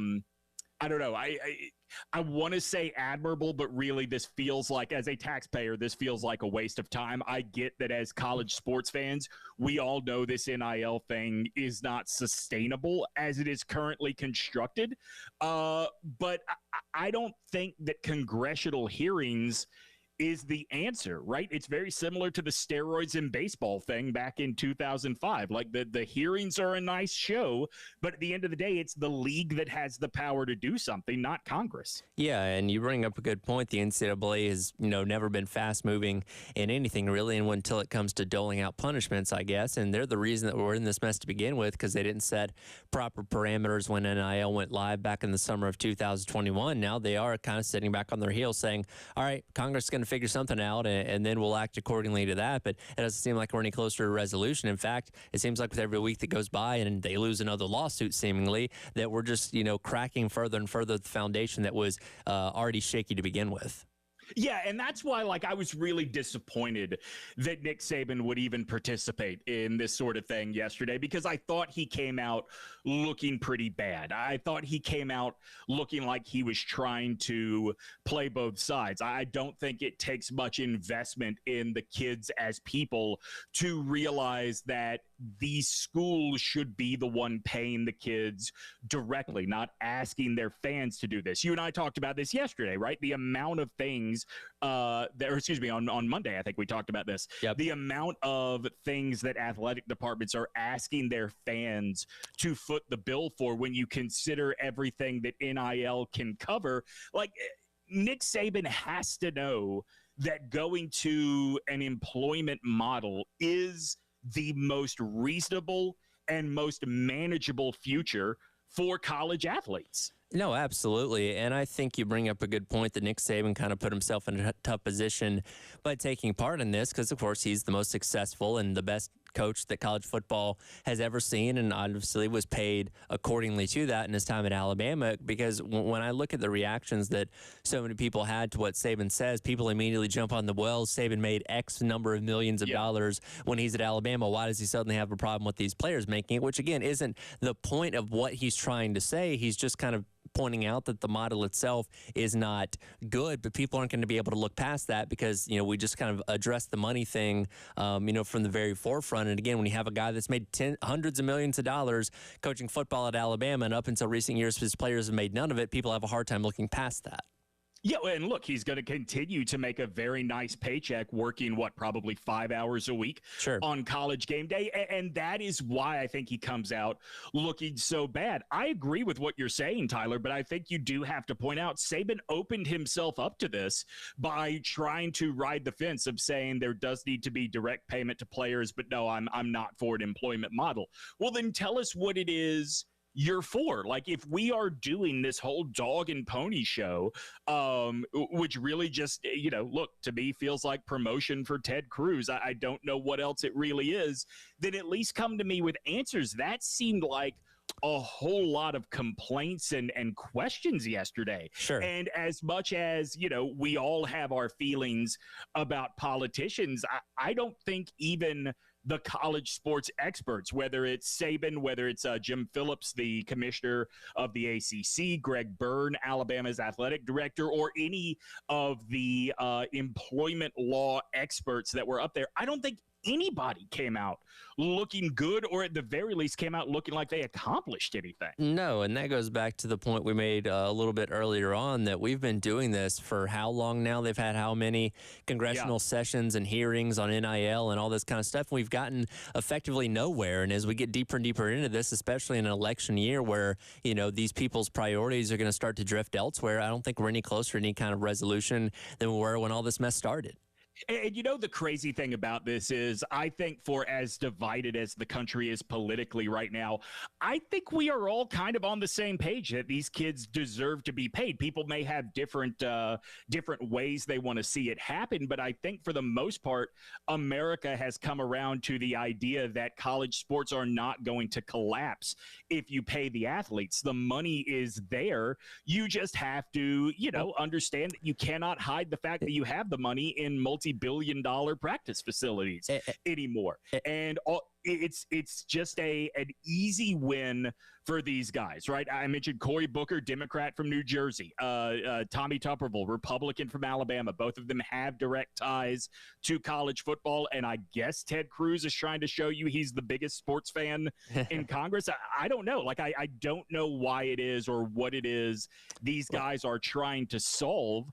don't know. I want to say admirable, but really this feels like, as a taxpayer, this feels like a waste of time. I get that as college sports fans, we all know this NIL thing is not sustainable as it is currently constructed. But I don't think that congressional hearings is the answer, right? It's very similar to the steroids in baseball thing back in 2005. Like the hearings are a nice show, but at the end of the day, it's the league that has the power to do something, not Congress. Yeah, and you bring up a good point. The NCAA has, never been fast moving in anything really, and until it comes to doling out punishments, I guess. And they're the reason that we're in this mess to begin with, because they didn't set proper parameters when NIL went live back in the summer of 2021. Now they are kind of sitting back on their heels saying, all right, Congress is going to figure something out, and then we'll act accordingly to that. But it doesn't seem like we're any closer to a resolution. In fact, it seems like with every week that goes by and they lose another lawsuit, seemingly, that we're just, cracking further and further the foundation that was already shaky to begin with. Yeah, and that's why, I was really disappointed that Nick Saban would even participate in this sort of thing yesterday, because I thought he came out looking pretty bad. I thought he came out looking like he was trying to play both sides. I don't think it takes much investment in the kids as people to realize that these schools should be the one paying the kids directly, not asking their fans to do this. You and I talked about this yesterday, right? The amount of things on Monday, I think we talked about this. Yep. The amount of things that athletic departments are asking their fans to foot the bill for, when you consider everything that NIL can cover. Nick Saban has to know that going to an employment model is the most reasonable and most manageable future for college athletes. No, absolutely. And I think you bring up a good point that Nick Saban kind of put himself in a tough position by taking part in this, because, of course, he's the most successful and the best coach that college football has ever seen, and obviously was paid accordingly to that in his time at Alabama. Because when I look at the reactions that so many people had to what Saban says, people immediately jump on the well. Saban made X number of millions of dollars when he's at Alabama. Why does he suddenly have a problem with these players making it? Which, again, isn't the point of what he's trying to say. He's just kind of pointing out that the model itself is not good, but people aren't going to be able to look past that because, we just kind of address the money thing, from the very forefront. And again, when you have a guy that's made hundreds of millions of dollars coaching football at Alabama, and up until recent years, his players have made none of it, people have a hard time looking past that. Yeah, and look, he's going to continue to make a very nice paycheck working, probably 5 hours a week on College Game Day. And that is why I think he comes out looking so bad. I agree with what you're saying, Tyler, but I think you do have to point out Saban opened himself up to this by trying to ride the fence of saying there does need to be direct payment to players, but no, I'm not for an employment model. Well, then tell us what it is you're for. Like, if we are doing this whole dog and pony show, which really just, look, to me feels like promotion for Ted Cruz. I don't know what else it really is. Then at least come to me with answers. That seemed like a whole lot of complaints and questions yesterday. Sure. And as much as, we all have our feelings about politicians, I don't think even the college sports experts, whether it's Saban, whether it's Jim Phillips, the commissioner of the ACC, Greg Byrne, Alabama's athletic director, or any of the employment law experts that were up there, I don't think anybody came out looking good, or at the very least came out looking like they accomplished anything. No, and that goes back to the point we made a little bit earlier on, that we've been doing this for how long now? They've had how many congressional sessions and hearings on NIL and all this kind of stuff. We've gotten effectively nowhere. And as we get deeper and deeper into this, especially in an election year where, these people's priorities are going to start to drift elsewhere, I don't think we're any closer to any kind of resolution than we were when all this mess started. And the crazy thing about this is, I think for as divided as the country is politically right now, I think we are all kind of on the same page that these kids deserve to be paid. People may have different ways they want to see it happen, but I think for the most part, America has come around to the idea that college sports are not going to collapse if you pay the athletes. The money is there. You just have to, understand that you cannot hide the fact that you have the money in multi-billion-dollar practice facilities anymore. And it's just an easy win for these guys, right? I mentioned Cory Booker, Democrat from New Jersey, Tommy Tuberville, Republican from Alabama. Both of them have direct ties to college football, and I guess Ted Cruz is trying to show you he's the biggest sports fan in Congress. I don't know. I don't know why it is or what it is these guys are trying to solve,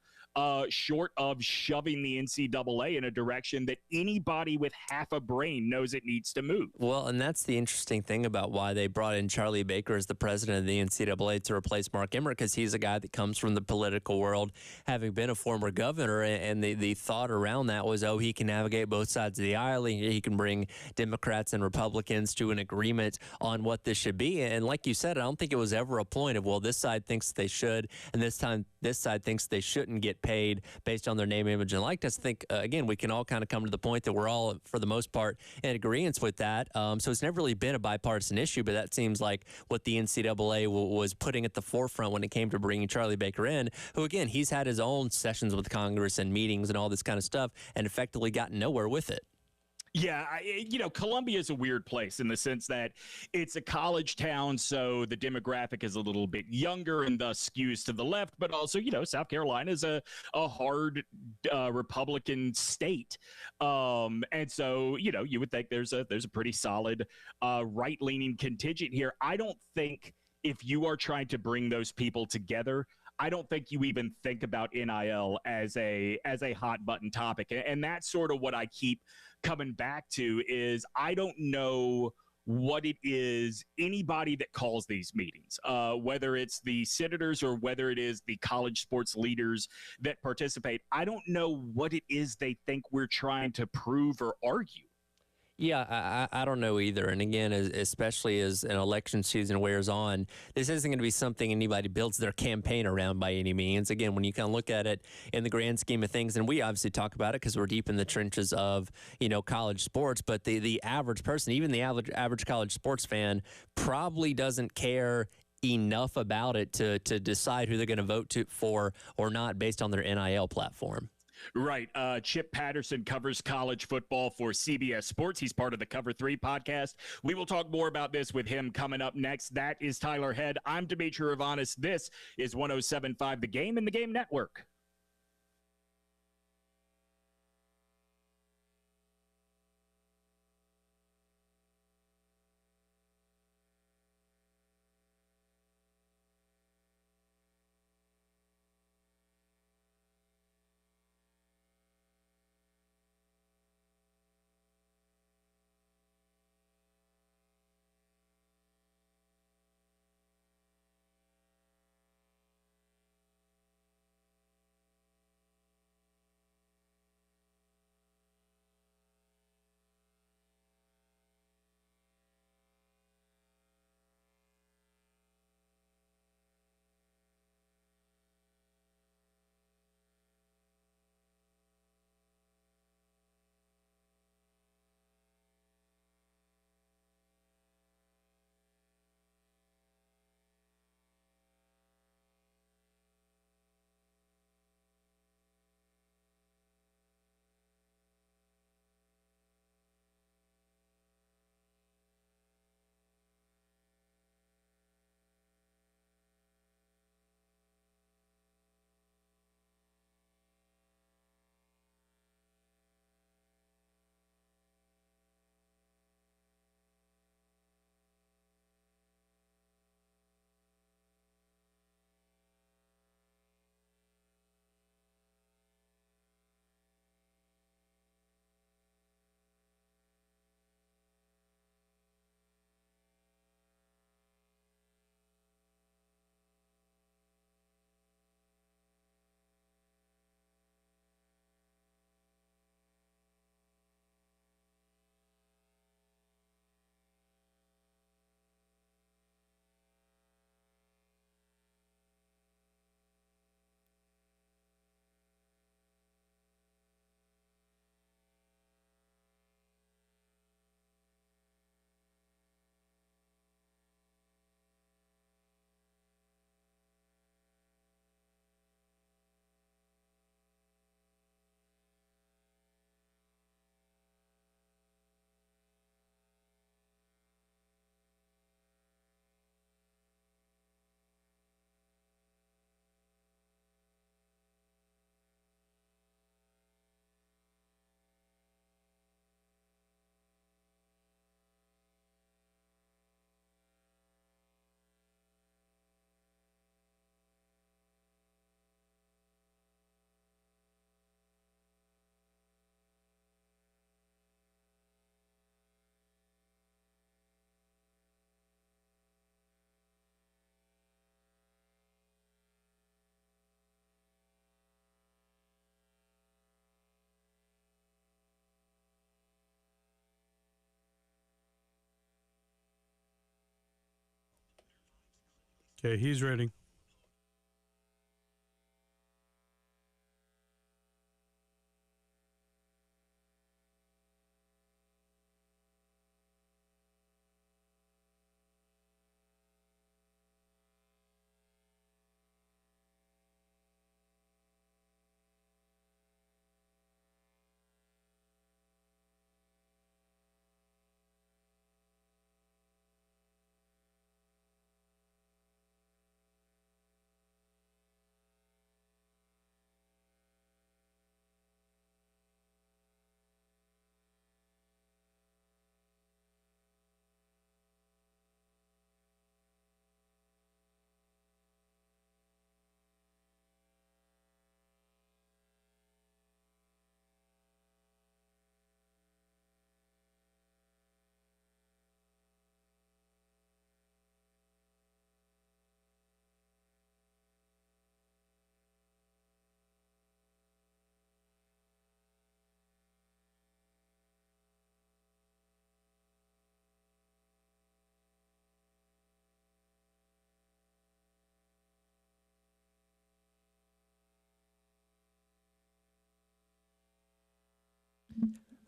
short of shoving the NCAA in a direction that anybody with half a brain knows it needs to move. Well, and that's the interesting thing about why they brought in Charlie Baker as the president of the NCAA to replace Mark Emmert, because he's a guy that comes from the political world, having been a former governor, and the thought around that was, he can navigate both sides of the aisle. He can bring Democrats and Republicans to an agreement on what this should be. And like you said, I don't think it was ever a point of, well, this side thinks they should, and this side thinks they shouldn't get paid based on their name, image, and likeness. I think, again, we can all kind of come to the point that we're all, for the most part, in agreement with that. So it's never really been a bipartisan issue, but that seems like what the NCAA was putting at the forefront when it came to bringing Charlie Baker in, who, again, he's had his own sessions with Congress and meetings and all this kind of stuff and effectively gotten nowhere with it. Yeah, Columbia is a weird place in the sense that it's a college town, so the demographic is a little bit younger and thus skews to the left, but also, South Carolina is a hard Republican state. And so, you would think there's a pretty solid right-leaning contingent here. I don't think if you are trying to bring those people together, I don't think you even think about NIL as a hot button topic. And that's sort of what I keep coming back to is I don't know what it is, anybody that calls these meetings, whether it's the senators or whether it is the college sports leaders that participate. I don't know what it is they think we're trying to prove or argue. Yeah, I don't know either. And again, especially as an election season wears on, this isn't going to be something anybody builds their campaign around by any means. Again, when you kind of look at it in the grand scheme of things, and we obviously talk about it because we're deep in the trenches of, college sports, but the average person, even the average college sports fan, probably doesn't care enough about it to decide who they're going to vote for or not based on their NIL platform. Right. Chip Patterson covers college football for CBS Sports. He's part of the Cover 3 podcast. We will talk more about this with him coming up next. That is Tyler Head. I'm Demetri Ravanis. This is 107.5 The Game and the Game Network. Okay, he's ready.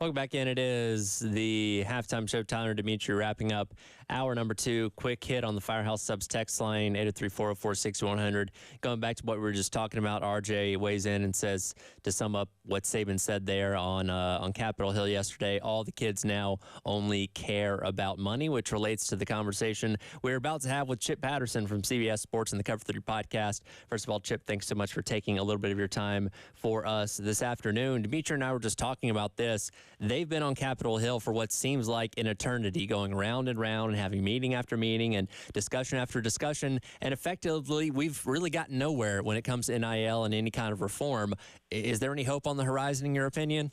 Welcome back in. It is the halftime show. Tyler and Dimitri wrapping up hour number 2. Quick hit on the Firehouse Subs text line, 803-404-6100. Going back to what we were just talking about, RJ weighs in and says, to sum up what Saban said there on Capitol Hill yesterday, all the kids now only care about money, which relates to the conversation we're about to have with Chip Patterson from CBS Sports and the Cover 3 podcast. First of all, Chip, thanks so much for taking a little bit of your time for us this afternoon. Dimitri and I were just talking about this. They've been on Capitol Hill for what seems like an eternity, going round and round and having meeting after meeting and discussion after discussion. And effectively, we've really gotten nowhere when it comes to NIL and any kind of reform. Is there any hope on the horizon, in your opinion?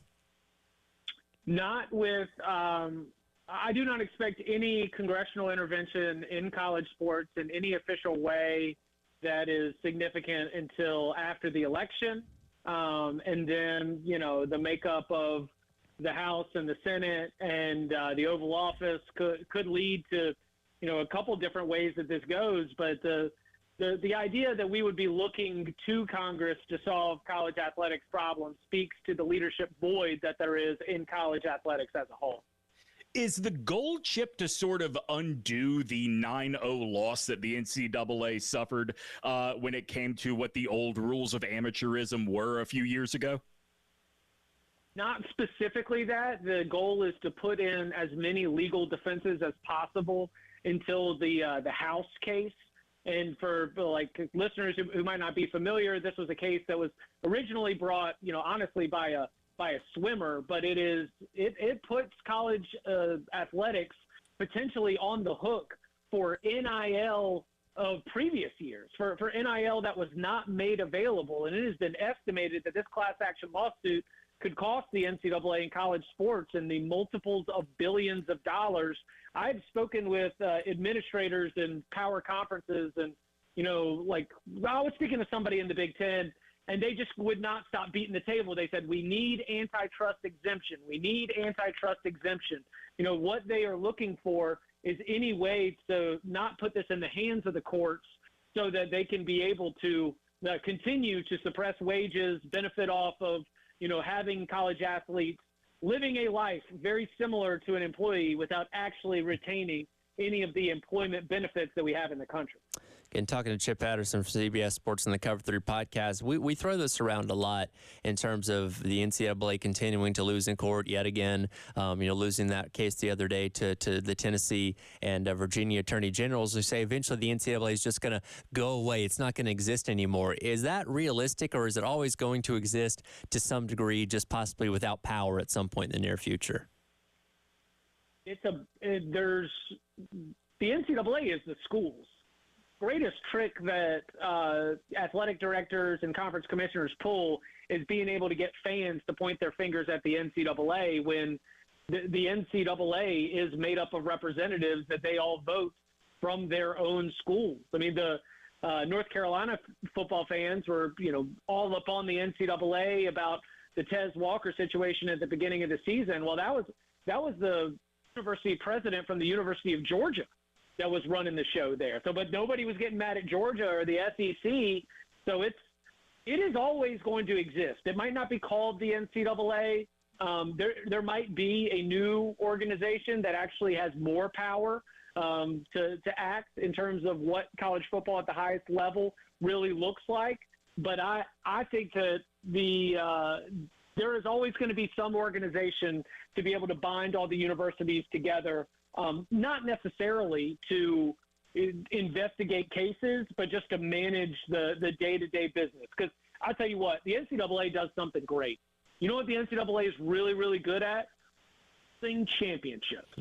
Not with I do not expect any congressional intervention in college sports in any official way that is significant until after the election. And then, the makeup of the House and the Senate and the Oval Office could lead to, a couple different ways that this goes. But the idea that we would be looking to Congress to solve college athletics problems speaks to the leadership void that there is in college athletics as a whole. Is the goal, Chip, to sort of undo the 9-0 loss that the NCAA suffered when it came to what the old rules of amateurism were a few years ago? Not specifically that. The goal is to put in as many legal defenses as possible until the House case. And for listeners who might not be familiar, this was a case that was originally brought, honestly by a swimmer, but it puts college athletics potentially on the hook for NIL of previous years, for NIL that was not made available. And it has been estimated that this class action lawsuit could cost the NCAA and college sports in the multiples of billions of dollars. I've spoken with administrators in power conferences and, I was speaking to somebody in the Big Ten, and they just would not stop beating the table. They said, we need antitrust exemption. We need antitrust exemption. What they are looking for is any way to not put this in the hands of the courts so that they can be able to continue to suppress wages, benefit off of, having college athletes living a life very similar to an employee without actually retaining any of the employment benefits that we have in the country. Again, talking to Chip Patterson from CBS Sports and the Cover 3 podcast, we throw this around a lot in terms of the NCAA continuing to lose in court yet again, losing that case the other day to the Tennessee and Virginia Attorney Generals who say eventually the NCAA is just going to go away. It's not going to exist anymore. Is that realistic, or is it always going to exist to some degree, just possibly without power at some point in the near future? The NCAA is the schools. Greatest trick that athletic directors and conference commissioners pull is being able to get fans to point their fingers at the NCAA when the NCAA is made up of representatives that they all vote from their own schools. I mean, the North Carolina football fans were, all up on the NCAA about the Tez Walker situation at the beginning of the season. Well, that was the university president from the University of Georgia that was running the show there. So, but nobody was getting mad at Georgia or the SEC. So it is always going to exist. It might not be called the NCAA. There might be a new organization that actually has more power to act in terms of what college football at the highest level really looks like. But I think that there is always going to be some organization to be able to bind all the universities together. Not necessarily to investigate cases, but just to manage the day-to-day business. Because I'll tell you what, the NCAA does something great. You know what the NCAA is really, really good at? Winning championships.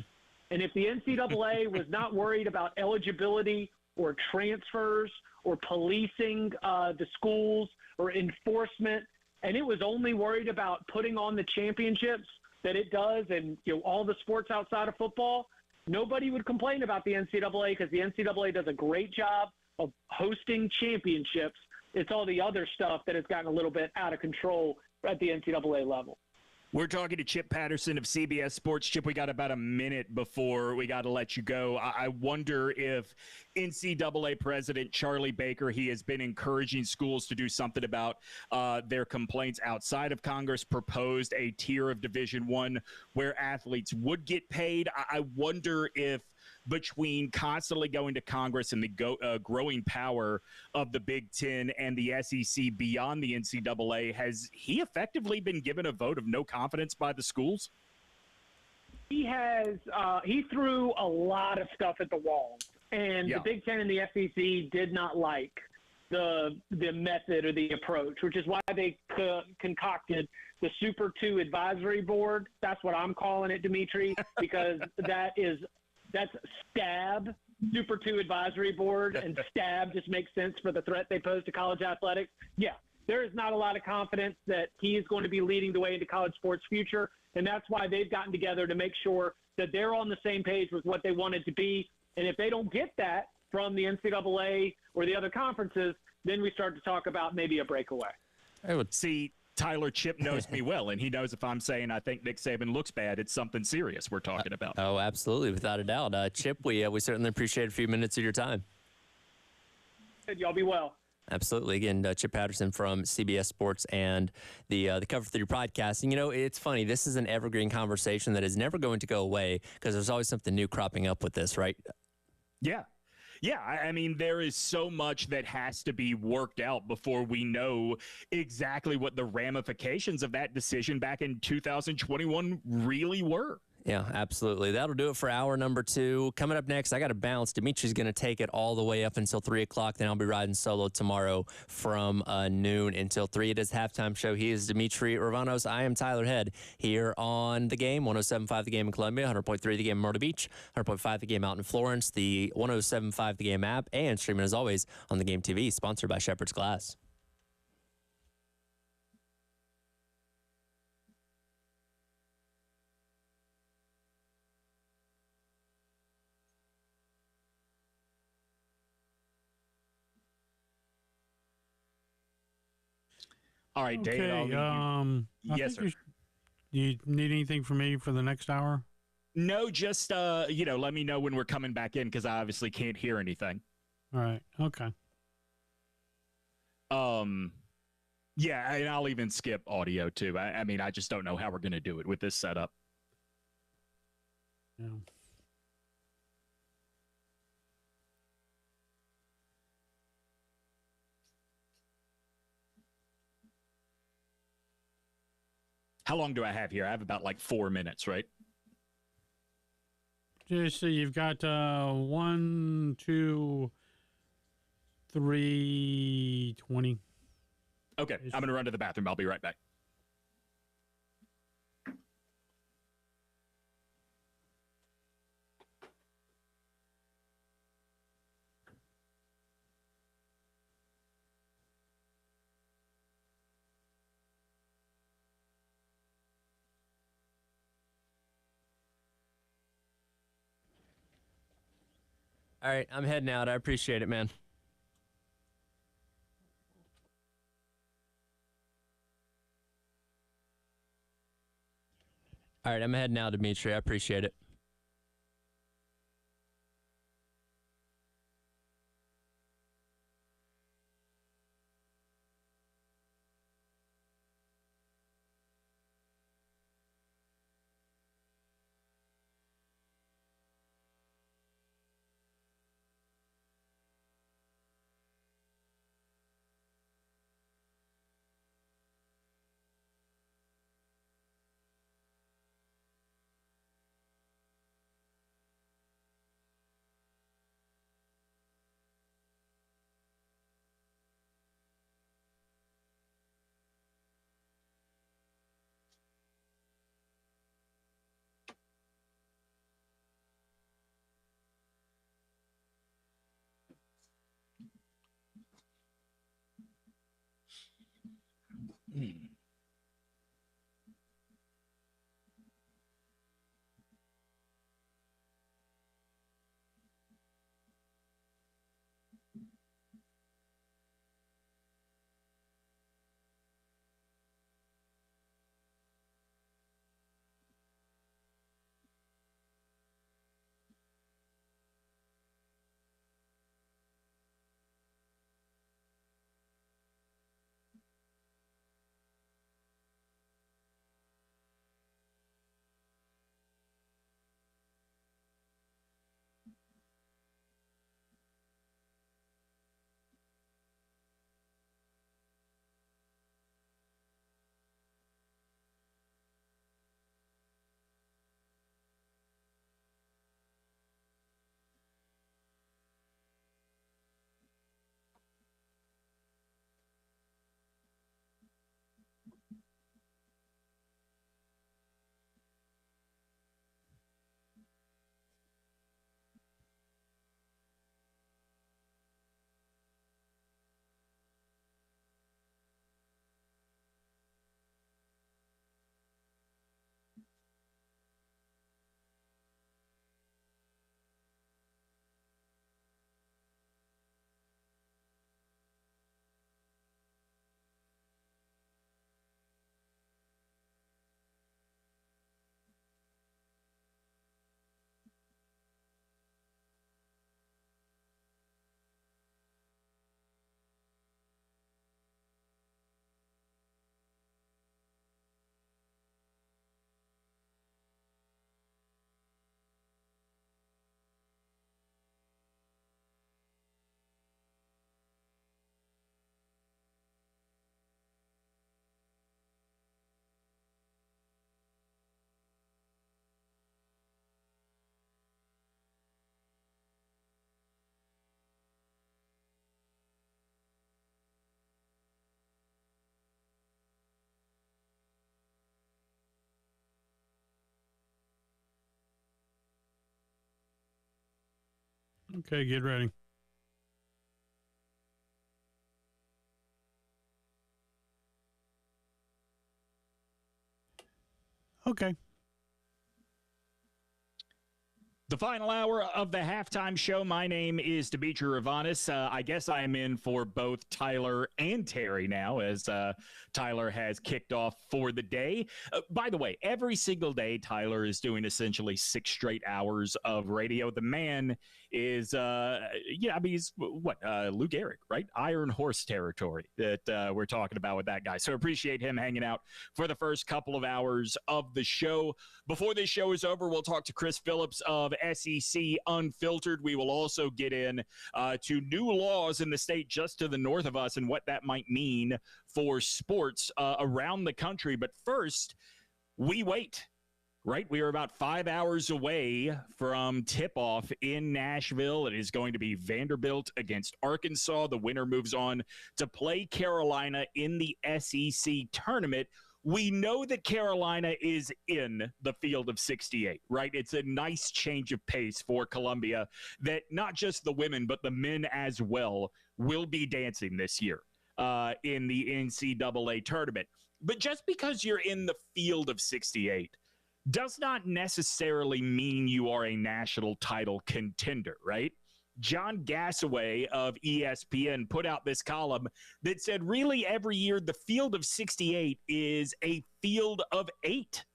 And if the NCAA was not worried about eligibility or transfers or policing the schools or enforcement, and it was only worried about putting on the championships that it does and all the sports outside of football, nobody would complain about the NCAA because the NCAA does a great job of hosting championships. It's all the other stuff that has gotten a little bit out of control at the NCAA level. We're talking to Chip Patterson of CBS Sports. Chip, we got about a minute before we got to let you go. I wonder if NCAA President Charlie Baker, he has been encouraging schools to do something about their complaints outside of Congress, proposed a tier of Division I where athletes would get paid. I wonder if between constantly going to Congress and the growing power of the Big Ten and the SEC beyond the NCAA, has he effectively been given a vote of no confidence by the schools? He has. He threw a lot of stuff at the wall, and the Big Ten and the SEC did not like the method or the approach, which is why they concocted the Super 2 Advisory Board. That's what I'm calling it, Dimitri, because that's STAB, Super 2 Advisory Board, and STAB just makes sense for the threat they pose to college athletics. Yeah, there is not a lot of confidence that he is going to be leading the way into college sports future, and that's why they've gotten together to make sure that they're on the same page with what they want it to be. And if they don't get that from the NCAA or the other conferences, then we start to talk about maybe a breakaway. I would see Tyler. Chip knows me well, and he knows if I'm saying I think Nick Saban looks bad, it's something serious we're talking about. Oh, absolutely, without a doubt. Chip, we certainly appreciate a few minutes of your time. Y'all be well. Absolutely. Again, Chip Patterson from CBS Sports and the Cover 3 podcast. And, it's funny. This is an evergreen conversation that is never going to go away because there's always something new cropping up with this, right? Yeah. Yeah, I mean, there is so much that has to be worked out before we know exactly what the ramifications of that decision back in 2021 really were. Yeah, absolutely. That'll do it for hour number 2. Coming up next, I got to bounce. Dimitri's going to take it all the way up until 3 o'clock. Then I'll be riding solo tomorrow from noon until 3. It is halftime show. He is Dimitri Urvanos. I am Tyler Head here on The Game, 107.5 The Game in Columbia, 100.3 The Game in Myrtle Beach, 100.5 The Game out in Florence, the 107.5 The Game app, and streaming as always on The Game TV, sponsored by Shepherd's Glass. All right, Okay, David. yes, sir. You need anything from me for the next hour? No, just let me know when we're coming back in because I obviously can't hear anything. All right. Okay. Yeah, and I'll even skip audio too. I mean, I just don't know how we're going to do it with this setup. Yeah. How long do I have here? I have about 4 minutes, right? Just so you've got 1, 2, 3, 20. Okay, I'm going to run to the bathroom. I'll be right back. All right, I'm heading out. I appreciate it, man. All right, I'm heading out, Dimitri. I appreciate it. Okay, get ready. Okay. The final hour of the halftime show. My name is Dimitri Ravanis. I guess I am in for both Tyler and Terry now, as Tyler has kicked off for the day. By the way, every single day, Tyler is doing essentially 6 straight hours of radio. The man is, he's what, Lou Gehrig, right? Iron Horse territory that we're talking about with that guy. So appreciate him hanging out for the first couple of hours of the show. Before this show is over, we'll talk to Chris Phillips of SEC Unfiltered. We will also get in to new laws in the state just to the north of us and what that might mean for sports around the country. But first, we wait. Right, we are about 5 hours away from tip-off in Nashville. It is going to be Vanderbilt against Arkansas. The winner moves on to play Carolina in the SEC tournament. We know that Carolina is in the field of 68, right? It's a nice change of pace for Columbia that not just the women, but the men as well will be dancing this year in the NCAA tournament. But just because you're in the field of 68 does not necessarily mean you are a national title contender, right? John Gassaway of ESPN put out this column that said really every year the field of 68 is a field of 8.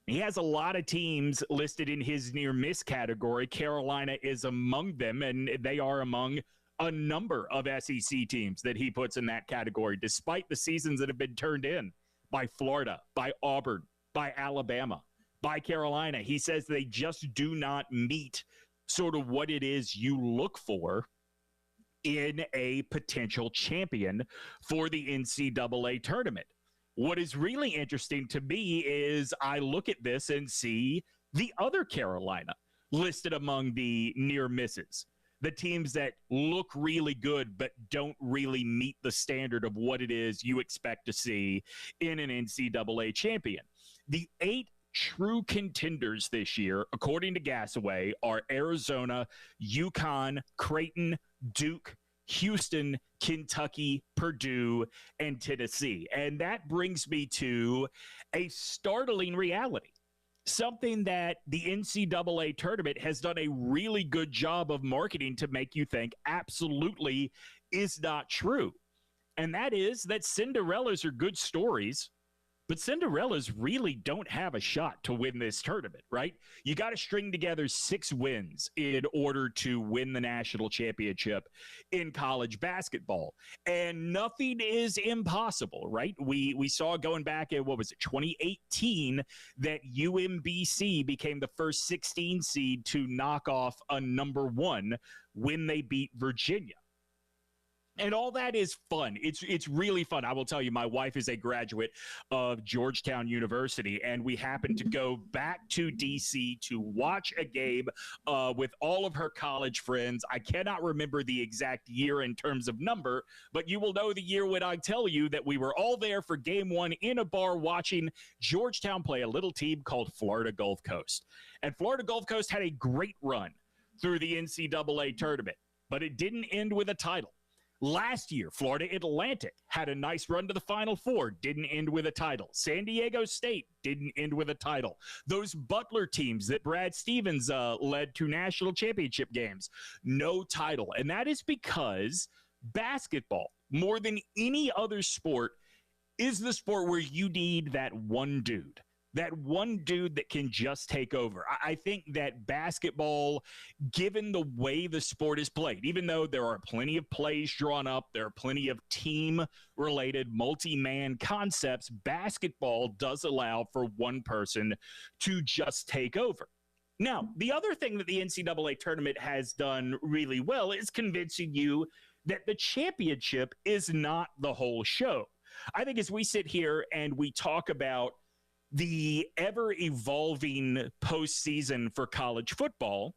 He has a lot of teams listed in his near miss category. Carolina is among them, and they are among a number of SEC teams that he puts in that category, despite the seasons that have been turned in by Florida, by Auburn, by Alabama, by Carolina. He says they just do not meet sort of what it is you look for in a potential champion for the NCAA tournament. What is really interesting to me is I look at this and see the other Carolina listed among the near misses, the teams that look really good but don't really meet the standard of what it is you expect to see in an NCAA champion. The 8 true contenders this year, according to Gassaway, are Arizona, UConn, Creighton, Duke, Houston, Kentucky, Purdue, and Tennessee. And that brings me to a startling reality, something that the NCAA tournament has done a really good job of marketing to make you think absolutely is not true. And that is that Cinderellas are good stories, but Cinderellas really don't have a shot to win this tournament, right? You got to string together 6 wins in order to win the national championship in college basketball. And nothing is impossible, right? We saw going back at, 2018, that UMBC became the first 16 seed to knock off a number 1 when they beat Virginia. And all that is fun. It's really fun. I will tell you, my wife is a graduate of Georgetown University, and we happened to go back to D.C. to watch a game with all of her college friends. I cannot remember the exact year in terms of number, but you will know the year when I tell you that we were all there for game 1 in a bar watching Georgetown play a little team called Florida Gulf Coast. And Florida Gulf Coast had a great run through the NCAA tournament, but it didn't end with a title. Last year, Florida Atlantic had a nice run to the Final Four, didn't end with a title. San Diego State didn't end with a title. Those Butler teams that Brad Stevens led to national championship games, no title. And that is because basketball, more than any other sport, is the sport where you need that one dude that can just take over. I think that basketball, given the way the sport is played, even though there are plenty of plays drawn up, there are plenty of team-related multi-man concepts, basketball does allow for one person to just take over. Now, the other thing that the NCAA tournament has done really well is convincing you that the championship is not the whole show. I think as we sit here and we talk about the ever-evolving postseason for college football,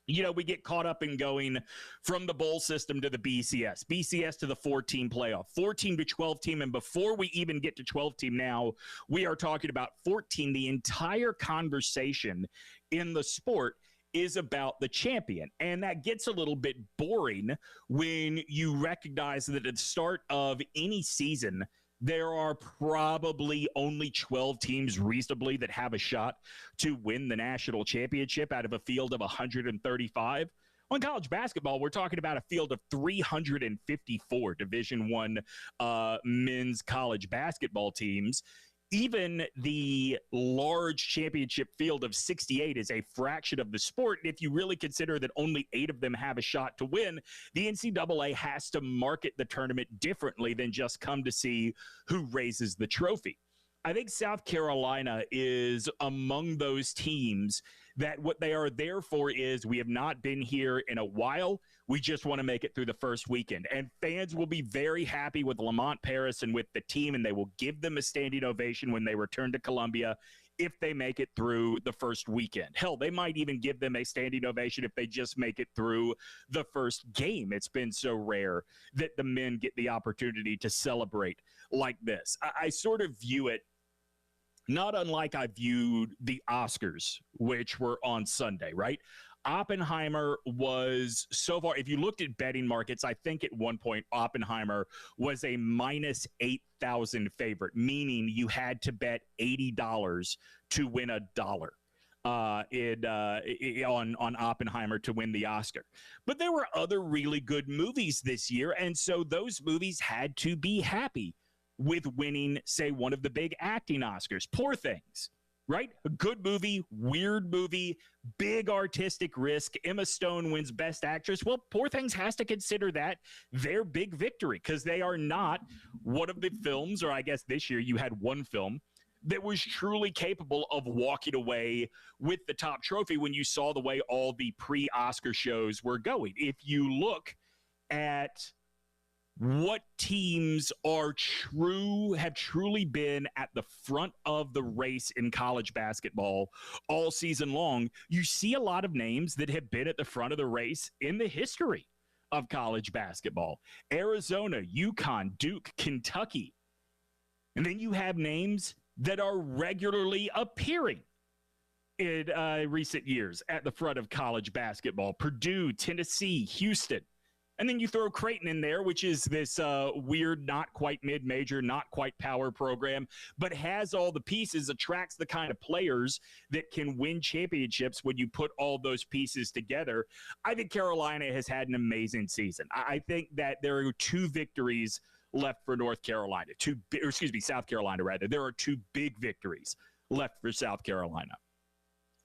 you know, we get caught up in going from the bowl system to the BCS to the 4-team playoff, 4-team to 12-team, and before we even get to 12-team now, we are talking about 14. The entire conversation in the sport is about the champion. And that gets a little bit boring when you recognize that at the start of any season, there are probably only 12 teams reasonably that have a shot to win the national championship out of a field of 135. On college basketball, we're talking about a field of 354 Division I men's college basketball teams. Even the large championship field of 68 is a fraction of the sport. And if you really consider that only 8 of them have a shot to win, the NCAA has to market the tournament differently than just come to see who raises the trophy. I think South Carolina is among those teams that what they are there for is we have not been here in a while. We just want to make it through the first weekend. And fans will be very happy with Lamont Paris and with the team, and they will give them a standing ovation when they return to Columbia if they make it through the first weekend. Hell, they might even give them a standing ovation if they just make it through the first game. It's been so rare that the men get the opportunity to celebrate like this. I sort of view it not unlike I viewed the Oscars, which were on Sunday, right? Oppenheimer was so far, if you looked at betting markets, I think at one point Oppenheimer was a minus 8,000 favorite, meaning you had to bet $80 to win $1 on Oppenheimer to win the Oscar. But there were other really good movies this year, and so those movies had to be happy with winning, say, one of the big acting Oscars. Poor Things, right? A good movie, weird movie, big artistic risk. Emma Stone wins Best Actress. Well, Poor Things has to consider that their big victory because they are not one of the films, or I guess this year you had one film, that was truly capable of walking away with the top trophy when you saw the way all the pre-Oscar shows were going. If you look at what teams have truly been at the front of the race in college basketball all season long, you see a lot of names that have been at the front of the race in the history of college basketball. Arizona, UConn, Duke, Kentucky. And then you have names that are regularly appearing in recent years at the front of college basketball. Purdue, Tennessee, Houston. And then you throw Creighton in there, which is this weird, not quite mid-major, not quite power program, but has all the pieces, attracts the kind of players that can win championships when you put all those pieces together. I think Carolina has had an amazing season. I think that there are 2 victories left for South Carolina, rather. There are 2 big victories left for South Carolina.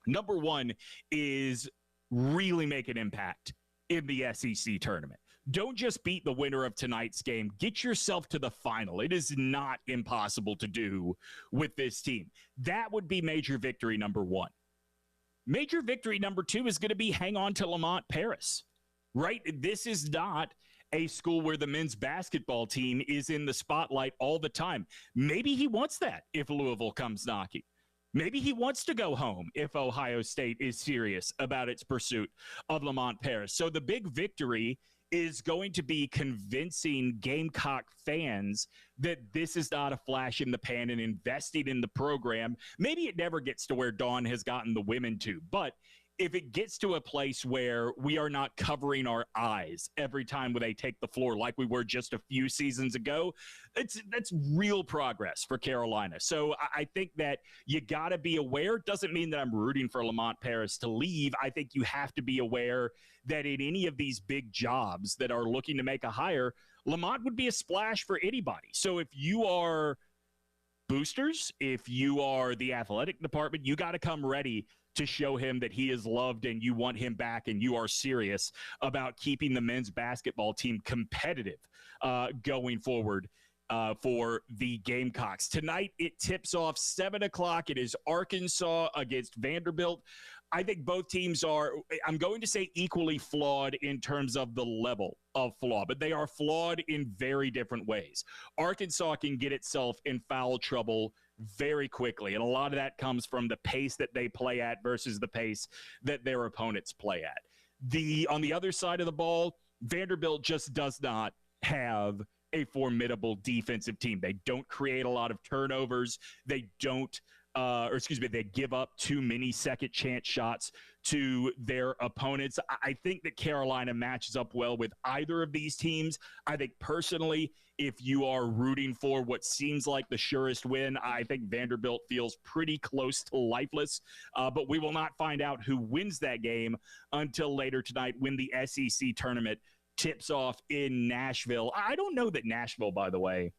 Number 1 is really make an impact in the SEC tournament. Don't just beat the winner of tonight's game. Get yourself to the final. It is not impossible to do with this team. That would be major victory number 1. Major victory number 2 is going to be hang on to Lamont Paris, right? This is not a school where the men's basketball team is in the spotlight all the time. Maybe he wants that if Louisville comes knocking. Maybe he wants to go home if Ohio State is serious about its pursuit of Lamont Paris. So the big victory is going to be convincing Gamecock fans that this is not a flash in the pan and investing in the program. Maybe it never gets to where Dawn has gotten the women to, but if it gets to a place where we are not covering our eyes every time when they take the floor like we were just a few seasons ago, that's real progress for Carolina. So I think that you got to be aware. Doesn't mean that I'm rooting for Lamont Paris to leave. I think you have to be aware that in any of these big jobs that are looking to make a hire, Lamont would be a splash for anybody. So if you are boosters, if you are the athletic department, you got to come ready to show him that he is loved and you want him back and you are serious about keeping the men's basketball team competitive going forward for the Gamecocks. Tonight, it tips off 7 o'clock. It is Arkansas against Vanderbilt. I think both teams are, I'm going to say equally flawed in terms of the level of flaw, but they are flawed in very different ways. Arkansas can get itself in foul trouble very quickly, and a lot of that comes from the pace that they play at versus the pace that their opponents play at. On the other side of the ball, Vanderbilt just does not have a formidable defensive team. They don't create a lot of turnovers. They don't or excuse me, they give up too many second chance shots to their opponents. I think that Carolina matches up well with either of these teams. I think personally, if you are rooting for what seems like the surest win, I think Vanderbilt feels pretty close to lifeless. But we will not find out who wins that game until later tonight when the SEC tournament tips off in Nashville. I don't know that Nashville, by the way,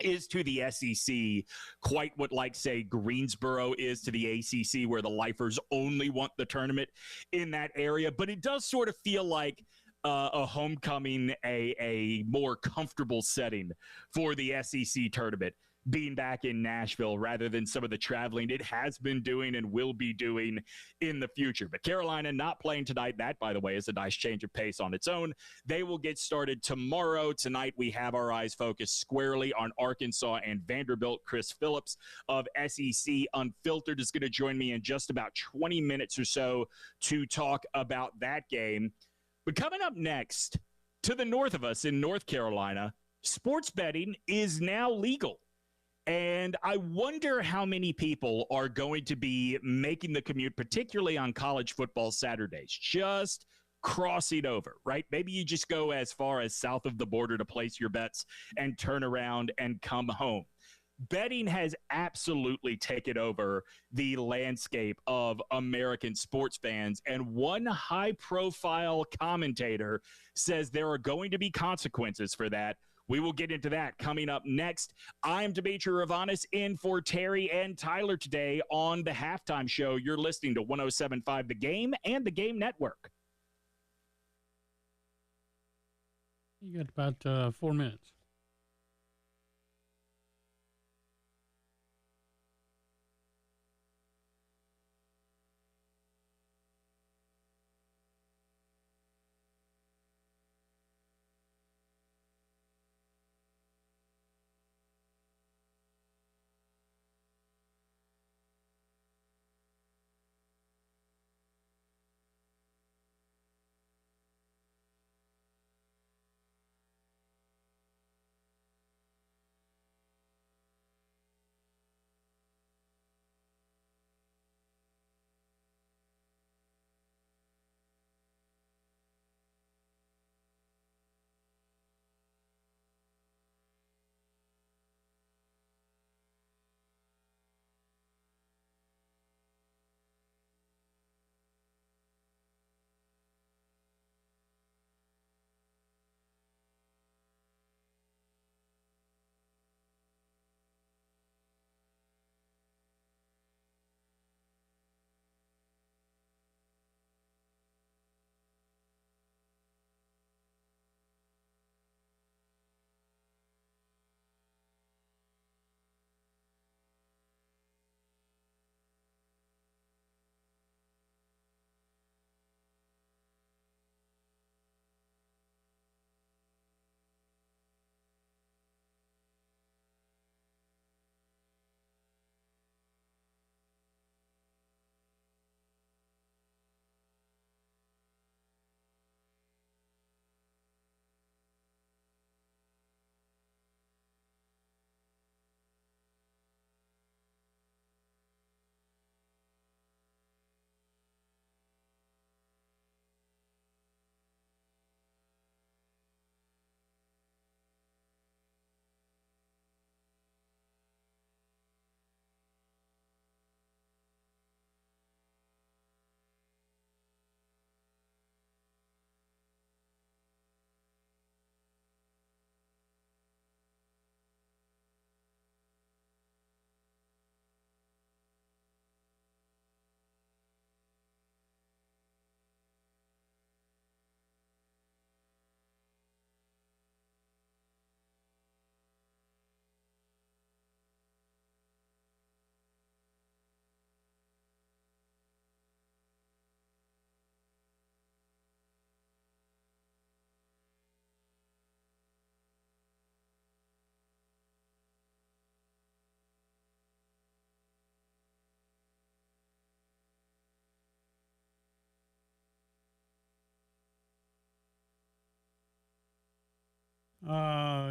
is to the SEC quite what, like, say, Greensboro is to the ACC, where the lifers only want the tournament in that area. But it does sort of feel like a homecoming, a more comfortable setting for the SEC tournament, being back in Nashville rather than some of the traveling it has been doing and will be doing in the future. But Carolina not playing tonight. That, by the way, is a nice change of pace on its own. They will get started tomorrow. Tonight, we have our eyes focused squarely on Arkansas and Vanderbilt. Chris Phillips of SEC Unfiltered is going to join me in just about 20 minutes or so to talk about that game. But coming up next, to the north of us in North Carolina, sports betting is now legal. And I wonder how many people are going to be making the commute, particularly on college football Saturdays, just crossing over, right? Maybe you just go as far as south of the border to place your bets and turn around and come home. Betting has absolutely taken over the landscape of American sports fans. And one high-profile commentator says there are going to be consequences for that. We will get into that coming up next. I'm Demetri Ravanis in for Terry and Tyler today on the Halftime Show. You're listening to 107.5 The Game and The Game Network. You got about 4 minutes.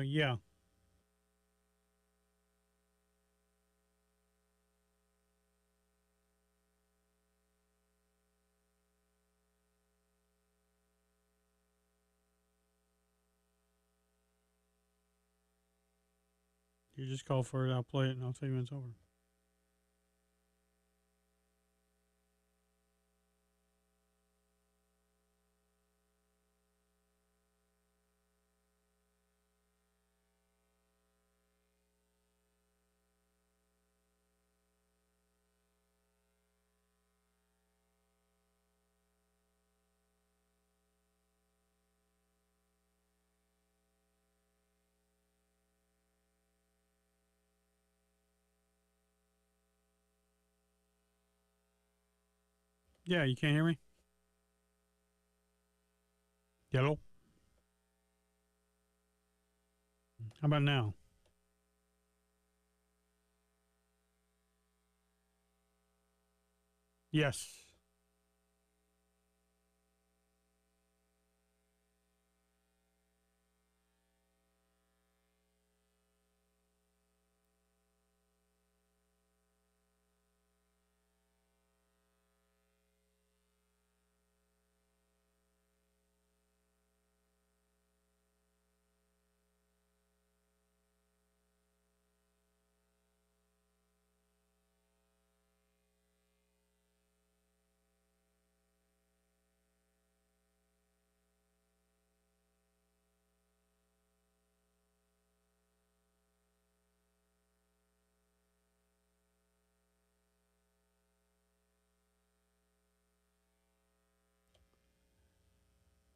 Yeah. You just call for it. I'll play it, and I'll tell you when it's over. Yeah, you can't hear me? Hello? How about now? Yes.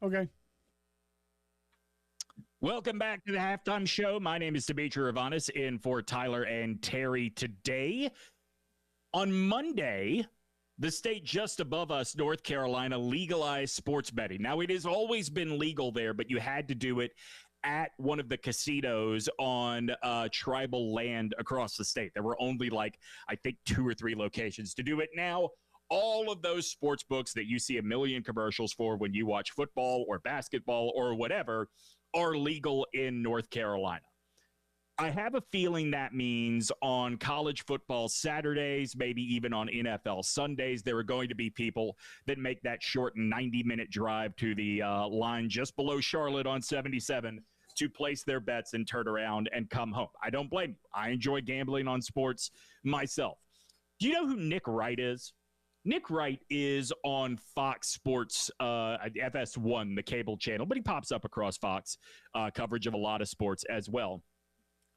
Okay. Welcome back to the Halftime Show. My name is Demetri Ravanis in for Tyler and Terry today. On Monday, the state just above us, North Carolina, legalized sports betting. Now, it has always been legal there, but you had to do it at one of the casinos on tribal land across the state. There were only I think 2 or 3 locations to do it. Now, all of those sports books that you see a million commercials for when you watch football or basketball or whatever are legal in North Carolina. I have a feeling that means on college football Saturdays, maybe even on NFL Sundays, there are going to be people that make that short 90-minute drive to the line just below Charlotte on 77 to place their bets and turn around and come home. I don't blame you. I enjoy gambling on sports myself. Do you know who Nick Wright is? Nick Wright is on Fox Sports, FS1, the cable channel, but he pops up across Fox coverage of a lot of sports as well.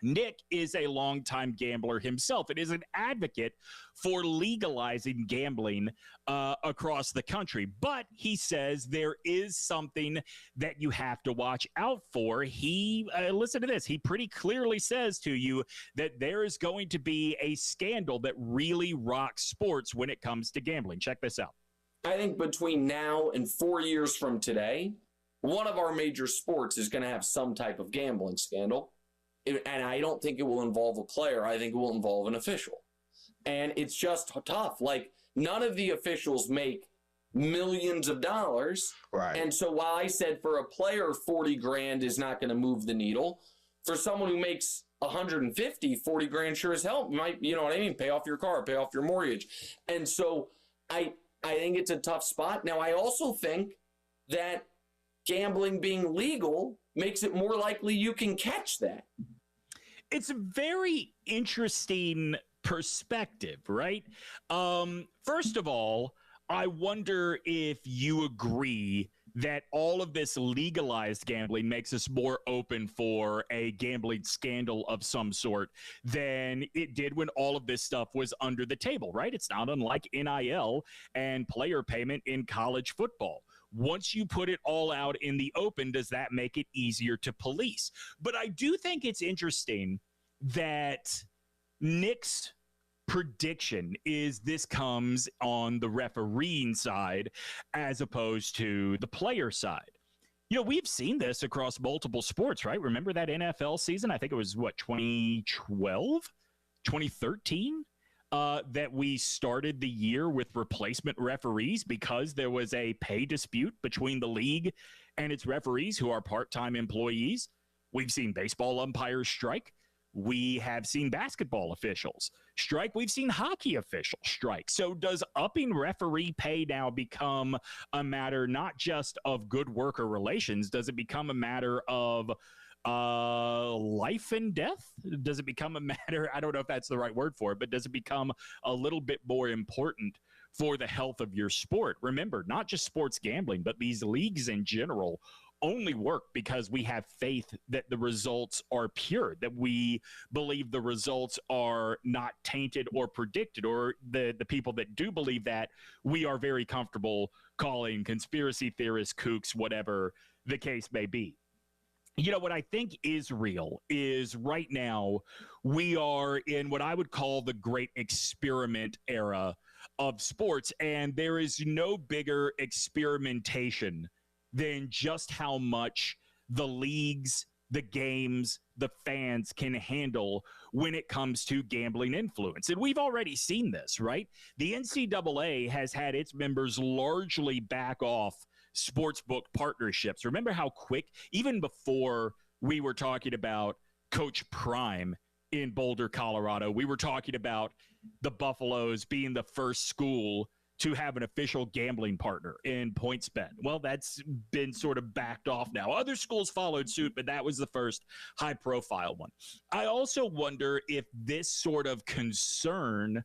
Nick is a longtime gambler himself and is an advocate for legalizing gambling across the country. But he says there is something that you have to watch out for. He, listen to this, he pretty clearly says to you that there is going to be a scandal that really rocks sports when it comes to gambling. Check this out. I think between now and 4 years from today, one of our major sports is going to have some type of gambling scandal. And I don't think it will involve a player. I think it will involve an official. And it's just tough. None of the officials make millions of dollars. Right. And so while I said for a player, 40 grand is not going to move the needle, for someone who makes 150, 40 grand sure as hell might, you know what I mean? Pay off your car, pay off your mortgage. And so I think it's a tough spot. Now, I also think that gambling being legal makes it more likely you can catch that. It's a very interesting perspective, right? First of all, I wonder if you agree that all of this legalized gambling makes us more open for a gambling scandal of some sort than it did when all of this stuff was under the table, right? It's not unlike NIL and player payment in college football. Once you put it all out in the open, does that make it easier to police? But I do think it's interesting that Nick's prediction is this comes on the refereeing side as opposed to the player side. You know, we've seen this across multiple sports, right? Remember that NFL season? I think it was, 2012, 2013? That we started the year with replacement referees because there was a pay dispute between the league and its referees who are part-time employees. We've seen baseball umpires strike. We have seen basketball officials strike. We've seen hockey officials strike. So does upping referee pay now become a matter not just of good worker relations? Does it become a matter of life and death? Does it become a matter? I don't know if that's the right word for it, but does it become a little bit more important for the health of your sport? Remember, not just sports gambling, but these leagues in general only work because we have faith that the results are pure, that we believe the results are not tainted or predicted, or the people that do believe that, we are very comfortable calling conspiracy theorists, kooks, whatever the case may be. You know, what I think is real is right now we are in what I would call the great experiment era of sports, and there is no bigger experimentation than just how much the leagues, the games, the fans can handle when it comes to gambling influence. And we've already seen this, right? The NCAA has had its members largely back off sportsbook partnerships. Remember how quick, even before we were talking about Coach Prime in Boulder, Colorado, we were talking about the Buffaloes being the first school to have an official gambling partner in PointsBet. Well, that's been sort of backed off now. Other schools followed suit, but that was the first high-profile one. I also wonder if this sort of concern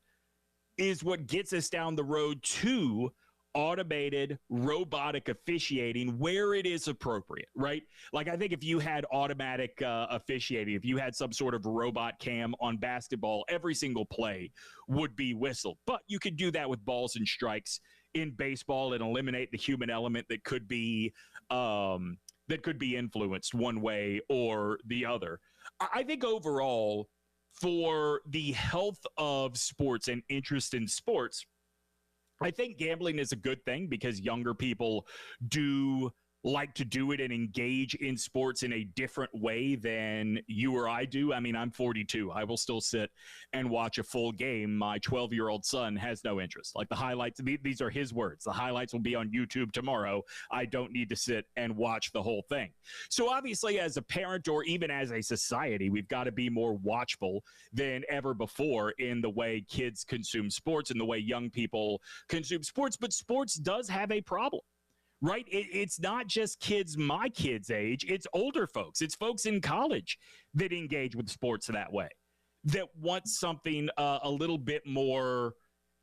is what gets us down the road to automated robotic officiating where it is appropriate, right? Like, I think if you had automatic officiating, if you had some sort of robot cam on basketball, every single play would be whistled. But you could do that with balls and strikes in baseball and eliminate the human element that could be influenced one way or the other. I think overall, for the health of sports and interest in sports, I think gambling is a good thing because younger people do like to do it and engage in sports in a different way than you or I do. I mean, I'm 42. I will still sit and watch a full game. My 12-year-old son has no interest. Like, the highlights, these are his words. The highlights will be on YouTube tomorrow. I don't need to sit and watch the whole thing. So obviously, as a parent or even as a society, we've got to be more watchful than ever before in the way kids consume sports and the way young people consume sports. But sports does have a problem. Right? It's not just kids my kids' age. It's older folks. It's folks in college that engage with sports that way, that want something a little bit more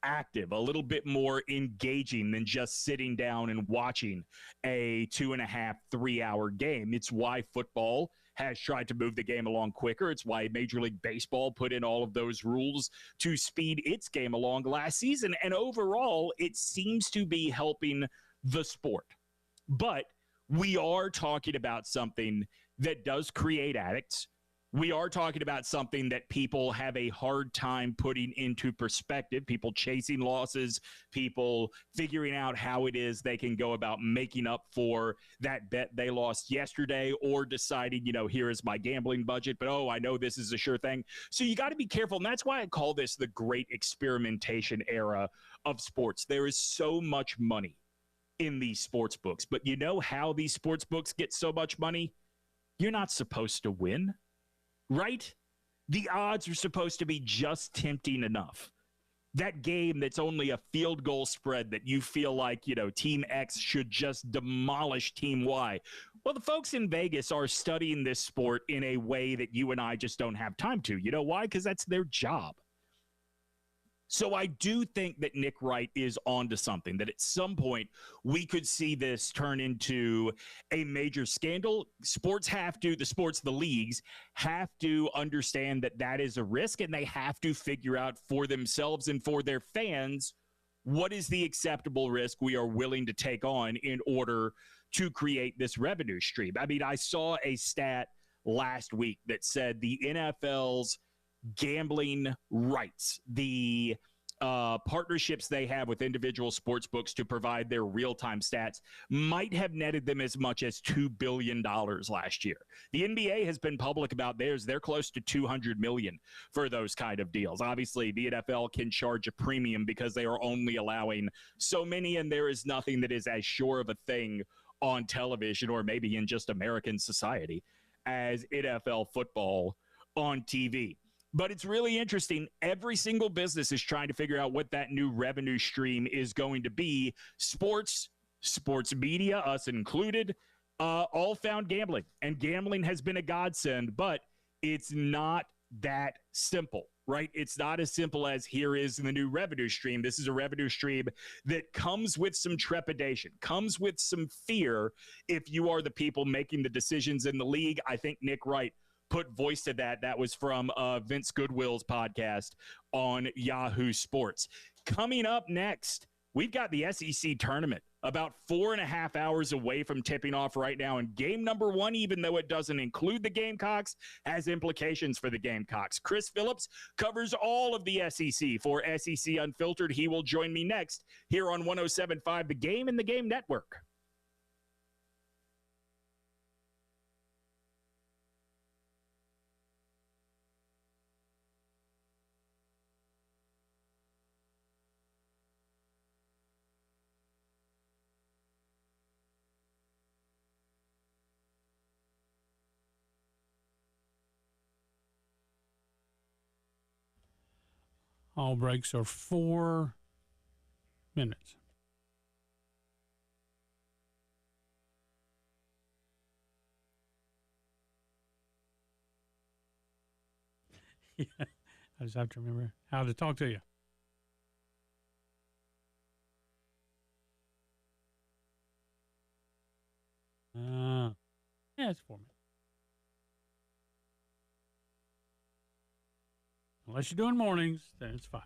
active, a little bit more engaging than just sitting down and watching a 2.5, 3-hour game. It's why football has tried to move the game along quicker. It's why Major League Baseball put in all of those rules to speed its game along last season. And overall, it seems to be helping the sport. But we are talking about something that does create addicts. We are talking about something that people have a hard time putting into perspective, people chasing losses, people figuring out how it is they can go about making up for that bet they lost yesterday, or deciding, you know, here is my gambling budget, but I know this is a sure thing. So you got to be careful. And that's why I call this the great experimentation era of sports. There is so much money in these sports books, but you know how these sports books get so much money? You're not supposed to win, right? The odds are supposed to be just tempting enough. That game that's only a field goal spread that you feel like, you know, Team X should just demolish Team Y. Well, the folks in Vegas are studying this sport in a way that you and I just don't have time to. You know why? Because that's their job. So I do think that Nick Wright is onto something, that at some point we could see this turn into a major scandal. The leagues have to understand that that is a risk, and they have to figure out for themselves and for their fans, what is the acceptable risk we are willing to take on in order to create this revenue stream. I mean, I saw a stat last week that said the NFL's gambling rights, the partnerships they have with individual sports books to provide their real-time stats, might have netted them as much as $2 billion last year. The NBA has been public about theirs. They're close to $200 million for those kind of deals. Obviously, the NFL can charge a premium because they are only allowing so many, and there is nothing that is as sure of a thing on television, or maybe in just American society, as NFL football on TV. But it's really interesting. Every single business is trying to figure out what that new revenue stream is going to be. Sports media, us included, all found gambling, and gambling has been a godsend, but it's not that simple, right? It's not as simple as here is the new revenue stream. This is a revenue stream that comes with some trepidation, comes with some fear if you are the people making the decisions in the league. I think Nick Wright put voice to that. That was from Vince Goodwill's podcast on Yahoo Sports. Coming up next, we've got the SEC tournament about 4.5 hours away from tipping off right now. And game number one, even though it doesn't include the Gamecocks, has implications for the Gamecocks. Chris Phillips covers all of the SEC for SEC Unfiltered. He will join me next here on 107.5 The Game and the Game Network. All breaks are 4 minutes. Yeah, I just have to remember how to talk to you. Yeah, it's 4 minutes. Unless you're doing mornings, then it's 5.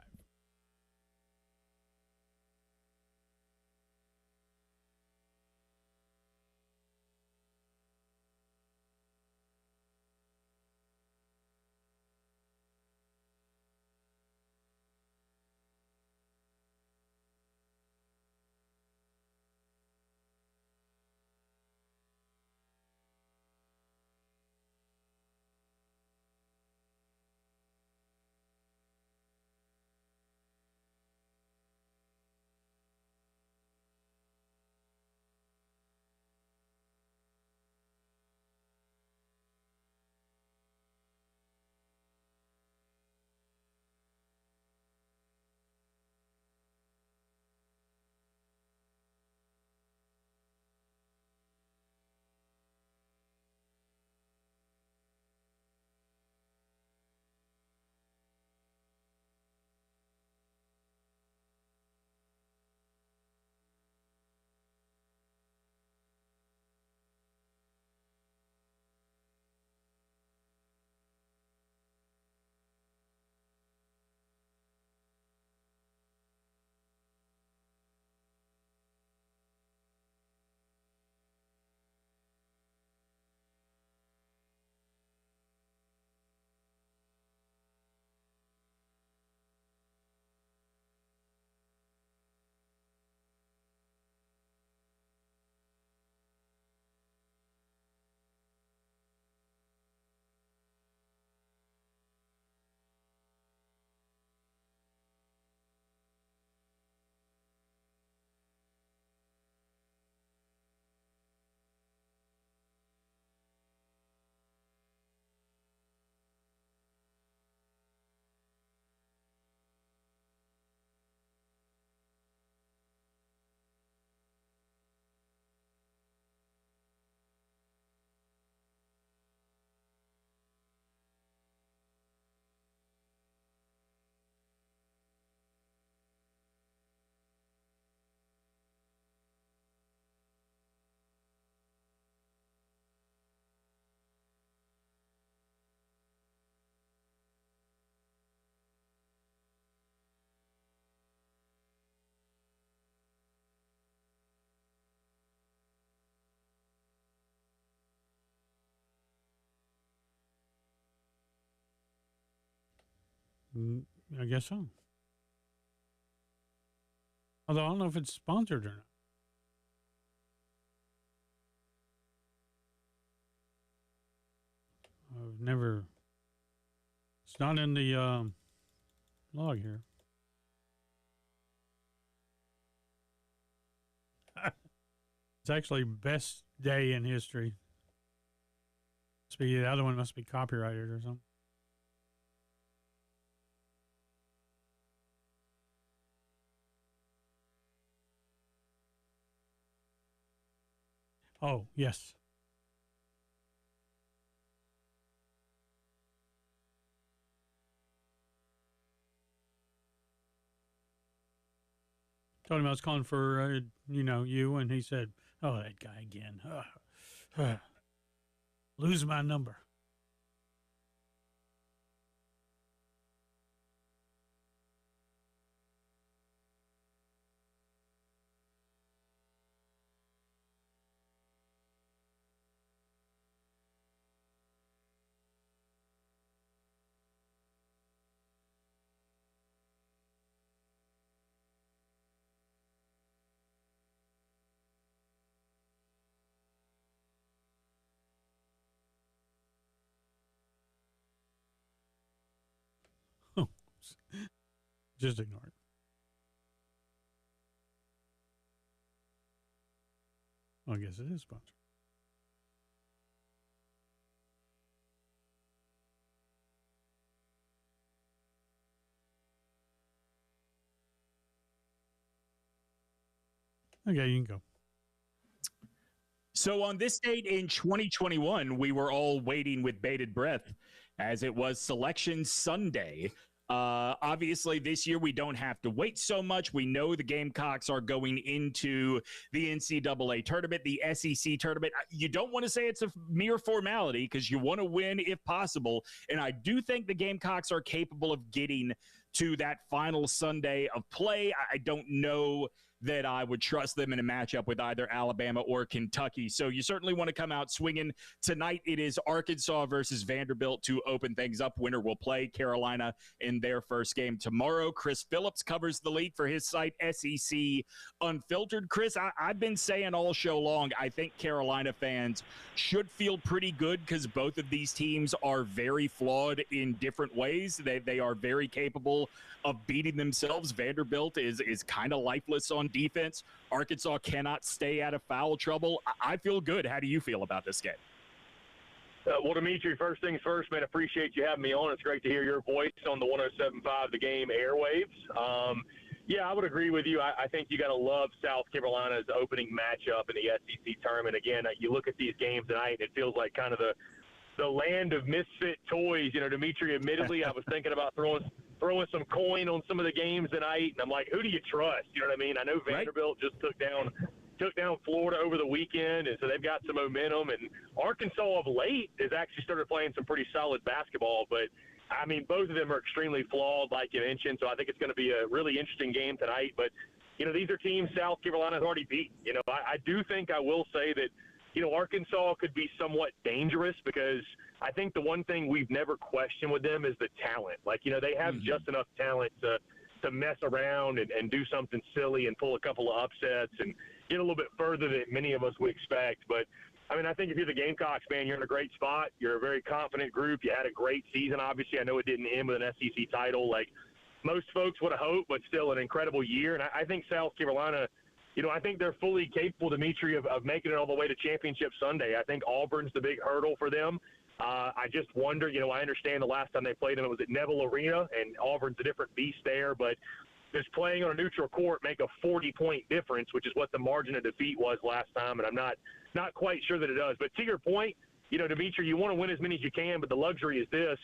I guess so. Although I don't know if it's sponsored or not. I've never. It's not in the log here. It's actually best day in history. The other one must be copyrighted or something. Oh, yes. Told him I was calling for, you, and he said, "Oh, that guy again. Lose my number." Just ignore it. Well, I guess it is sponsored. Okay, you can go. So on this date in 2021, we were all waiting with bated breath as it was Selection Sunday. Obviously, this year we don't have to wait so much. We know the Gamecocks are going into the NCAA tournament, the SEC tournament. You don't want to say it's a mere formality because you want to win if possible. And I do think the Gamecocks are capable of getting to that final Sunday of play. I don't know that I would trust them in a matchup with either Alabama or Kentucky. So you certainly want to come out swinging. Tonight it is Arkansas versus Vanderbilt to open things up. Winner will play Carolina in their first game tomorrow. Chris Phillips covers the league for his site, SEC Unfiltered. Chris, I've been saying all show long, I think Carolina fans should feel pretty good because both of these teams are very flawed in different ways. They are very capable of beating themselves. Vanderbilt is kind of lifeless on defense. Arkansas cannot stay out of foul trouble. I feel good. How do you feel about this game? Well, Dimitri, first things first, man, appreciate you having me on. It's great to hear your voice on the 107.5 The Game airwaves. Yeah, I would agree with you. I think you got to love South Carolina's opening matchup in the SEC tournament. Again, you look at these games tonight, and it feels like kind of the land of misfit toys. You know, Dimitri, admittedly, I was thinking about throwing some coin on some of the games tonight, and I'm like, who do you trust? You know what I mean? I know Vanderbilt just took down Florida over the weekend, and so they've got some momentum. And Arkansas of late has actually started playing some pretty solid basketball. But, I mean, both of them are extremely flawed, like you mentioned, so I think it's going to be a really interesting game tonight. But, you know, these are teams South Carolina's already beat. You know, I do think I will say that, you know, Arkansas could be somewhat dangerous because I think the one thing we've never questioned with them is the talent. Like, you know, they have just enough talent to mess around and do something silly and pull a couple of upsets and get a little bit further than many of us would expect. But, I mean, I think if you're the Gamecocks, man, you're in a great spot. You're a very confident group. You had a great season, obviously. I know it didn't end with an SEC title like most folks would have hoped, but still an incredible year. And I think South Carolina – you know, I think they're fully capable, Dimitri, of making it all the way to Championship Sunday. I think Auburn's the big hurdle for them. I just wonder, you know, I understand the last time they played them, it was at Neville Arena, and Auburn's a different beast there. But does playing on a neutral court make a 40-point difference, which is what the margin of defeat was last time? And I'm not quite sure that it does. But to your point, you know, Dimitri, you want to win as many as you can, but the luxury is this.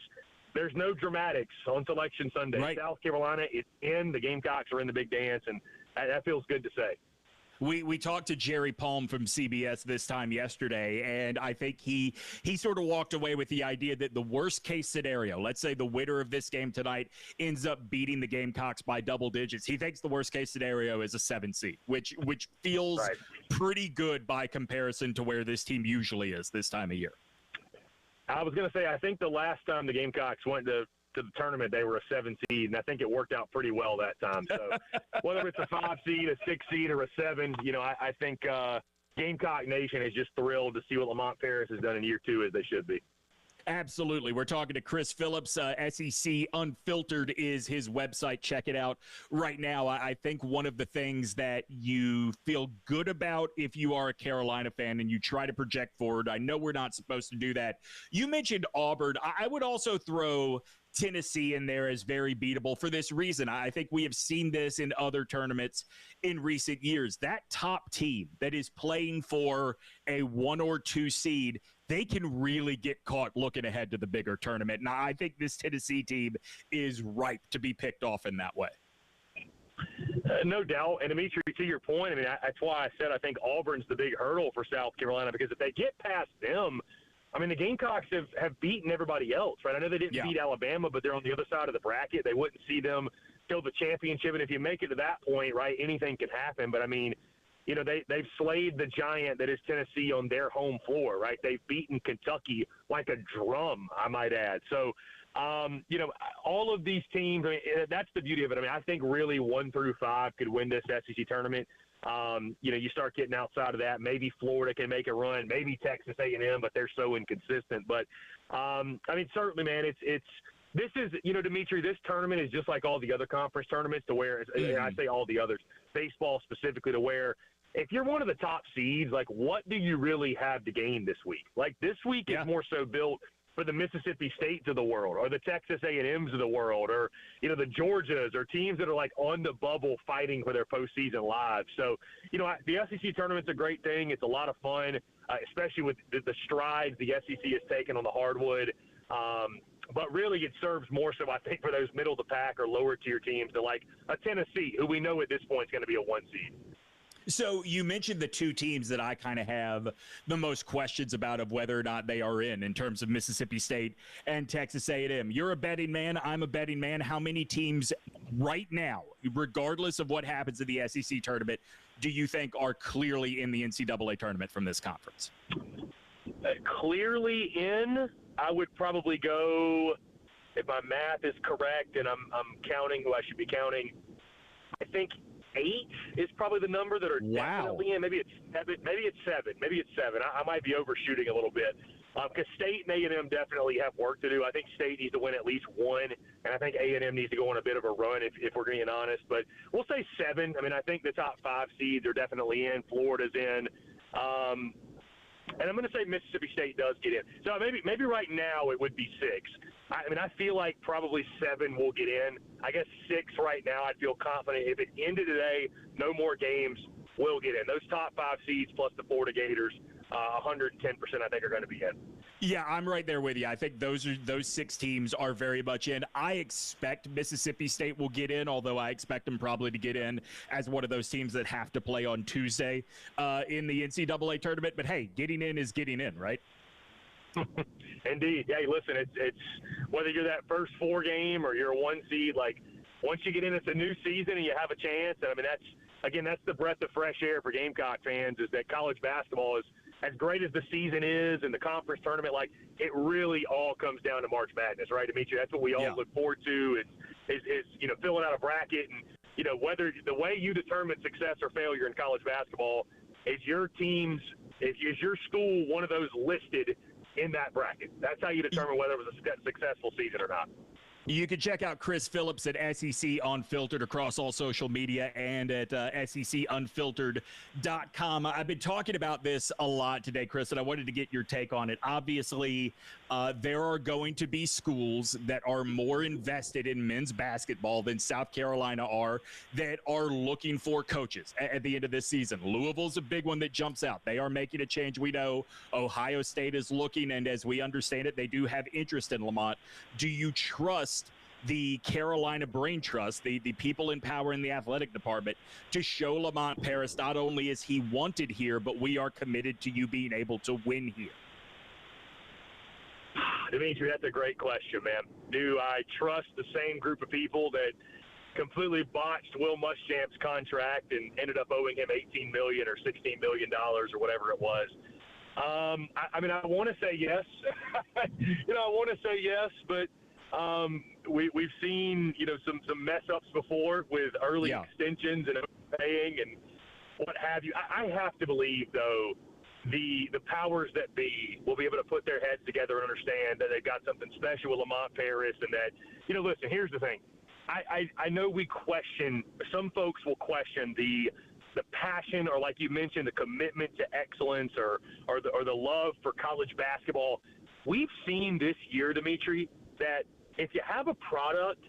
There's no dramatics on Selection Sunday. Right. South Carolina is in. The Gamecocks are in the big dance, and that feels good to say. We talked to Jerry Palm from CBS this time yesterday, and I think he sort of walked away with the idea that the worst case scenario, let's say the winner of this game tonight ends up beating the Gamecocks by double digits. He thinks the worst case scenario is a 7 seed, which feels pretty good by comparison to where this team usually is this time of year. I was going to say, I think the last time the Gamecocks went to the tournament, they were a 7 seed, and I think it worked out pretty well that time. So whether it's a 5 seed, a 6 seed, or a 7, you know, I think Gamecock Nation is just thrilled to see what Lamont Paris has done in year 2 as they should be. Absolutely. We're talking to Chris Phillips. SEC Unfiltered is his website. Check it out right now. I think one of the things that you feel good about if you are a Carolina fan and you try to project forward, I know we're not supposed to do that. You mentioned Auburn. I would also throw Tennessee in there as very beatable for this reason. I think we have seen this in other tournaments in recent years. That top team that is playing for a 1 or 2 seed, they can really get caught looking ahead to the bigger tournament. And I think this Tennessee team is ripe to be picked off in that way. No doubt. And Dimitri, to your point, I mean, that's why I said I think Auburn's the big hurdle for South Carolina, because if they get past them, I mean, the Gamecocks have beaten everybody else, right? I know they didn't beat Alabama, but they're on the other side of the bracket. They wouldn't see them till the championship. And if you make it to that point, right, anything can happen. But, I mean, you know, they've slayed the giant that is Tennessee on their home floor, right? They've beaten Kentucky like a drum, I might add. So, you know, all of these teams, I mean, that's the beauty of it. I mean, I think really 1 through 5 could win this SEC tournament. You know, you start getting outside of that. Maybe Florida can make a run. Maybe Texas A&M, but they're so inconsistent. But, I mean, certainly, man, this is, you know, Dimitri, this tournament is just like all the other conference tournaments to where, and I say all the others, baseball specifically, to where if you're one of the top seeds, like, what do you really have to gain this week? Like, this week is more so built for the Mississippi States of the world, or the Texas A&Ms of the world, or, you know, the Georgias, or teams that are like on the bubble fighting for their postseason lives. So, you know, the SEC tournament's a great thing. It's a lot of fun, especially with the strides the SEC has taken on the hardwood. But really it serves more so, I think, for those middle of the pack or lower tier teams to like a Tennessee, who we know at this point is going to be a 1 seed. So you mentioned the two teams that I kind of have the most questions about of whether or not they are in terms of Mississippi State and Texas A&M. You're a betting man. I'm a betting man. How many teams right now, regardless of what happens in the SEC tournament, do you think are clearly in the NCAA tournament from this conference? Clearly in, I would probably go, if my math is correct and I'm counting who I should be counting, I think 8 is probably the number that are definitely in. Maybe it's 7. I might be overshooting a little bit. Because State and A&M definitely have work to do. I think State needs to win at least 1, and I think A&M needs to go on a bit of a run if we're being honest. But we'll say 7. I mean, I think the top 5 seeds are definitely in. Florida's in. And I'm going to say Mississippi State does get in. So maybe right now it would be 6. I mean, I feel like probably 7 will get in. I guess 6 right now, I'd feel confident. If it ended today, no more games, will get in. Those top 5 seeds plus the Florida Gators, 110% I think are going to be in. Yeah, I'm right there with you. I think those 6 teams are very much in. I expect Mississippi State will get in, although I expect them probably to get in as one of those teams that have to play on Tuesday in the NCAA tournament. But hey, getting in is getting in, right? Indeed. Hey, listen, it's whether you're that first 4 game or you're a 1 seed, like once you get in, it's a new season and you have a chance. And I mean, that's the breath of fresh air for Gamecock fans, is that college basketball is, as great as the season is and the conference tournament, like it really all comes down to March Madness, right, Dimitri? That's what we all look forward to is you know, filling out a bracket. And, you know, whether the way you determine success or failure in college basketball is your school one of those listed in that bracket. That's how you determine whether it was a successful season or not. You can check out Chris Phillips at SEC Unfiltered across all social media and at secunfiltered.com. I've been talking about this a lot today, Chris, and I wanted to get your take on it. Obviously, there are going to be schools that are more invested in men's basketball than South Carolina are, that are looking for coaches at the end of this season. Louisville's a big one that jumps out. They are making a change. We know Ohio State is looking, and as we understand it, they do have interest in Lamont. Do you trust the Carolina Brain Trust, the people in power in the athletic department, to show Lamont Paris not only is he wanted here, but we are committed to you being able to win here? Dimitri, that's a great question, man. Do I trust the same group of people that completely botched Will Muschamp's contract and ended up owing him $18 million or $16 million or whatever it was? I mean, I want to say yes. I want to say yes, but we've seen, some mess ups before with early extensions and paying and what have you. I have to believe, though, the powers that be will be able to put their heads together and understand that they've got something special with Lamont Paris, and that, listen, here's the thing. I know some folks will question the passion, or like you mentioned, the commitment to excellence or the love for college basketball. We've seen this year, Dimitri, that if you have a product,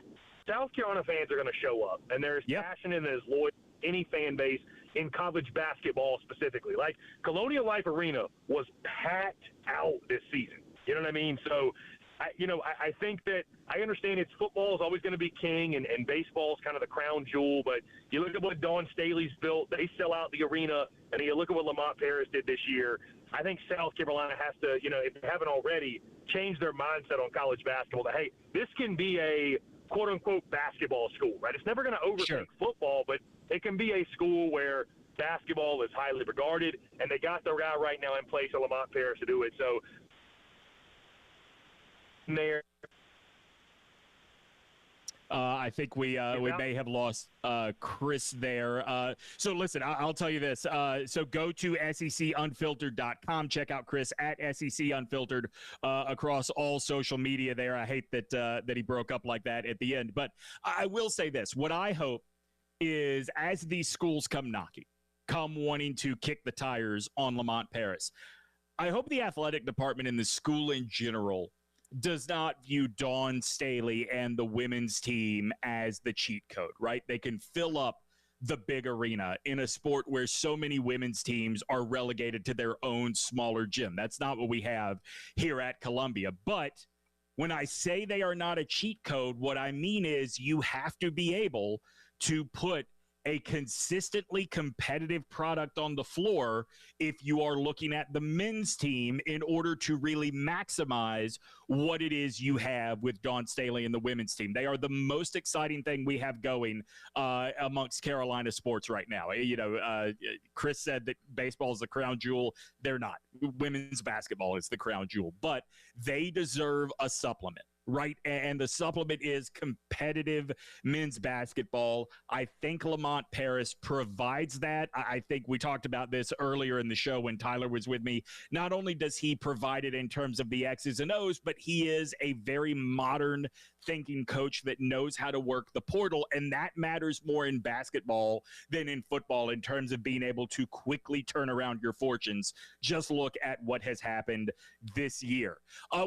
South Carolina fans are going to show up, and they're as passionate and as loyal as any fan base in college basketball specifically. Like, Colonial Life Arena was packed out this season. You know what I mean? So I think that I understand football is always going to be king and baseball is kind of the crown jewel. But you look at what Dawn Staley's built, they sell out the arena. And you look at what Lamont Paris did this year. I think South Carolina has to, if they haven't already, change their mindset on college basketball that, hey, this can be a quote-unquote basketball school, right? It's never going to overtake football, but it can be a school where basketball is highly regarded, and they got their guy right now in place, Lamont Paris, to do it. So there. I think we may have lost Chris there. So listen, I'll tell you this. So go to secunfiltered.com. Check out Chris at secunfiltered across all social media there. I hate that he broke up like that at the end. But I will say this. What I hope is as these schools come knocking, come wanting to kick the tires on Lamont Paris, I hope the athletic department and the school in general does not view Dawn Staley and the women's team as the cheat code, right? They can fill up the big arena in a sport where so many women's teams are relegated to their own smaller gym. That's not what we have here at Columbia. But when I say they are not a cheat code, what I mean is you have to be able to put a consistently competitive product on the floor if you are looking at the men's team in order to really maximize what it is you have with Dawn Staley and the women's team. They are the most exciting thing we have going amongst Carolina sports right now. Chris said that baseball is the crown jewel. They're not. Women's basketball is the crown jewel, but they deserve a supplement. Right, and the supplement is competitive men's basketball. I think Lamont Paris provides that. I think we talked about this earlier in the show when Tyler was with me. Not only does he provide it in terms of the X's and O's, but he is a very modern thinking coach that knows how to work the portal, and that matters more in basketball than in football in terms of being able to quickly turn around your fortunes. Just look at what has happened this year.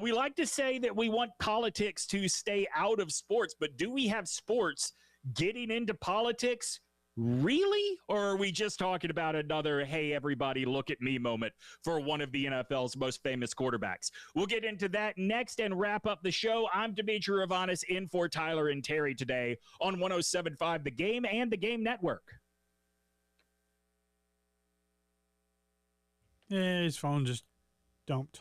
We like to say that we want politics to stay out of sports, but do we have sports getting into politics? Really? Or are we just talking about another, hey, everybody, look at me moment for one of the NFL's most famous quarterbacks? We'll get into that next and wrap up the show. I'm Dimitri Ravanis in for Tyler and Terry today on 107.5 The Game and The Game Network. Yeah, his phone just dumped.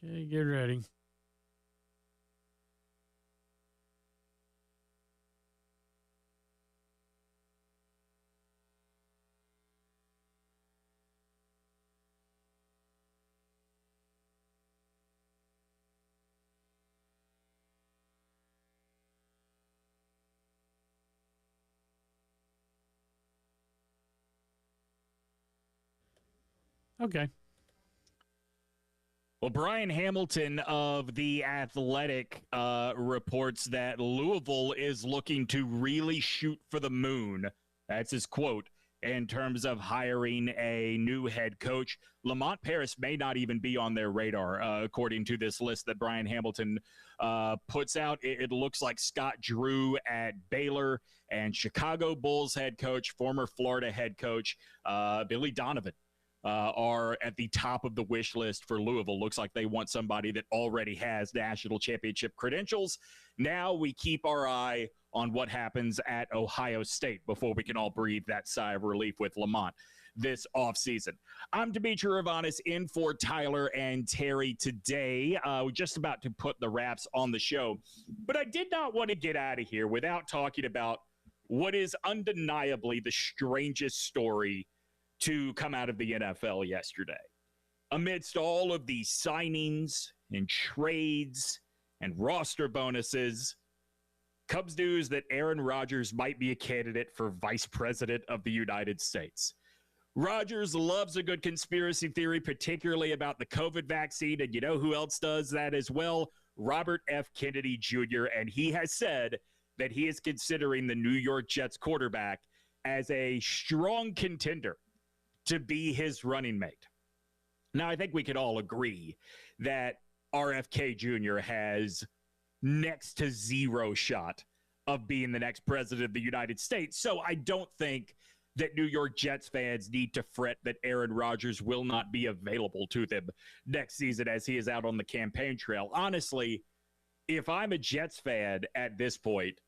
Okay, get ready. Okay. Well, Brian Hamilton of The Athletic reports that Louisville is looking to really shoot for the moon. That's his quote in terms of hiring a new head coach. Lamont Paris may not even be on their radar, according to this list that Brian Hamilton puts out. It looks like Scott Drew at Baylor and Chicago Bulls head coach, former Florida head coach, Billy Donovan. Are at the top of the wish list for Louisville. Looks like they want somebody that already has national championship credentials. Now we keep our eye on what happens at Ohio State before we can all breathe that sigh of relief with Lamont this offseason. I'm Dimitri Ravanis in for Tyler and Terry today. We're just about to put the wraps on the show, but I did not want to get out of here without talking about what is undeniably the strangest story to come out of the NFL yesterday. Amidst all of the signings and trades and roster bonuses, Cubs news that Aaron Rodgers might be a candidate for vice president of the United States. Rodgers loves a good conspiracy theory, particularly about the COVID vaccine, and you know who else does that as well? Robert F. Kennedy Jr., and he has said that he is considering the New York Jets quarterback as a strong contender to be his running mate. Now, I think we could all agree that RFK Jr. has next to zero shot of being the next president of the United States. So I don't think that New York Jets fans need to fret that Aaron Rodgers will not be available to them next season as he is out on the campaign trail. Honestly, if I'm a Jets fan at this point,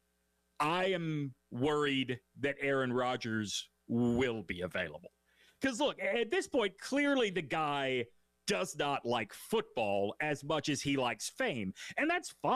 I am worried that Aaron Rodgers will be available. Because, look, at this point, clearly the guy does not like football as much as he likes fame, and that's fine.